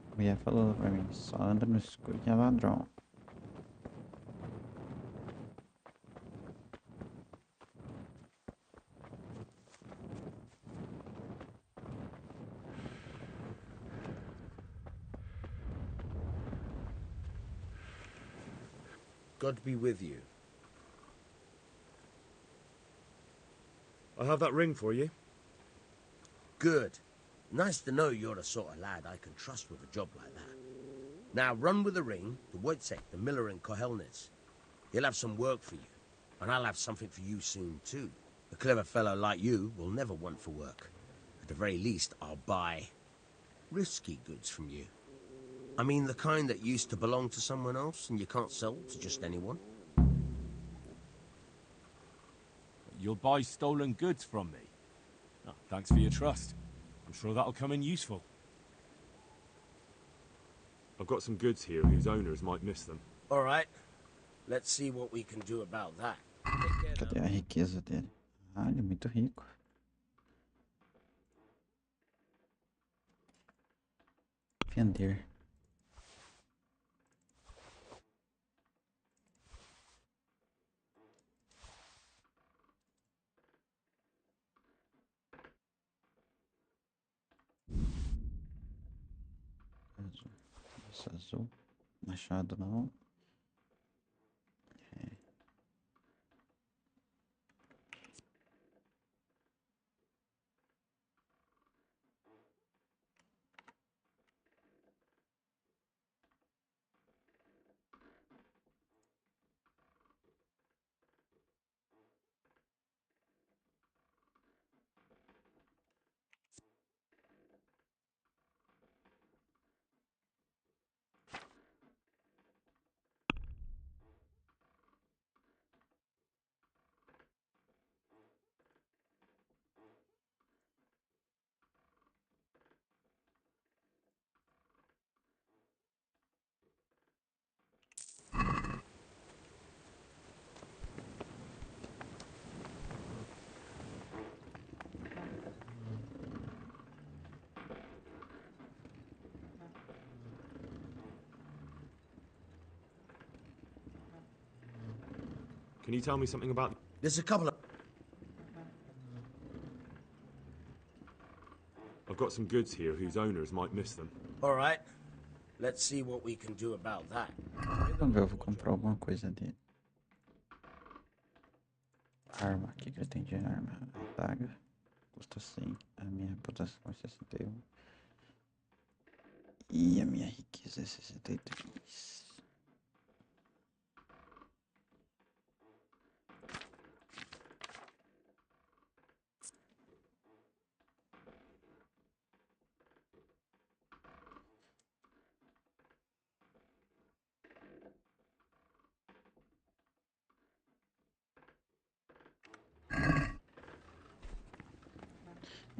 A mulher falou pra mim, só anda no escuro que é ladrão. God be with you. I have that ring for you. Good. Nice to know you're the sort of lad I can trust with a job like that. Now run with the ring to Wojciech, the miller in Kohelnitz. He'll have some work for you, and I'll have something for you soon too. A clever fellow like you will never want for work. At the very least, I'll buy risky goods from you. I mean the kind that used to belong to someone else and you can't sell to just anyone. You'll buy stolen goods from me. Oh, thanks for your trust. I'm sure that'll come in useful. I've got some goods here whose owners might miss them. All right. Let's see what we can do about that. Cadê a riqueza dele? Ah, ele é muito rico. Vender. Azul. Esse azul. Machado não. Can you tell me something about... There's a couple of... I've got some goods here whose owners might miss them. All right. Let's see what we can do about that. Vamos ver, eu vou comprar alguma coisa dele. Arma, o que eu tenho de arma? A daga custa 100, a minha reputação é 61. E a minha riqueza é 63.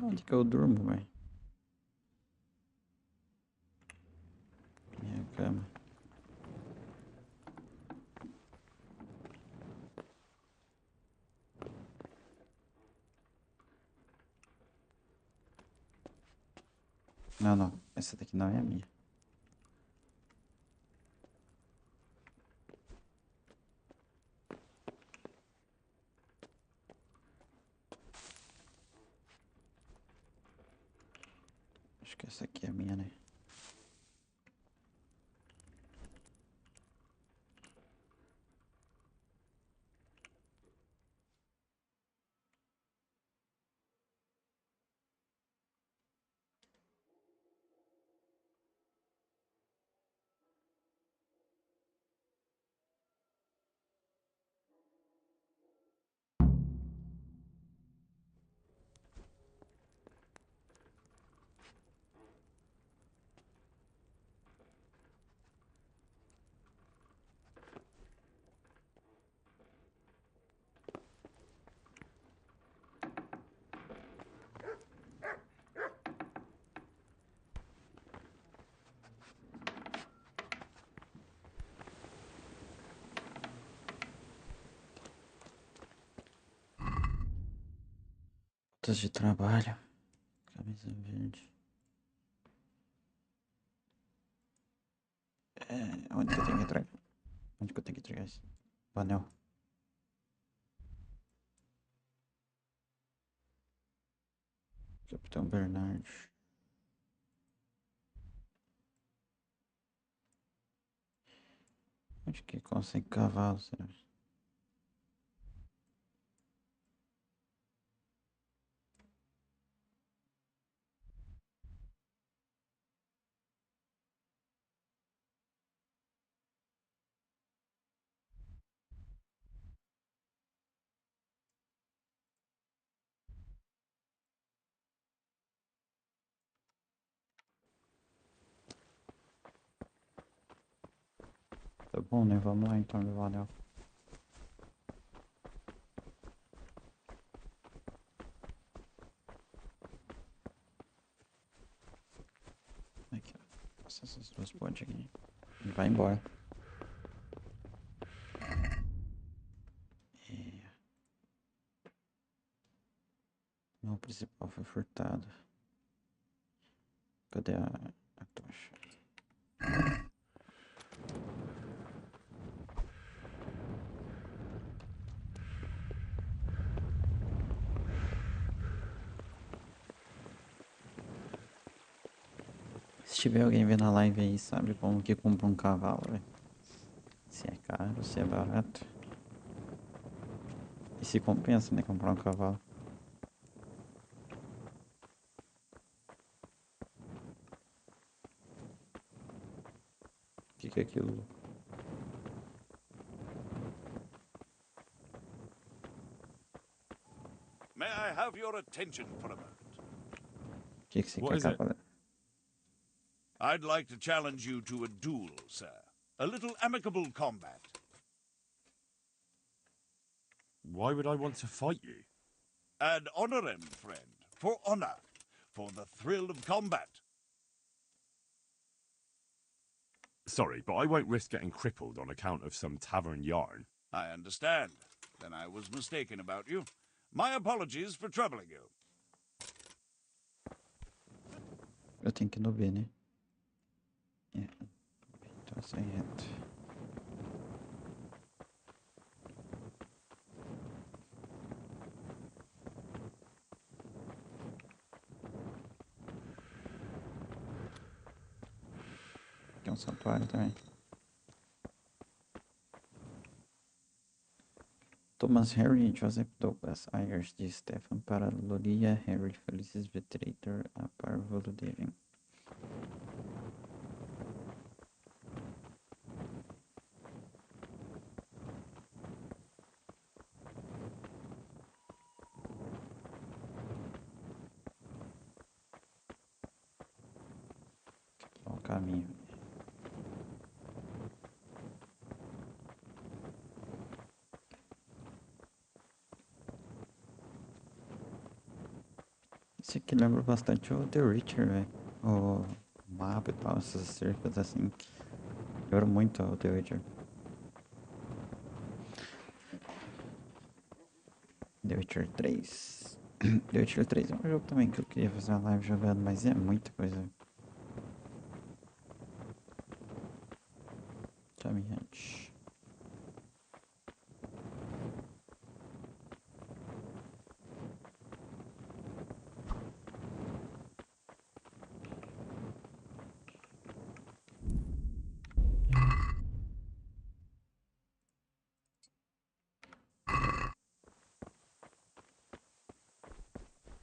Onde que eu durmo, velho? Minha cama. Não, não. Essa daqui não é a minha. Acho que essa aqui é a minha, né? Botas de trabalho. Camisa verde. Onde que eu tenho que entregar? Onde que eu tenho que entregar isso? O anel. Capitão Bernard. Onde que consegue cavalo, será? Tá bom, né? Vamos lá então levar o anel. Aqui, ó. Passa essas duas pontes aqui. E vai embora. O principal foi furtado. Cadê a tocha? Se tiver alguém vendo a live aí, sabe como que compra um cavalo, velho? Se é caro, se é barato. E se compensa, né, comprar um cavalo. O que é aquilo? May I have your attention for a moment? O que você quer, cavalo? I'd like to challenge you to a duel, sir. A little amicable combat. Why would I want to fight you? Ad honorem, friend. For honor. For the thrill of combat. Sorry, but I won't risk getting crippled on account of some tavern yarn. I understand. Then I was mistaken about you. My apologies for troubling you. Eu tenho que ir no B, né? É. Então, sai reto. Tem um santuário também. Thomas Harry e Joseph Douglas Ayers de Stephen para Loria Harry Felices Vetrator a Parvolo Devin. Bom caminho. Isso aqui lembra bastante o The Witcher, velho. O mapa e tal, essas cercas assim. Lembra muito o The Witcher. The Witcher 3. The Witcher 3 é um jogo também que eu queria fazer uma live jogando, mas é muita coisa. Caminhante.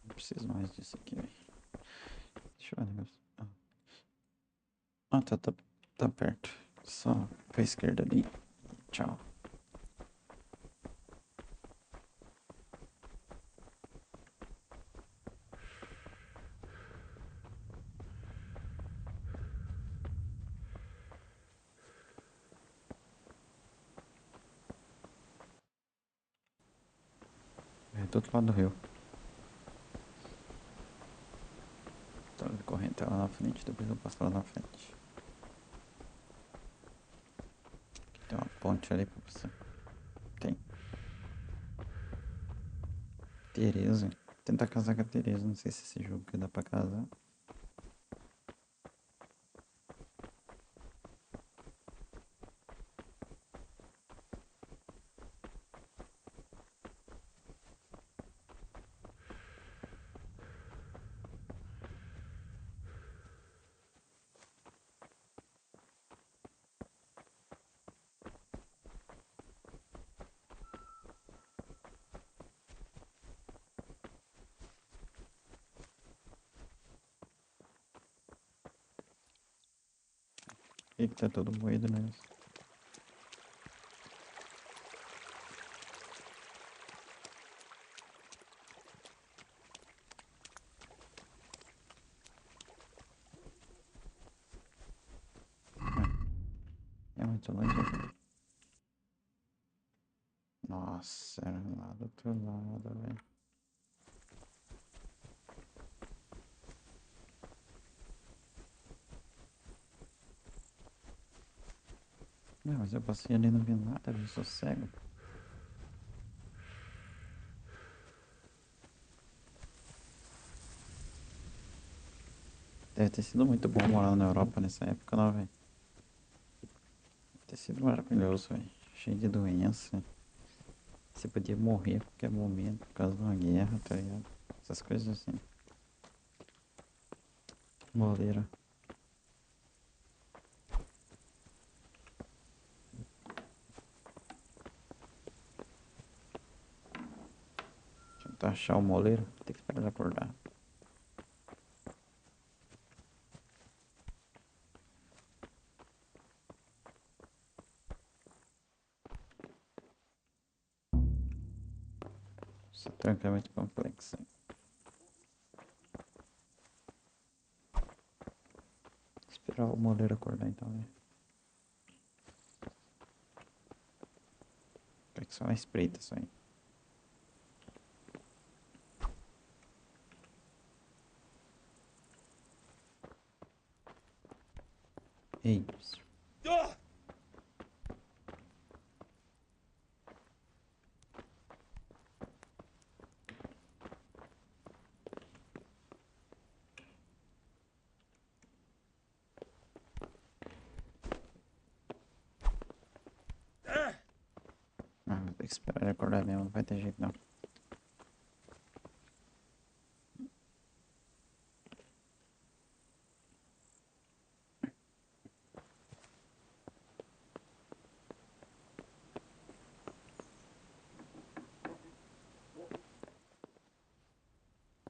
Não preciso mais disso aqui, velho. Deixa eu ver o negócio. Tá perto. Só pra esquerda ali. Tchau. É do outro lado do rio. Tá correndo até lá na frente, depois eu passo lá na frente. Aqui tem uma ponte ali pra você. Tem. Tereza. Tentar casar com a Tereza. Não sei se esse jogo que dá pra casar. E que tá todo moído, né? É muito longe aqui. Nossa, era lá do outro lado, velho. Não, mas eu passei ali e não vi nada, eu sou cego. Deve ter sido muito bom morar na Europa nessa época, não, velho. Deve ter sido maravilhoso, velho. Cheio de doença. Você podia morrer a qualquer momento por causa de uma guerra, tá ligado? Essas coisas assim. Moleira. Tentar achar o moleiro. Tem que esperar ele acordar. Essa tranca é muito complexa. Esperar o moleiro acordar então, né? Quer que só uma espreita isso aí. Ei. Ah, vou ter que esperar ele acordar mesmo, não vai ter jeito não.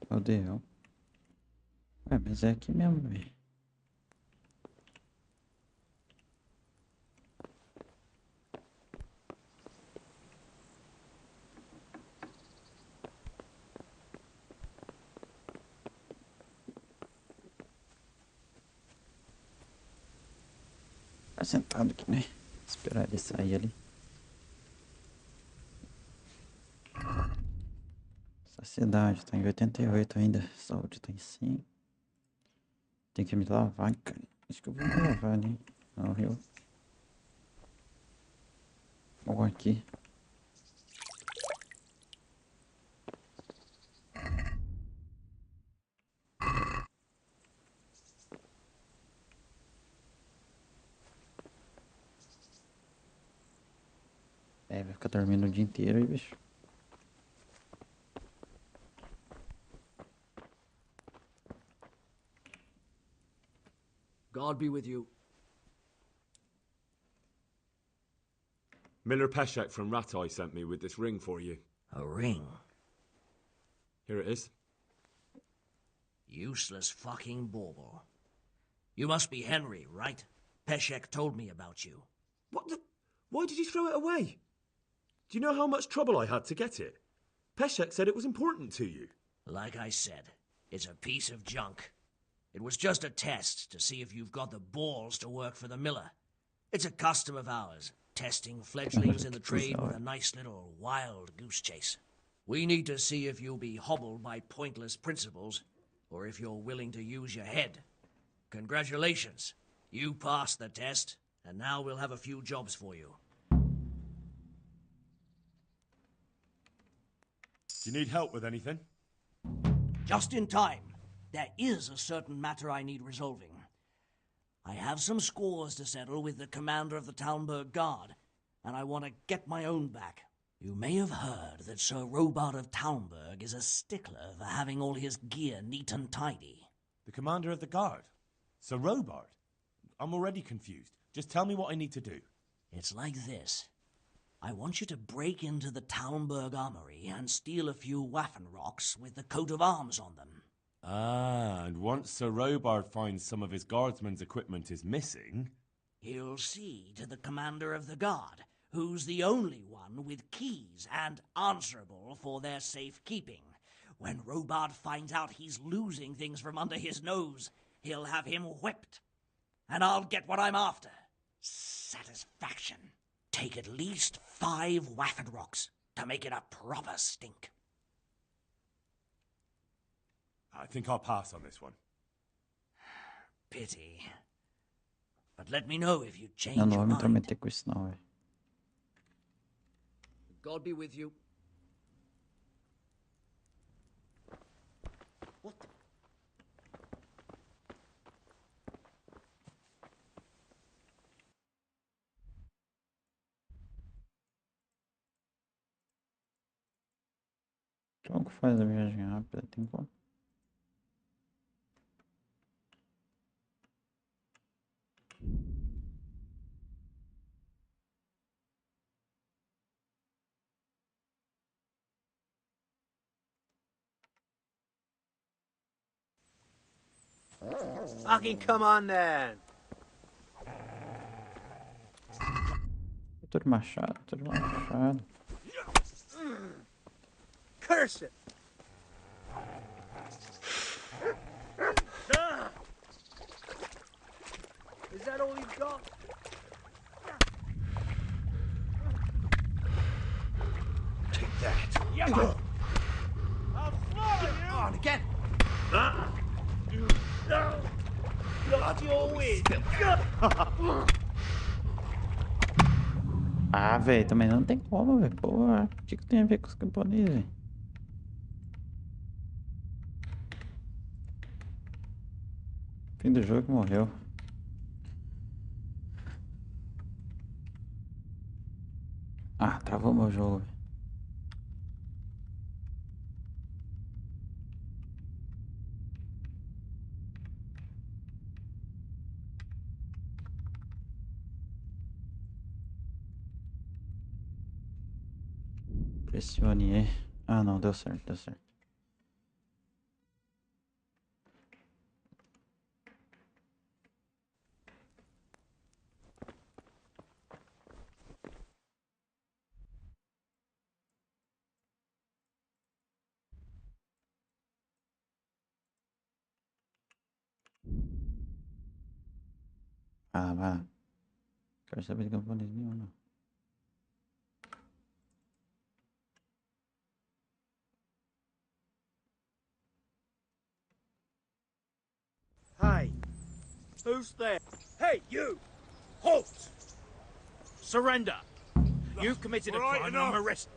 Odeio. Mas é aqui mesmo, velho. Tá sentado aqui, né? Esperar ele sair ali. Só se Velocidade tá em 88 ainda. Saúde tá em 100. Tem que me lavar, cara. Acho que eu vou me lavar ali. No rio. Ou aqui. É, vai ficar dormindo o dia inteiro aí, bicho. God be with you. Miller Peshek from Ratai sent me with this ring for you. A ring? Here it is. Useless fucking bauble. You must be Henry, right? Peshek told me about you. What the? Why did you throw it away? Do you know how much trouble I had to get it? Peshek said it was important to you. Like I said, it's a piece of junk. It was just a test to see if you've got the balls to work for the miller. It's a custom of ours, testing fledglings in the trade with a nice little wild goose chase. We need to see if you'll be hobbled by pointless principles, or if you're willing to use your head. Congratulations. You passed the test, and now we'll have a few jobs for you. Do you need help with anything? Just in time. There is a certain matter I need resolving. I have some scores to settle with the commander of the Talmberg Guard, and I want to get my own back. You may have heard that Sir Robard of Talmberg is a stickler for having all his gear neat and tidy. The commander of the guard? Sir Robard? I'm already confused. Just tell me what I need to do. It's like this. I want you to break into the Talmberg armory and steal a few Waffen rocks with the coat of arms on them. Ah, and once Sir Robard finds some of his guardsmen's equipment is missing... He'll see to the commander of the guard, who's the only one with keys and answerable for their safekeeping. When Robard finds out he's losing things from under his nose, he'll have him whipped. And I'll get what I'm after. Satisfaction. Take at least 5 Waffen rocks to make it a proper stink. I think I'll pass on this one. Pity. But let me know if you change Eu não your vou me mind. intrometer com isso não, velho. God be with you. What the? Como que faz a viagem rápida? Tem como? Fucking come on then. Tudo machado, tudo machado. Curse it. Is that all you've got? Take that. Yeah. I'll slaughter you. On again. Lost your win. Ah, velho, também não tem como, velho. Porra, o que tem a ver com os camponeses, velho? Fim do jogo, morreu. Ah, travou meu jogo, velho. Pressione E. Ah, não, deu certo, deu certo. Ah, vai. Quero saber de camponês nenhum, não. Who's there? Hey, you! Halt! Surrender! You've committed a crime and I'm arrested.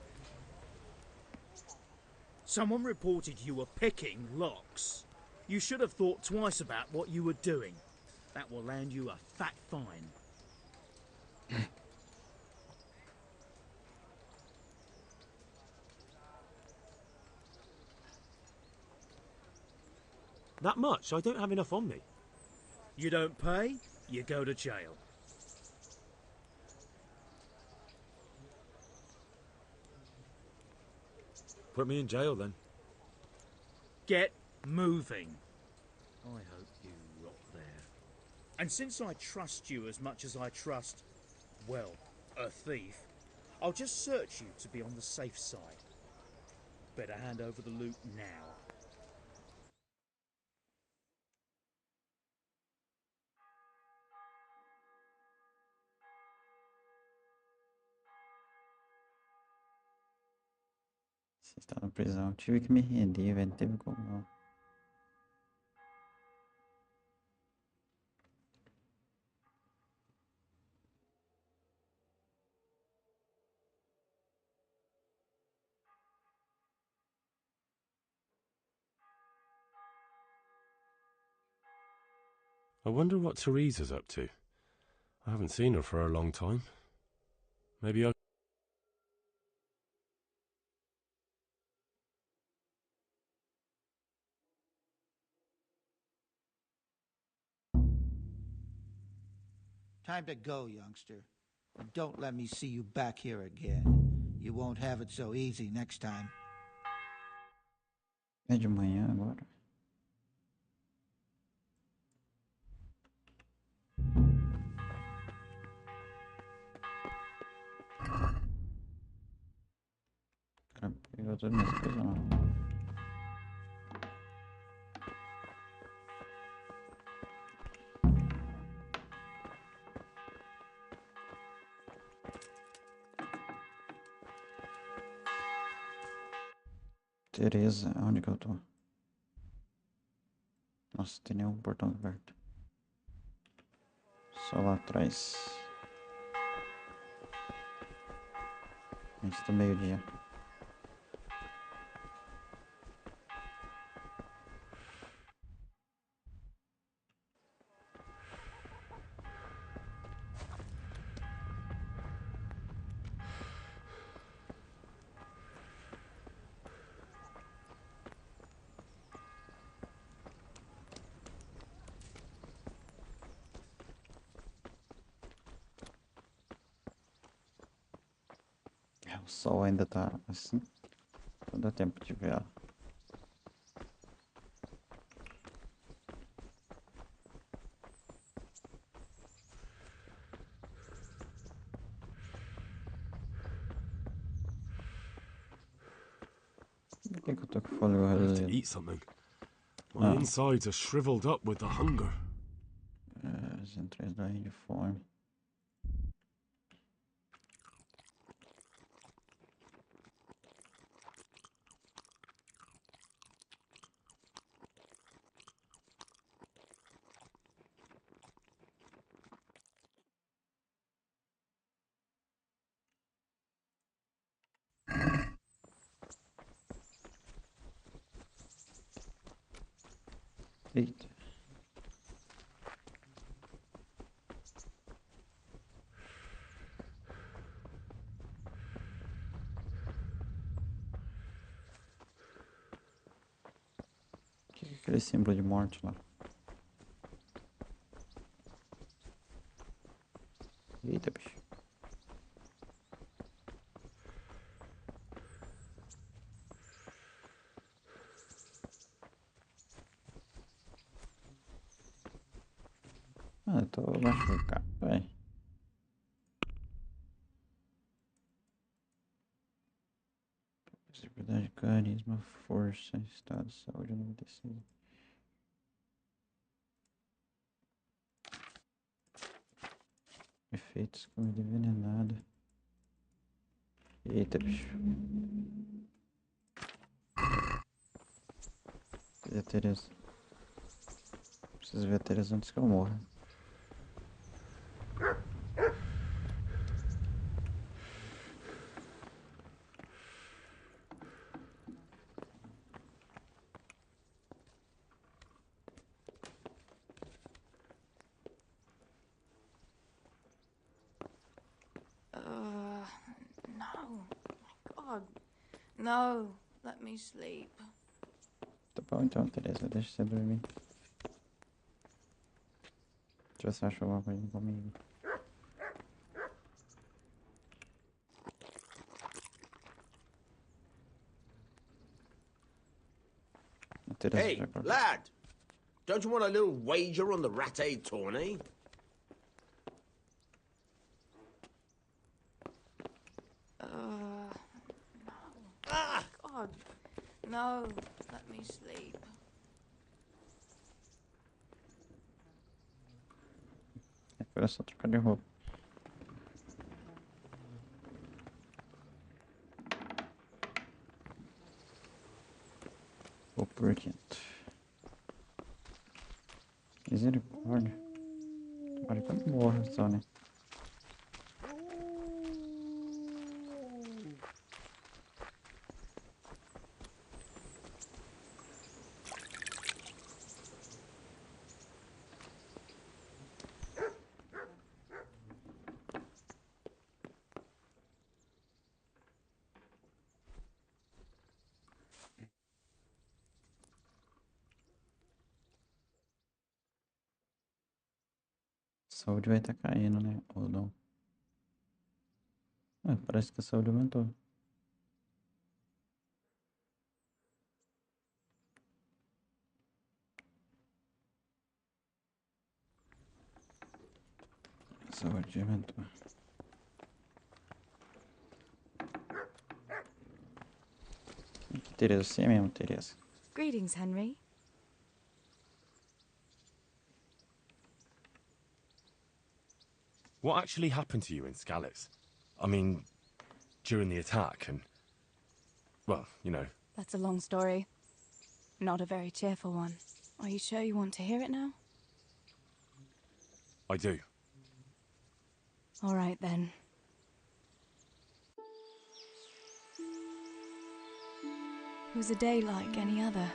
Someone reported you were picking locks. You should have thought twice about what you were doing. That will land you a fat fine. That much? I don't have enough on me. You don't pay, you go to jail. Put me in jail then. Get moving. I hope you rot there. And since I trust you as much as I trust, well, a thief, I'll just search you to be on the safe side. Better hand over the loot now. Você está na prisão. Tive que me render, velho. Não teve como não. I wonder what Teresa's up to. I haven't seen her for a long time. Maybe I... Time to go, youngster. And don't let me see you back here again. You won't have it so easy next time. É de manhã agora. Cara, pegou todas as minhas coisas não. Teresa, onde que eu tô? Nossa, tem nenhum portão aberto. Só lá atrás. Antes do meio-dia. O sol ainda tá assim. Não dá tempo de ver ela. Por que eu tô com fôlego I have to reduzido? eat something. My insides are shriveled up with the hunger. As entranhas da de fome. Eita. O que é aquele símbolo de morte lá? Eita, bicho. Ah, eu tô machucado, vai. Possibilidade, carisma, força, estado de saúde 96. Efeitos, comida envenenada. Eita, bicho. Cadê a Teresa? Preciso ver a Teresa antes que eu morra. God. No, let me sleep. Tá bom então, Teresa, deixa você dormir. Deixa eu ver se acha alguma coisa comigo. Teresa Hey, já acordou. lad! Don't you want a little wager on the rat-aid tourney? No. God. No, let me sleep. Foi só trocar de roupa. Vou por quinto. Misericórdia. Olha que eu morro só, né? Saúde vai estar caindo, né? Ou não? Ah, parece que a saúde aumentou. A saúde aumentou. Que Teresa, você é mesmo, Teresa. Greetings, Henry. What actually happened to you in Skalitz? I mean, during the attack and... well, you know. That's a long story. Not a very cheerful one. Are you sure you want to hear it now? I do. All right, then. It was a day like any other.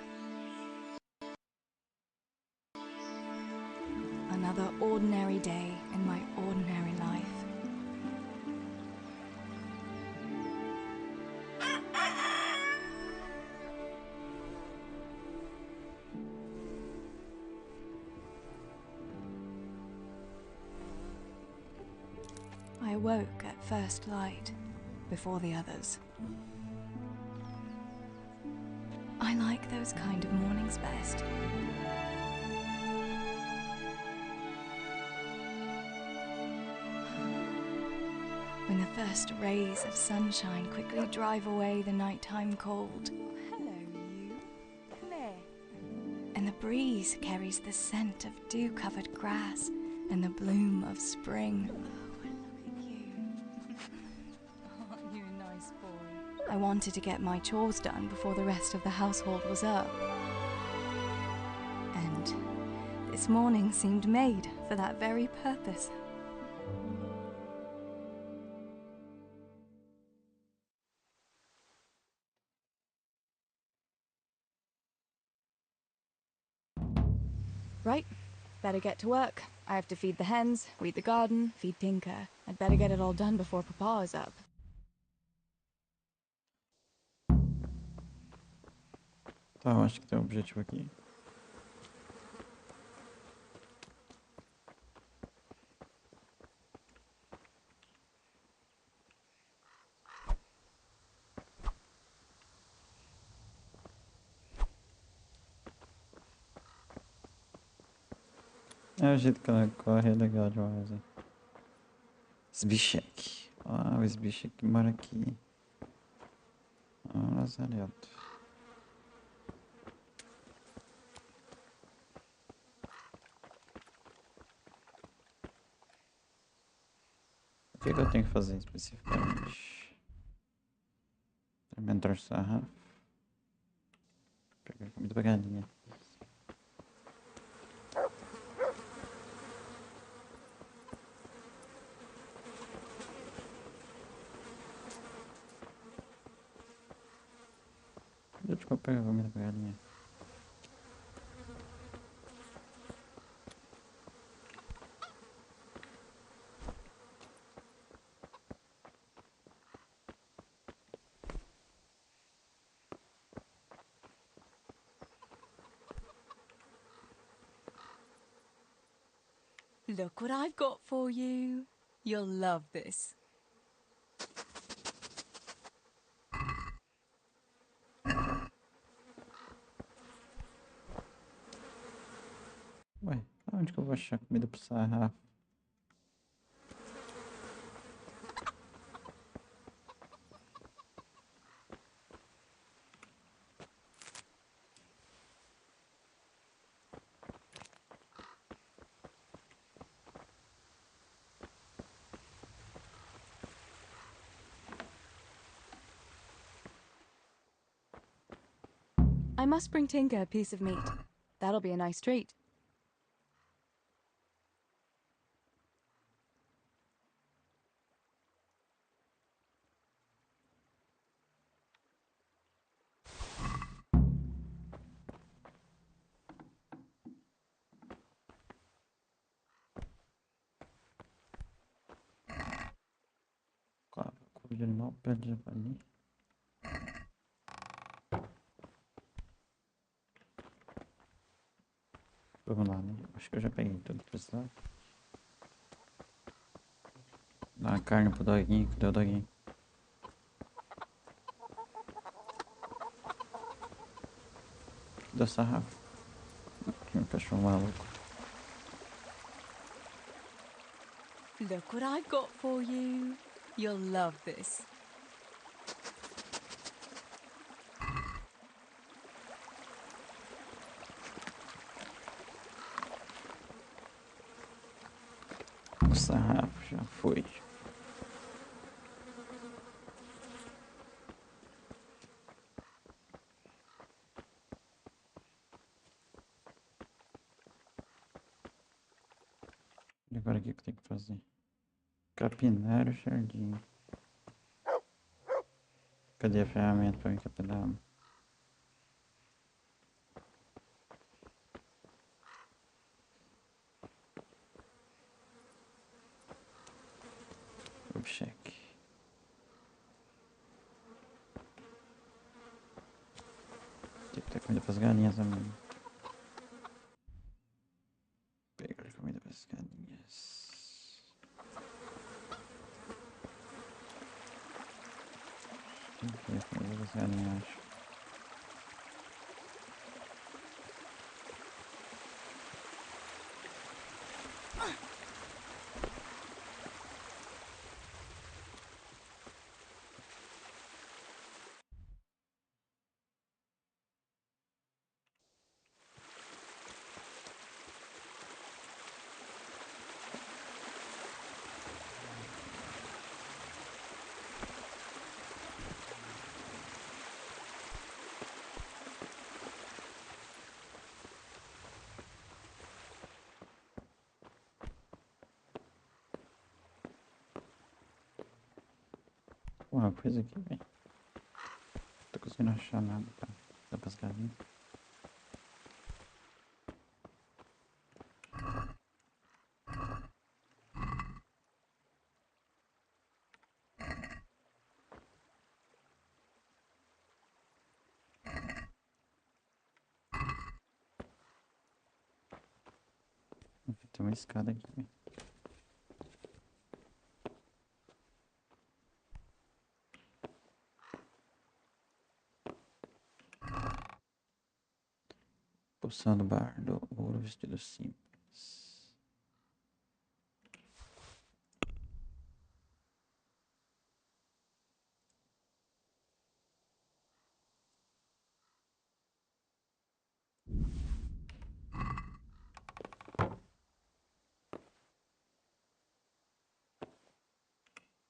Another ordinary day in my ordinary life. I awoke at first light, before the others. I like those kind of mornings best. When the first rays of sunshine quickly drive away the nighttime cold. Hello, you. Come here. And the breeze carries the scent of dew-covered grass and the bloom of spring. Aren't you a nice boy? I wanted to get my chores done before the rest of the household was up. And this morning seemed made for that very purpose. Right, better get to work. I have to feed the hens, weed the garden, feed Tinker. I'd better get it all done before Papa is up. Tá, eu acho que tem um objetivo aqui. É o jeito que ela corre, é legal demais. Né? Zbyszek. Ah, o Zbyszek mora aqui. Ah, Lazareto. O que eu tenho que fazer especificamente? Aumentar sarrafo. Pegar comida pra galinha. Deixa eu pegar comida pra galinha. Look what I've got for you. You'll love this. Ué, aonde que eu vou achar comida pro sarrafo? I must bring Tinker a piece of meat. That'll be a nice treat. Claro, cor de animal, pele de javali. Vamos lá, né? Acho que eu já peguei tudo que precisava. Dá a carne pro doguinho, cadê o doguinho? Cadê o sarrafo? Aqui um cachorro maluco. Look what I've got for you. You'll love this. O sarrafo já foi. E agora o que eu tenho que fazer? Capinar o jardim. Cadê a ferramenta pra mim capinar? Check. Tem que ter comida pras galinhas também. Pegar comida pras galinhas. Tem que ter comida pras galinhas, acho. Uma coisa aqui, velho. Não tô conseguindo achar nada pra dar pras galinhas. Tem uma escada aqui, velho. Poção do bardo, ouro, vestido simples.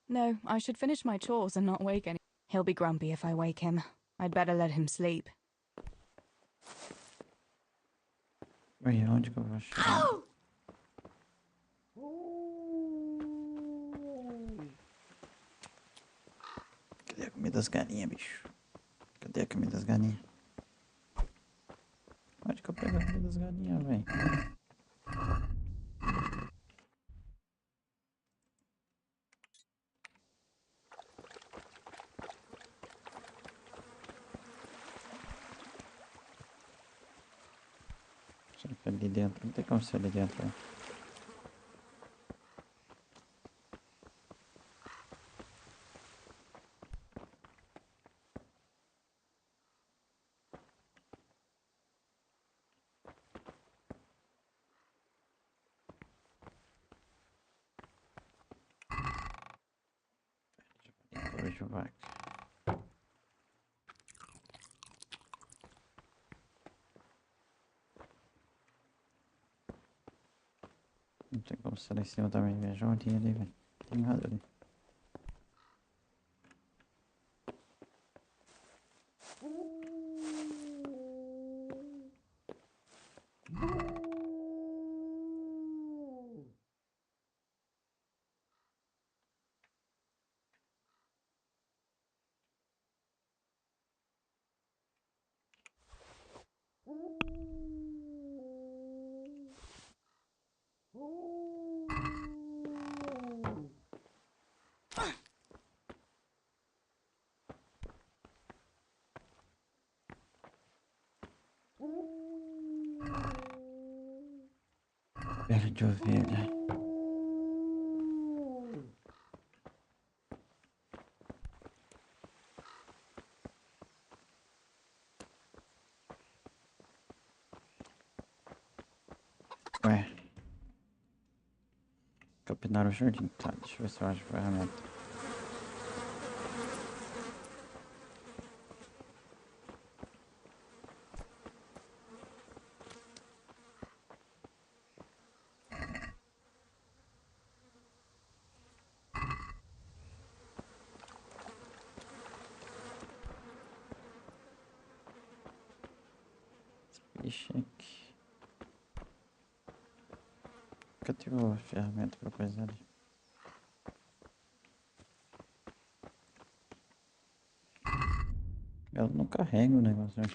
No, I should finish my chores and not wake any. He'll be grumpy if I wake him. I'd better let him sleep. Oi, onde que eu vou achar? Cadê a comida das galinhas, bicho? Cadê a comida das galinhas? Onde que eu pego a comida das galinhas, velho? Será que é ali dentro? Não tem como ser ali dentro, velho. de vaca. Não tem como ser lá em cima também, veja onde ali, velho. Tem nada ali. Pele de ovelha. Ué. Capinar o jardim. Tá, deixa eu ver se eu acho a ferramenta. Ixi, aqui. Cadê a ferramenta pra coisa ali? Ela não carrega o negócio, né?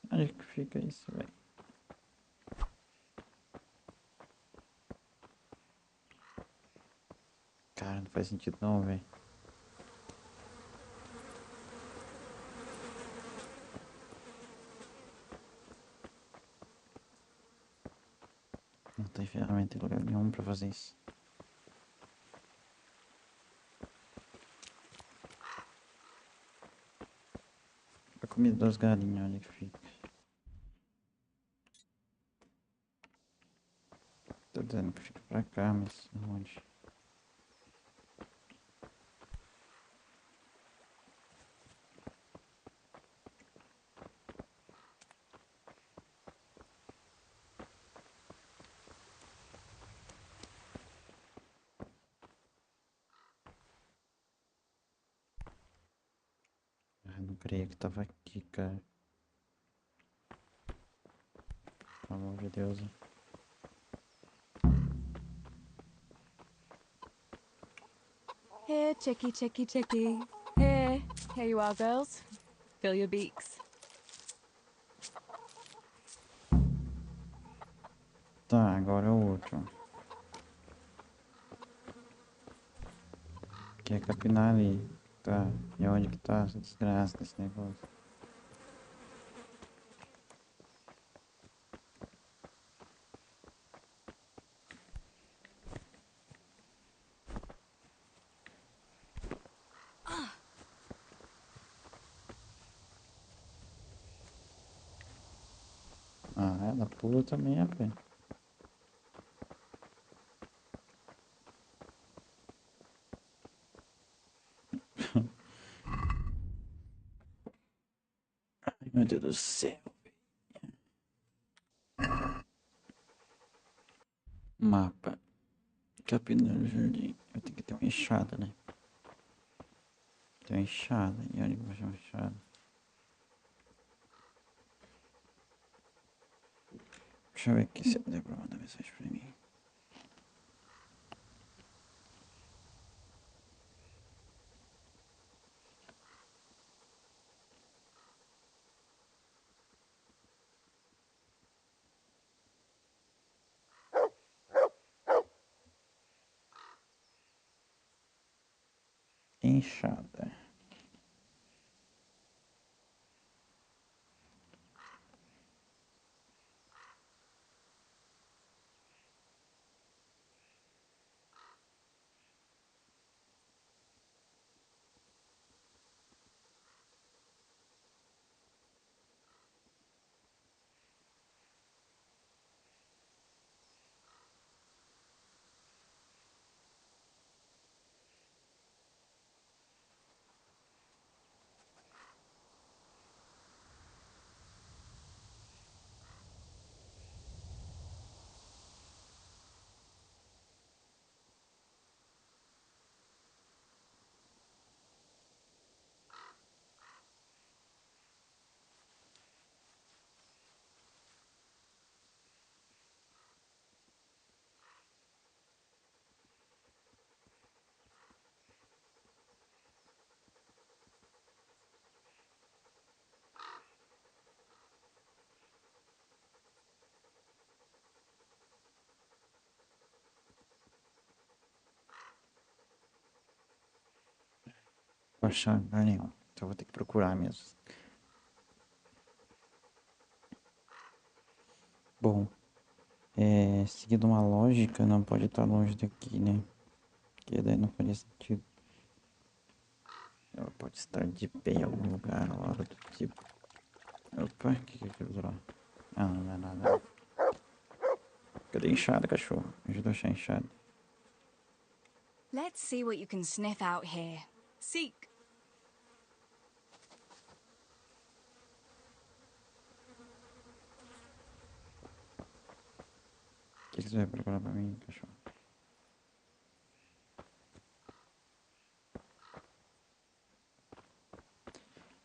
Onde que fica isso, velho? Cara, não faz sentido não, velho. Não tem ferramenta em lugar nenhum pra fazer isso. A comida das galinhas, onde que fica? Tô dizendo que fica pra cá, mas onde? Ah, não creio que tava aqui, cara. Pelo amor de Deus. Here, chickie, chickie, chickie. Here. Here you are, girls. Fill your beaks. Tá, agora é o outro. Que é capinar ali. Tá. E onde que tá essa desgraça desse negócio? Ah, ela pula também a pé. Ai, meu Deus do céu. Mapa. Capinar o jardim. Eu tenho que ter uma enxada, né? Tem uma enxada. E onde que vai achar uma enxada? Deixa eu ver aqui se deu pra mandar mensagem pra mim. enxada. Não vou achar lugar nenhum. Então vou ter que procurar mesmo. Bom, seguindo uma lógica, não pode estar longe daqui, né? Porque daí não faria sentido. Ela pode estar de pé em algum lugar, a hora do tipo. Opa, o que é aquilo lá? Ah, não é nada. Cadê a enxada, cachorro? Me ajuda a achar a enxada. Let's see what you can sniff out here. Seek. O que você vai procurar pra mim, cachorro?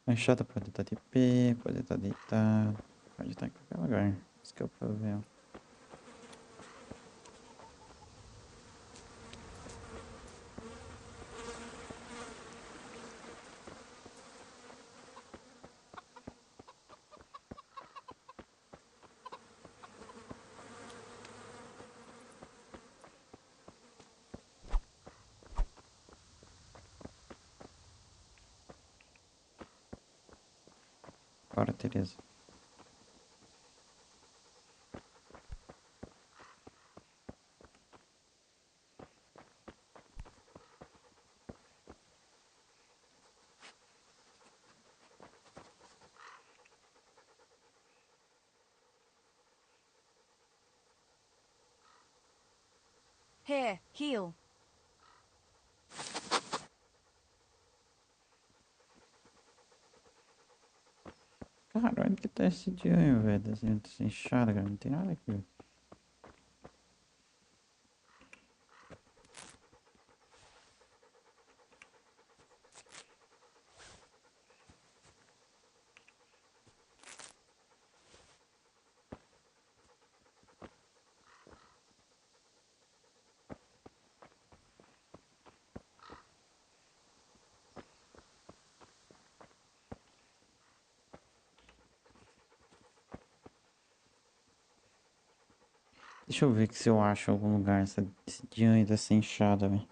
A enxada pode estar de pé, pode estar deitada, pode estar em qualquer lugar. Isso que é o problema. Bora, Tereza. Here, heal. Cara, onde que tá esse dianho, velho? Dessa enxada, cara. Não tem nada aqui. Deixa eu ver se eu acho algum lugar esse dianho dessa enxada, velho.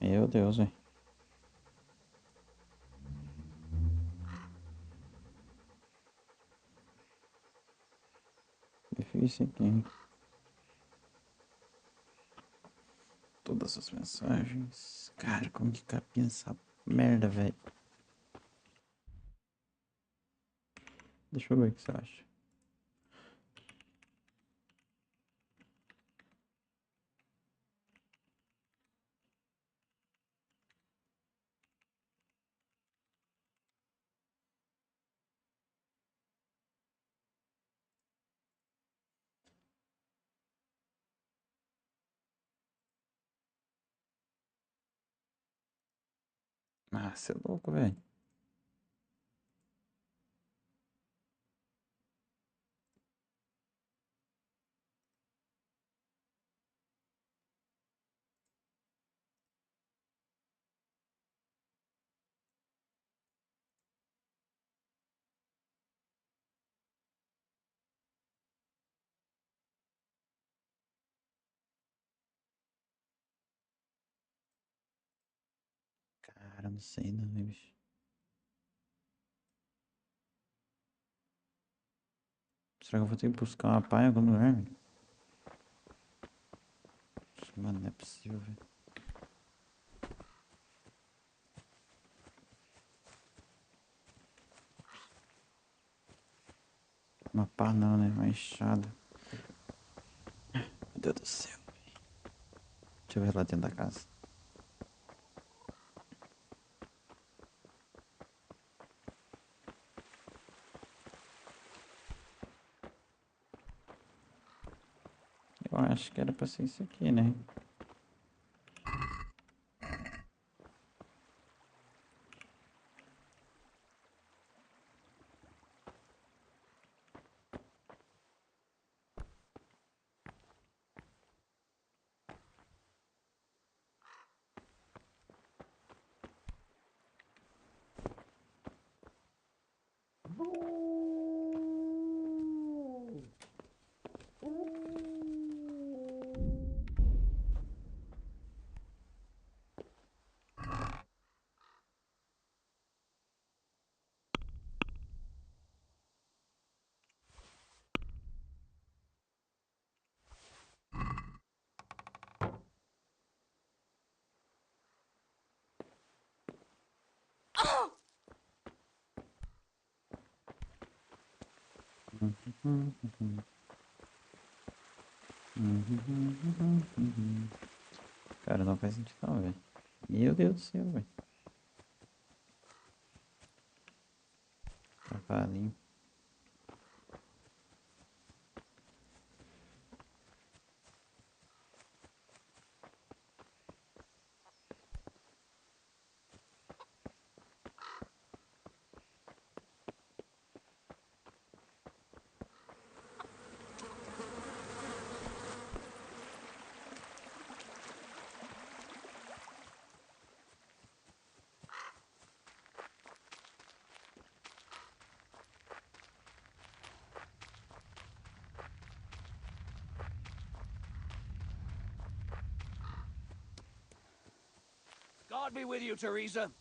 Meu Deus, velho. Difícil aqui, hein? Todas as mensagens. Cara, como que capinha essa merda, velho? Deixa eu ver o que você acha. Ah, você é louco, velho. Cara, não sei não, bicho. Será que eu vou ter que buscar uma pá em algum lugar, velho? Mano, não é possível, velho. Uma pá não, né? Uma enxada. Meu Deus do céu, velho. Deixa eu ver lá dentro da casa. Eu acho que era pra ser isso aqui, né? Cara, não faz sentido não, velho. Meu Deus do céu, velho. Cavalinho. God be with you, Teresa.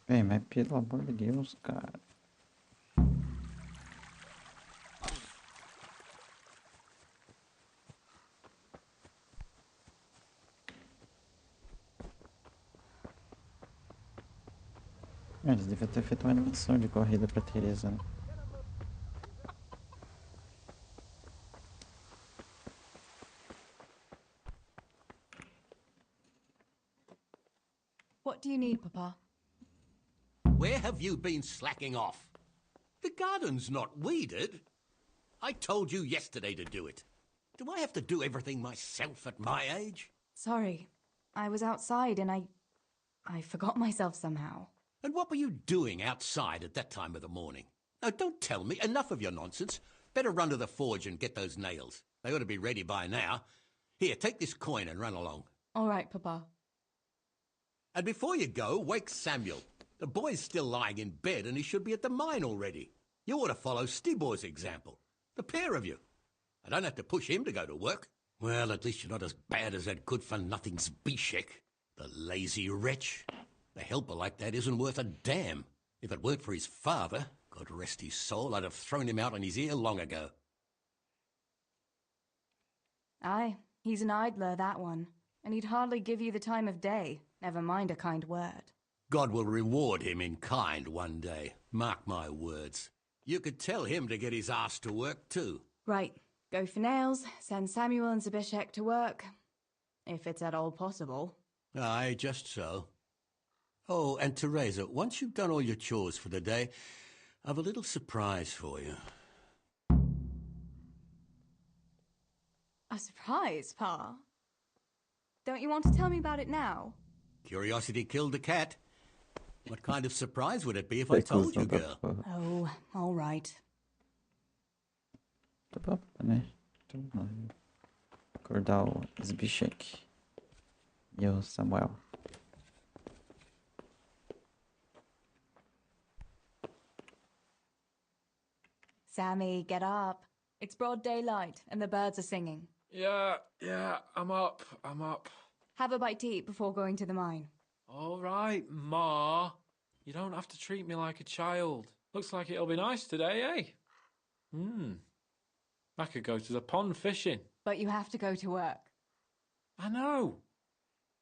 Véi, mas pelo amor de Deus, cara. Eles deviam ter feito uma animação de corrida pra Teresa, né? What do you need, Papa? Where have you been slacking off? The garden's not weeded. I told you yesterday to do it. Do I have to do everything myself at my age? Sorry. I was outside and I forgot myself somehow. And what were you doing outside at that time of the morning? Now, don't tell me. Enough of your nonsense. Better run to the forge and get those nails. They ought to be ready by now. Here, take this coin and run along. All right, Papa. And before you go, wake Samuel. The boy's still lying in bed and he should be at the mine already. You ought to follow Stibor's example. The pair of you. I don't have to push him to go to work. Well, at least you're not as bad as that good-for-nothing Zbyszek. The lazy wretch. A helper like that isn't worth a damn. If it weren't for his father, God rest his soul, I'd have thrown him out on his ear long ago. Aye, he's an idler, that one. And he'd hardly give you the time of day, never mind a kind word. God will reward him in kind one day. Mark my words. You could tell him to get his ass to work, too. Right, go for nails, send Samuel and Zbyszek to work. If it's at all possible. Aye, just so. Oh, and Teresa, once you've done all your chores for the day, I've a little surprise for you. A surprise, Pa? Don't you want to tell me about it now? Curiosity killed the cat. What kind of surprise would it be if I told you, girl? Oh, all right. Tá bom, né? Acordar o Zbyszek e o Samuel. Sammy, get up. It's broad daylight and the birds are singing. Yeah, I'm up. Have a bite to eat before going to the mine. All right, Ma. You don't have to treat me like a child. Looks like it'll be nice today, eh? I could go to the pond fishing. But you have to go to work. I know.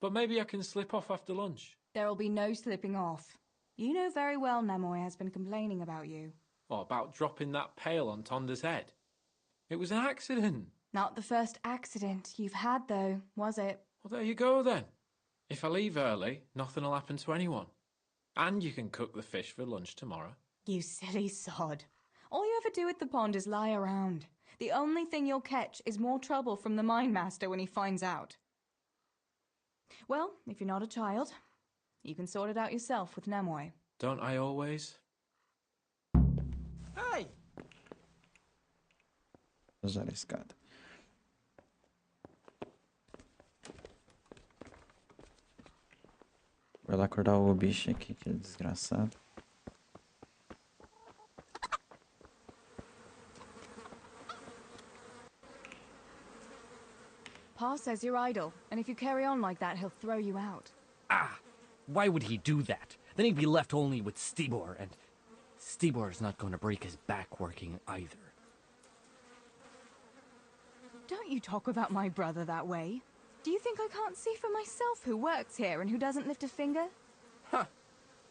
But maybe I can slip off after lunch. There'll be no slipping off. You know very well Nemoy has been complaining about you. What about dropping that pail on Tonda's head? It was an accident. Not the first accident you've had, though, was it? Well, there you go, then. If I leave early, nothing will happen to anyone. And you can cook the fish for lunch tomorrow. You silly sod. All you ever do at the pond is lie around. The only thing you'll catch is more trouble from the mine master when he finds out. Well, if you're not a child, you can sort it out yourself with Nemoy. Don't I always? Hey! Usar a escada. Vai lá acordar o bicho aqui, que é desgraçado. Pa says you're idle, and if you carry on like that, he'll throw you out. Ah! Why would he do that? Then he'd be left only with Stibor, and Stibor's not going to break his back working either. Don't you talk about my brother that way. Do you think I can't see for myself who works here and who doesn't lift a finger? Ha!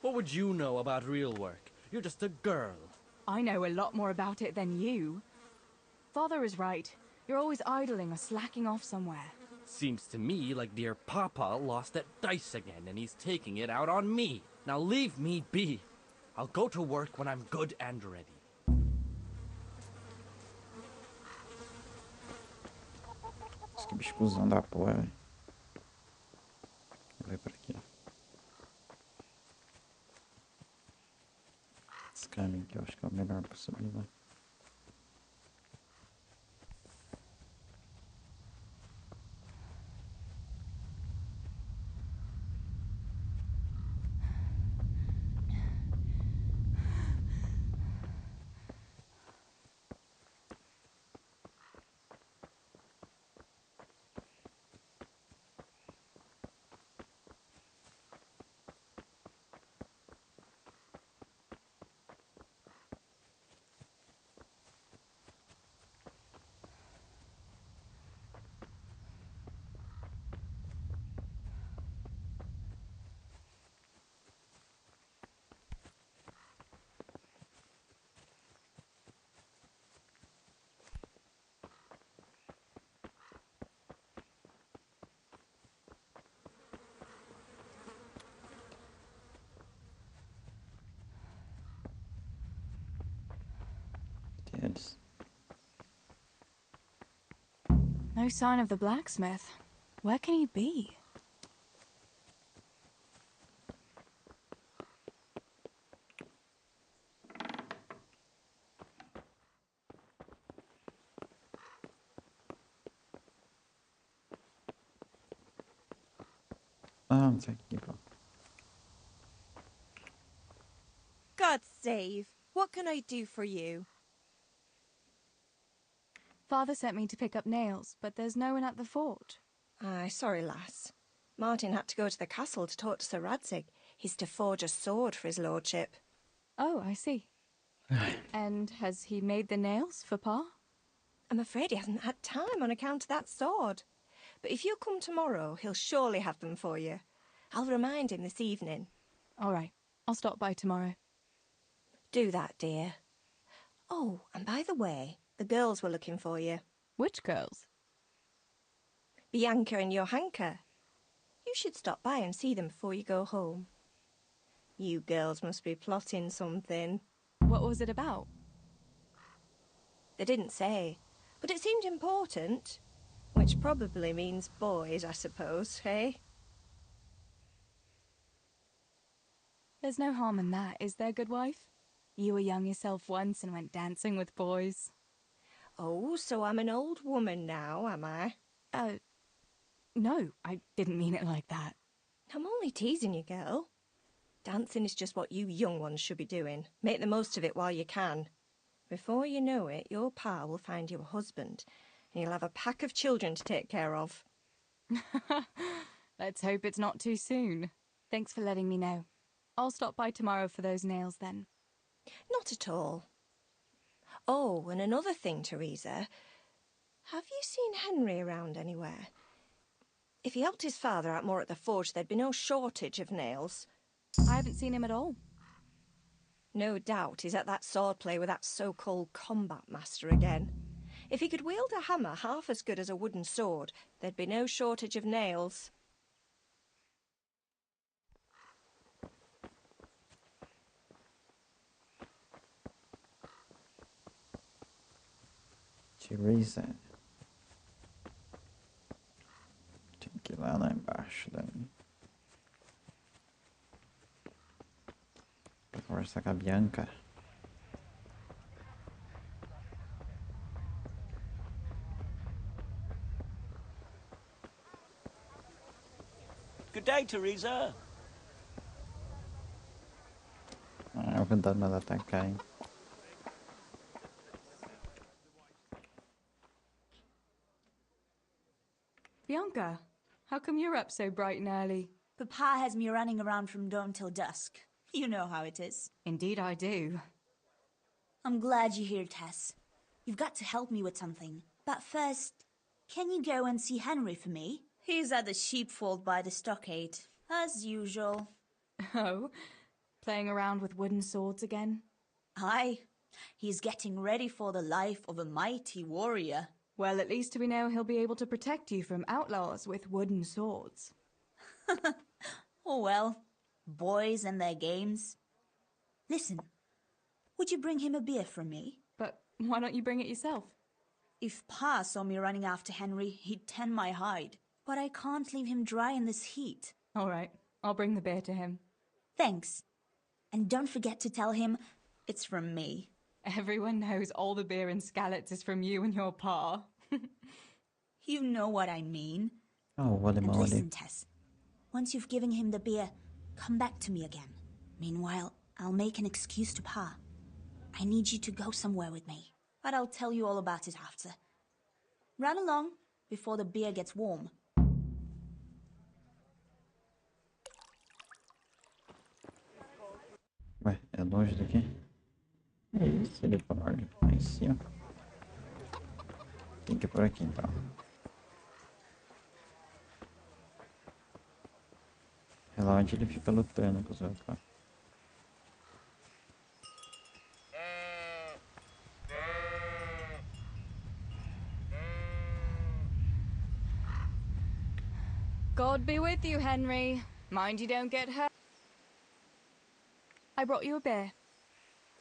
What would you know about real work? You're just a girl. I know a lot more about it than you. Father is right. You're always idling or slacking off somewhere. Seems to me like dear Papa lost at dice again and he's taking it out on me. Now leave me be. I'll go to work when I'm good and ready. Que bicho cuzão da porra, velho. Vai pra aqui. Esse caminho aqui eu acho que é o melhor pra subir lá. Dead. No sign of the blacksmith. Where can he be? Ah, não sei aqui, pô. God save. What can I do for you? Father sent me to pick up nails, but there's no one at the fort. Aye, sorry, lass. Martin had to go to the castle to talk to Sir Radzig. He's to forge a sword for his lordship. Oh, I see. And has he made the nails for Pa? I'm afraid he hasn't had time on account of that sword. But if you come tomorrow, he'll surely have them for you. I'll remind him this evening. All right. I'll stop by tomorrow. Do that, dear. Oh, and by the way, the girls were looking for you. Which girls? Bianca and Johanka. You should stop by and see them before you go home. You girls must be plotting something. What was it about? They didn't say, but it seemed important. Which probably means boys, I suppose, hey? There's no harm in that, is there, good wife? You were young yourself once and went dancing with boys. Oh, so I'm an old woman now, am I? No, I didn't mean it like that. I'm only teasing you, girl. Dancing is just what you young ones should be doing. Make the most of it while you can. Before you know it, your pa will find you a husband, and you'll have a pack of children to take care of. Let's hope it's not too soon. Thanks for letting me know. I'll stop by tomorrow for those nails then. Not at all. Oh, and another thing, Teresa. Have you seen Henry around anywhere? If he helped his father out more at the forge, there'd be no shortage of nails. I haven't seen him at all. No doubt he's at that swordplay with that so-called combat master again. If he could wield a hammer half as good as a wooden sword, there'd be no shortage of nails. Teresa. Tem que ir lá embaixo daí. Pra conversar com a Bianca. Good day, Teresa. Ah, eu vou tentar mandar atacar, hein. Bianca, how come you're up so bright and early? Papa has me running around from dawn till dusk. You know how it is. Indeed I do. I'm glad you're here, Tess. You've got to help me with something. But first, can you go and see Henry for me? He's at the sheepfold by the stockade, as usual. Oh, playing around with wooden swords again? Aye, he's getting ready for the life of a mighty warrior. Well, at least we know he'll be able to protect you from outlaws with wooden swords. Oh well, boys and their games. Listen, would you bring him a beer from me? But why don't you bring it yourself? If Pa saw me running after Henry, he'd tan my hide. But I can't leave him dry in this heat. All right, I'll bring the beer to him. Thanks. And don't forget to tell him it's from me. Everyone knows all the beer in Skalitz is from you and your pa. You know what I mean. Oh, wally And moly. listen, Tess. Once you've given him the beer, come back to me again. Meanwhile, I'll make an excuse to Pa. I need you to go somewhere with me. But I'll tell you all about it after. Run along before the beer gets warm. Ué, é longe daqui? É isso, ele para lá em cima. Tem que ir por aqui então. É lá onde ele fica lutando com os outros lá. God be with you, Henry. Mind you don't get hurt. I brought you a beer.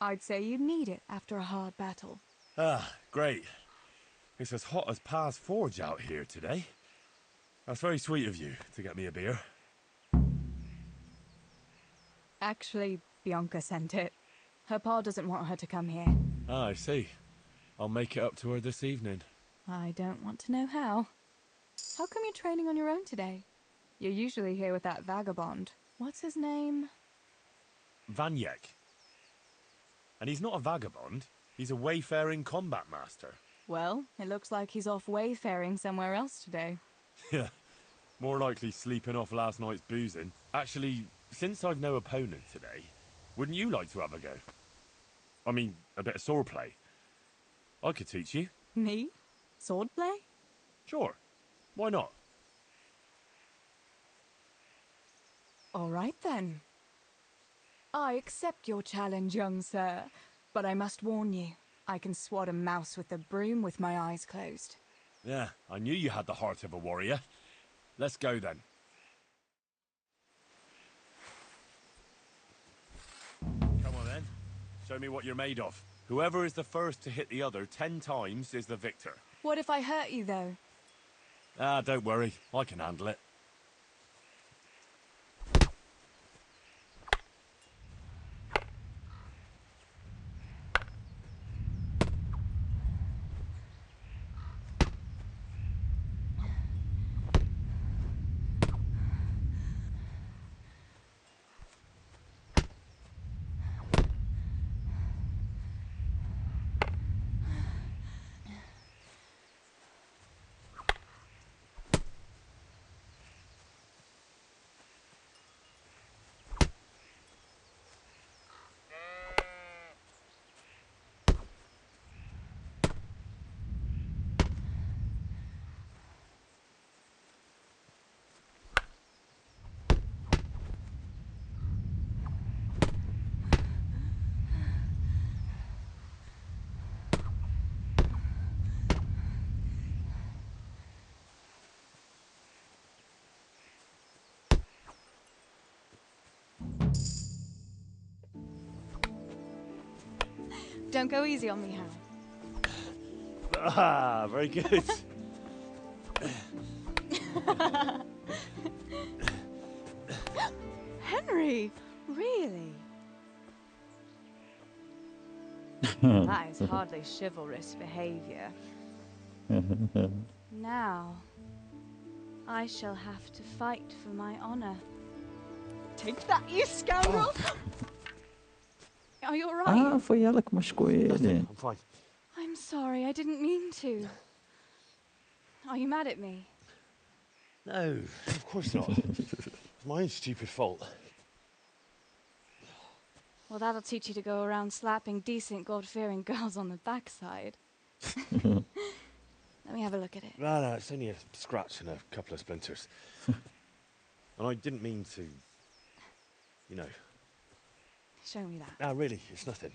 I'd say you need it after a hard battle. Ah, great. It's as hot as Pa's forge out here today. That's very sweet of you to get me a beer. Actually, Bianca sent it. Her pa doesn't want her to come here. Ah, I see. I'll make it up to her this evening. I don't want to know how. How come you're training on your own today? You're usually here with that vagabond. What's his name? Vanyek. And he's not a vagabond. He's a wayfaring combat master. Well, it looks like he's off wayfaring somewhere else today. Yeah, more likely sleeping off last night's boozing. Actually, since I've no opponent today, wouldn't you like to have a go? I mean, a bit of swordplay. I could teach you. Me? Swordplay? Sure. Why not? All right then. I accept your challenge, young sir, but I must warn you, I can swat a mouse with a broom with my eyes closed. Yeah, I knew you had the heart of a warrior. Let's go then. Come on then. Show me what you're made of. Whoever is the first to hit the other 10 times is the victor. What if I hurt you, though? Ah, don't worry. I can handle it. Don't go easy on me, Hal. Ah, very good. Henry, really? That is hardly chivalrous behavior. Now, I shall have to fight for my honor. Take that, you scoundrel! Are you alright? Ah, foi ela que machucou ele. I'm fine. I'm sorry, I didn't mean to. Are you mad at me? No, of course not. It's my own stupid fault. Well, that'll teach you to go around slapping decent, God-fearing girls on the backside. Let me have a look at it. No, it's only a scratch and a couple of splinters. And I didn't mean to, you know. Show me that. No, really, it's nothing.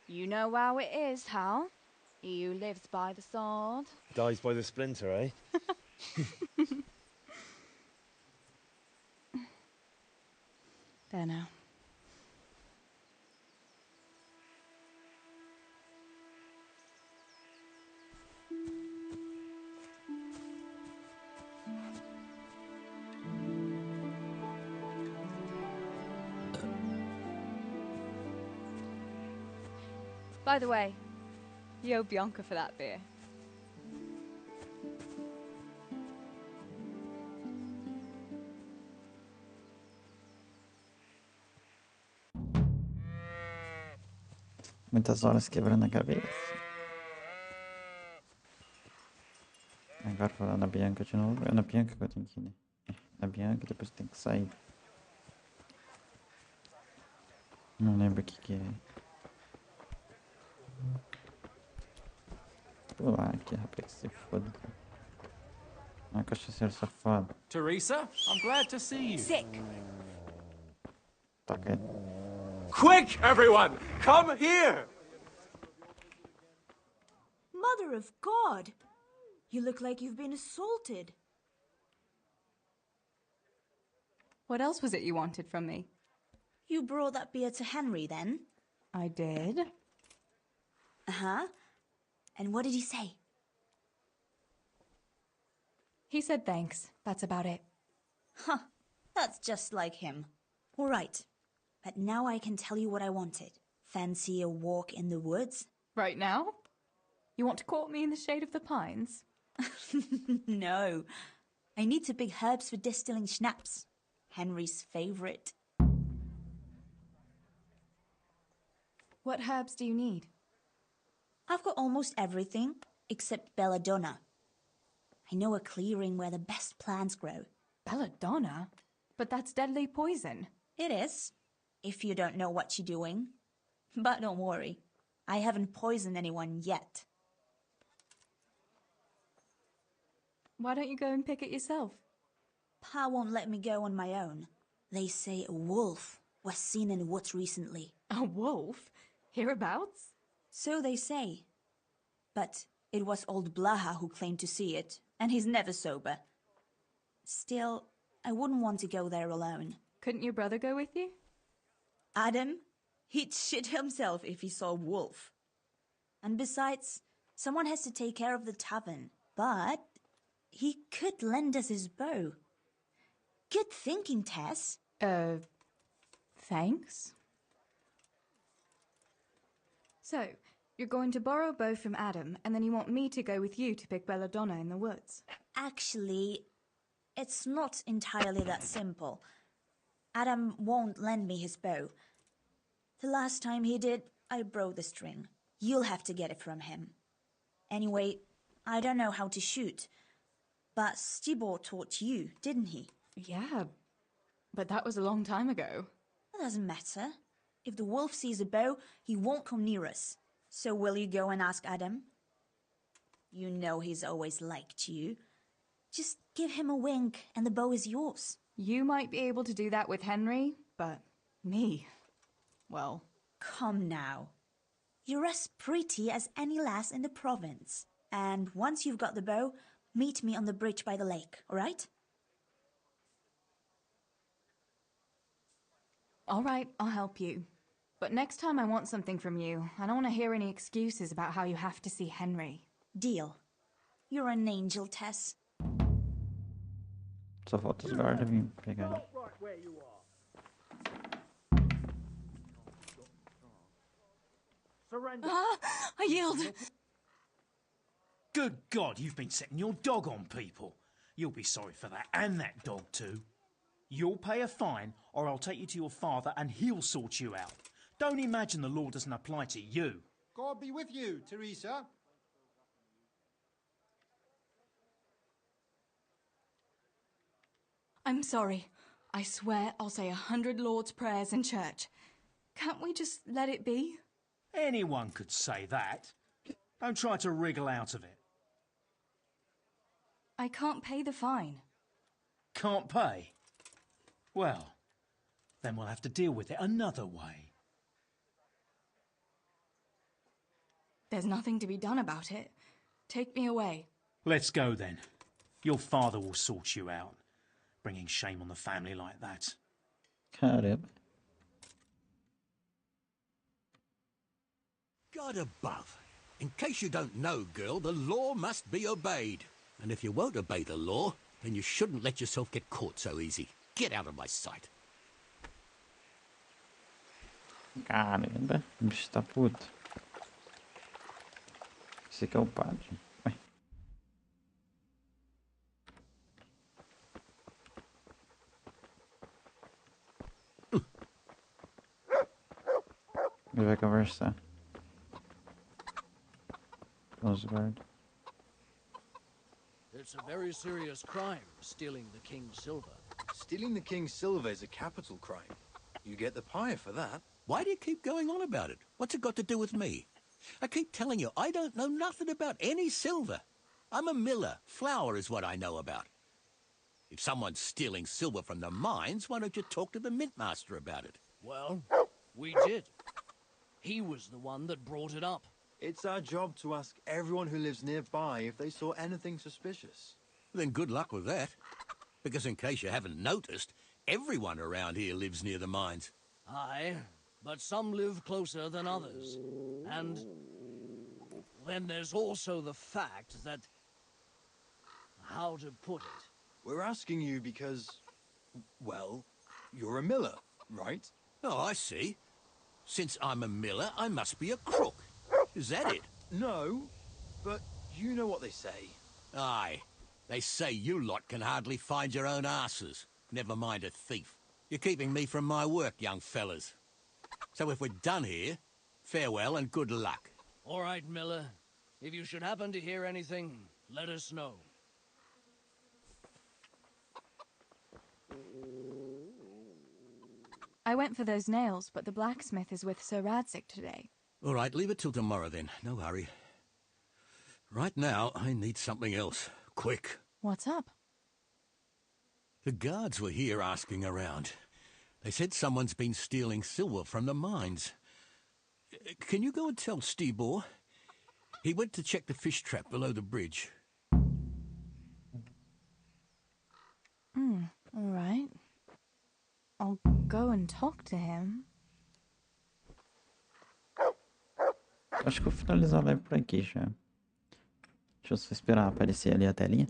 You know how it is, Hal. He who lives by the sword. Dies by the splinter, eh? There now. By the way, you owe Bianca for that beer. Muitas horas quebrando a cabeça. Agora falar na Bianca de novo. É na Bianca que eu tenho que ir, né? Na Bianca, depois tem que sair. Não lembro o que é. Pular aqui, rapaz, que se foda. Ah, cachaceiro safado. Teresa, I'm glad to see you. Sick. Toca aí. Quick, everyone! Come here! Mother of God! You look like you've been assaulted. What else was it you wanted from me? You brought that beer to Henry, then? I did. Uh-huh. And what did he say? He said thanks. That's about it. Huh. That's just like him. All right. But now I can tell you what I wanted. Fancy a walk in the woods? Right now? You want to court me in the shade of the pines? No. I need to pick herbs for distilling schnapps. Henry's favorite. What herbs do you need? I've got almost everything, except belladonna. I know a clearing where the best plants grow. Belladonna? But that's deadly poison. It is, if you don't know what you're doing. But don't worry, I haven't poisoned anyone yet. Why don't you go and pick it yourself? Pa won't let me go on my own. They say a wolf was seen in the woods recently. A wolf? Hereabouts? So they say. But it was old Blaha who claimed to see it, and he's never sober. Still, I wouldn't want to go there alone. Couldn't your brother go with you? Adam? He'd shit himself if he saw a wolf. And besides, someone has to take care of the tavern. But he could lend us his bow. Good thinking, Tess. Thanks. So, you're going to borrow a bow from Adam, and then you want me to go with you to pick belladonna in the woods? Actually, it's not entirely that simple. Adam won't lend me his bow. The last time he did, I broke the string. You'll have to get it from him. Anyway, I don't know how to shoot. But Stibor taught you, didn't he? Yeah, but that was a long time ago. It doesn't matter. If the wolf sees a bow, he won't come near us. So will you go and ask Adam? You know he's always liked you. Just give him a wink and the bow is yours. You might be able to do that with Henry, but me, well... Come now. You're as pretty as any lass in the province. And once you've got the bow, meet me on the bridge by the lake, all right? All right, I'll help you. But next time I want something from you. I don't want to hear any excuses about how you have to see Henry. Deal. You're an angel, Tess. Só falta os guardas vir pegar ele. Surrender. I yield. Good God, you've been setting your dog on people. You'll be sorry for that, and that dog too. You'll pay a fine, or I'll take you to your father and he'll sort you out. Don't imagine the law doesn't apply to you. God be with you, Teresa. I'm sorry. I swear I'll say 100 Lord's prayers in church. Can't we just let it be? Anyone could say that. Don't try to wriggle out of it. I can't pay the fine. Can't pay? Well, then we'll have to deal with it another way. There's nothing to be done about it. Take me away. Let's go then. Your father will sort you out. Bringing shame on the family like that. Caramba. God above. In case you don't know, girl, the law must be obeyed. And if you won't obey the law, then you shouldn't let yourself get caught so easy. Get out of my sight. Caramba, o bicho tá puto. Esse aqui é o padre. Ué. Ele vai conversar. Os guardas. It's a very serious crime, stealing the king's silver. Stealing the king's silver is a capital crime. You get the pyre for that. Why do you keep going on about it? What's it got to do with me? I keep telling you, I don't know nothing about any silver. I'm a miller. Flour is what I know about. If someone's stealing silver from the mines, why don't you talk to the mintmaster about it? Well, we did. He was the one that brought it up. It's our job to ask everyone who lives nearby if they saw anything suspicious. Then good luck with that. Because in case you haven't noticed, everyone around here lives near the mines. Aye, but some live closer than others. And then there's also the fact that... how to put it? We're asking you because, well, you're a miller, right? Oh, I see. Since I'm a miller, I must be a crook. Is that it? No, but you know what they say. Aye. They say you lot can hardly find your own asses. Never mind a thief. You're keeping me from my work, young fellas. So if we're done here, farewell and good luck. All right, Miller. If you should happen to hear anything, let us know. I went for those nails, but the blacksmith is with Sir Radzig today. All right, leave it till tomorrow then. No hurry. Right now, I need something else. Quick. What's up? The guards were here asking around. They said someone's been stealing silver from the mines. Can you go and tell Stibor? He went to check the fish trap below the bridge. All right. I'll go and talk to him. Acho que eu vou finalizar a live por aqui já. Deixa eu só esperar aparecer ali a telinha.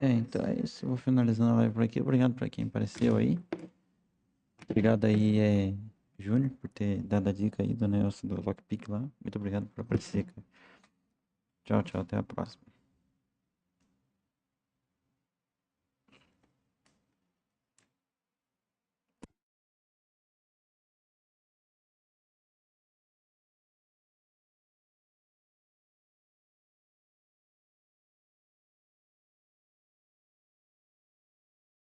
Então é isso. Eu vou finalizando a live por aqui. Obrigado pra quem apareceu aí. Obrigado aí, Júnior, por ter dado a dica aí do negócio do lockpick lá. Muito obrigado por aparecer, cara. Tchau, tchau. Até a próxima.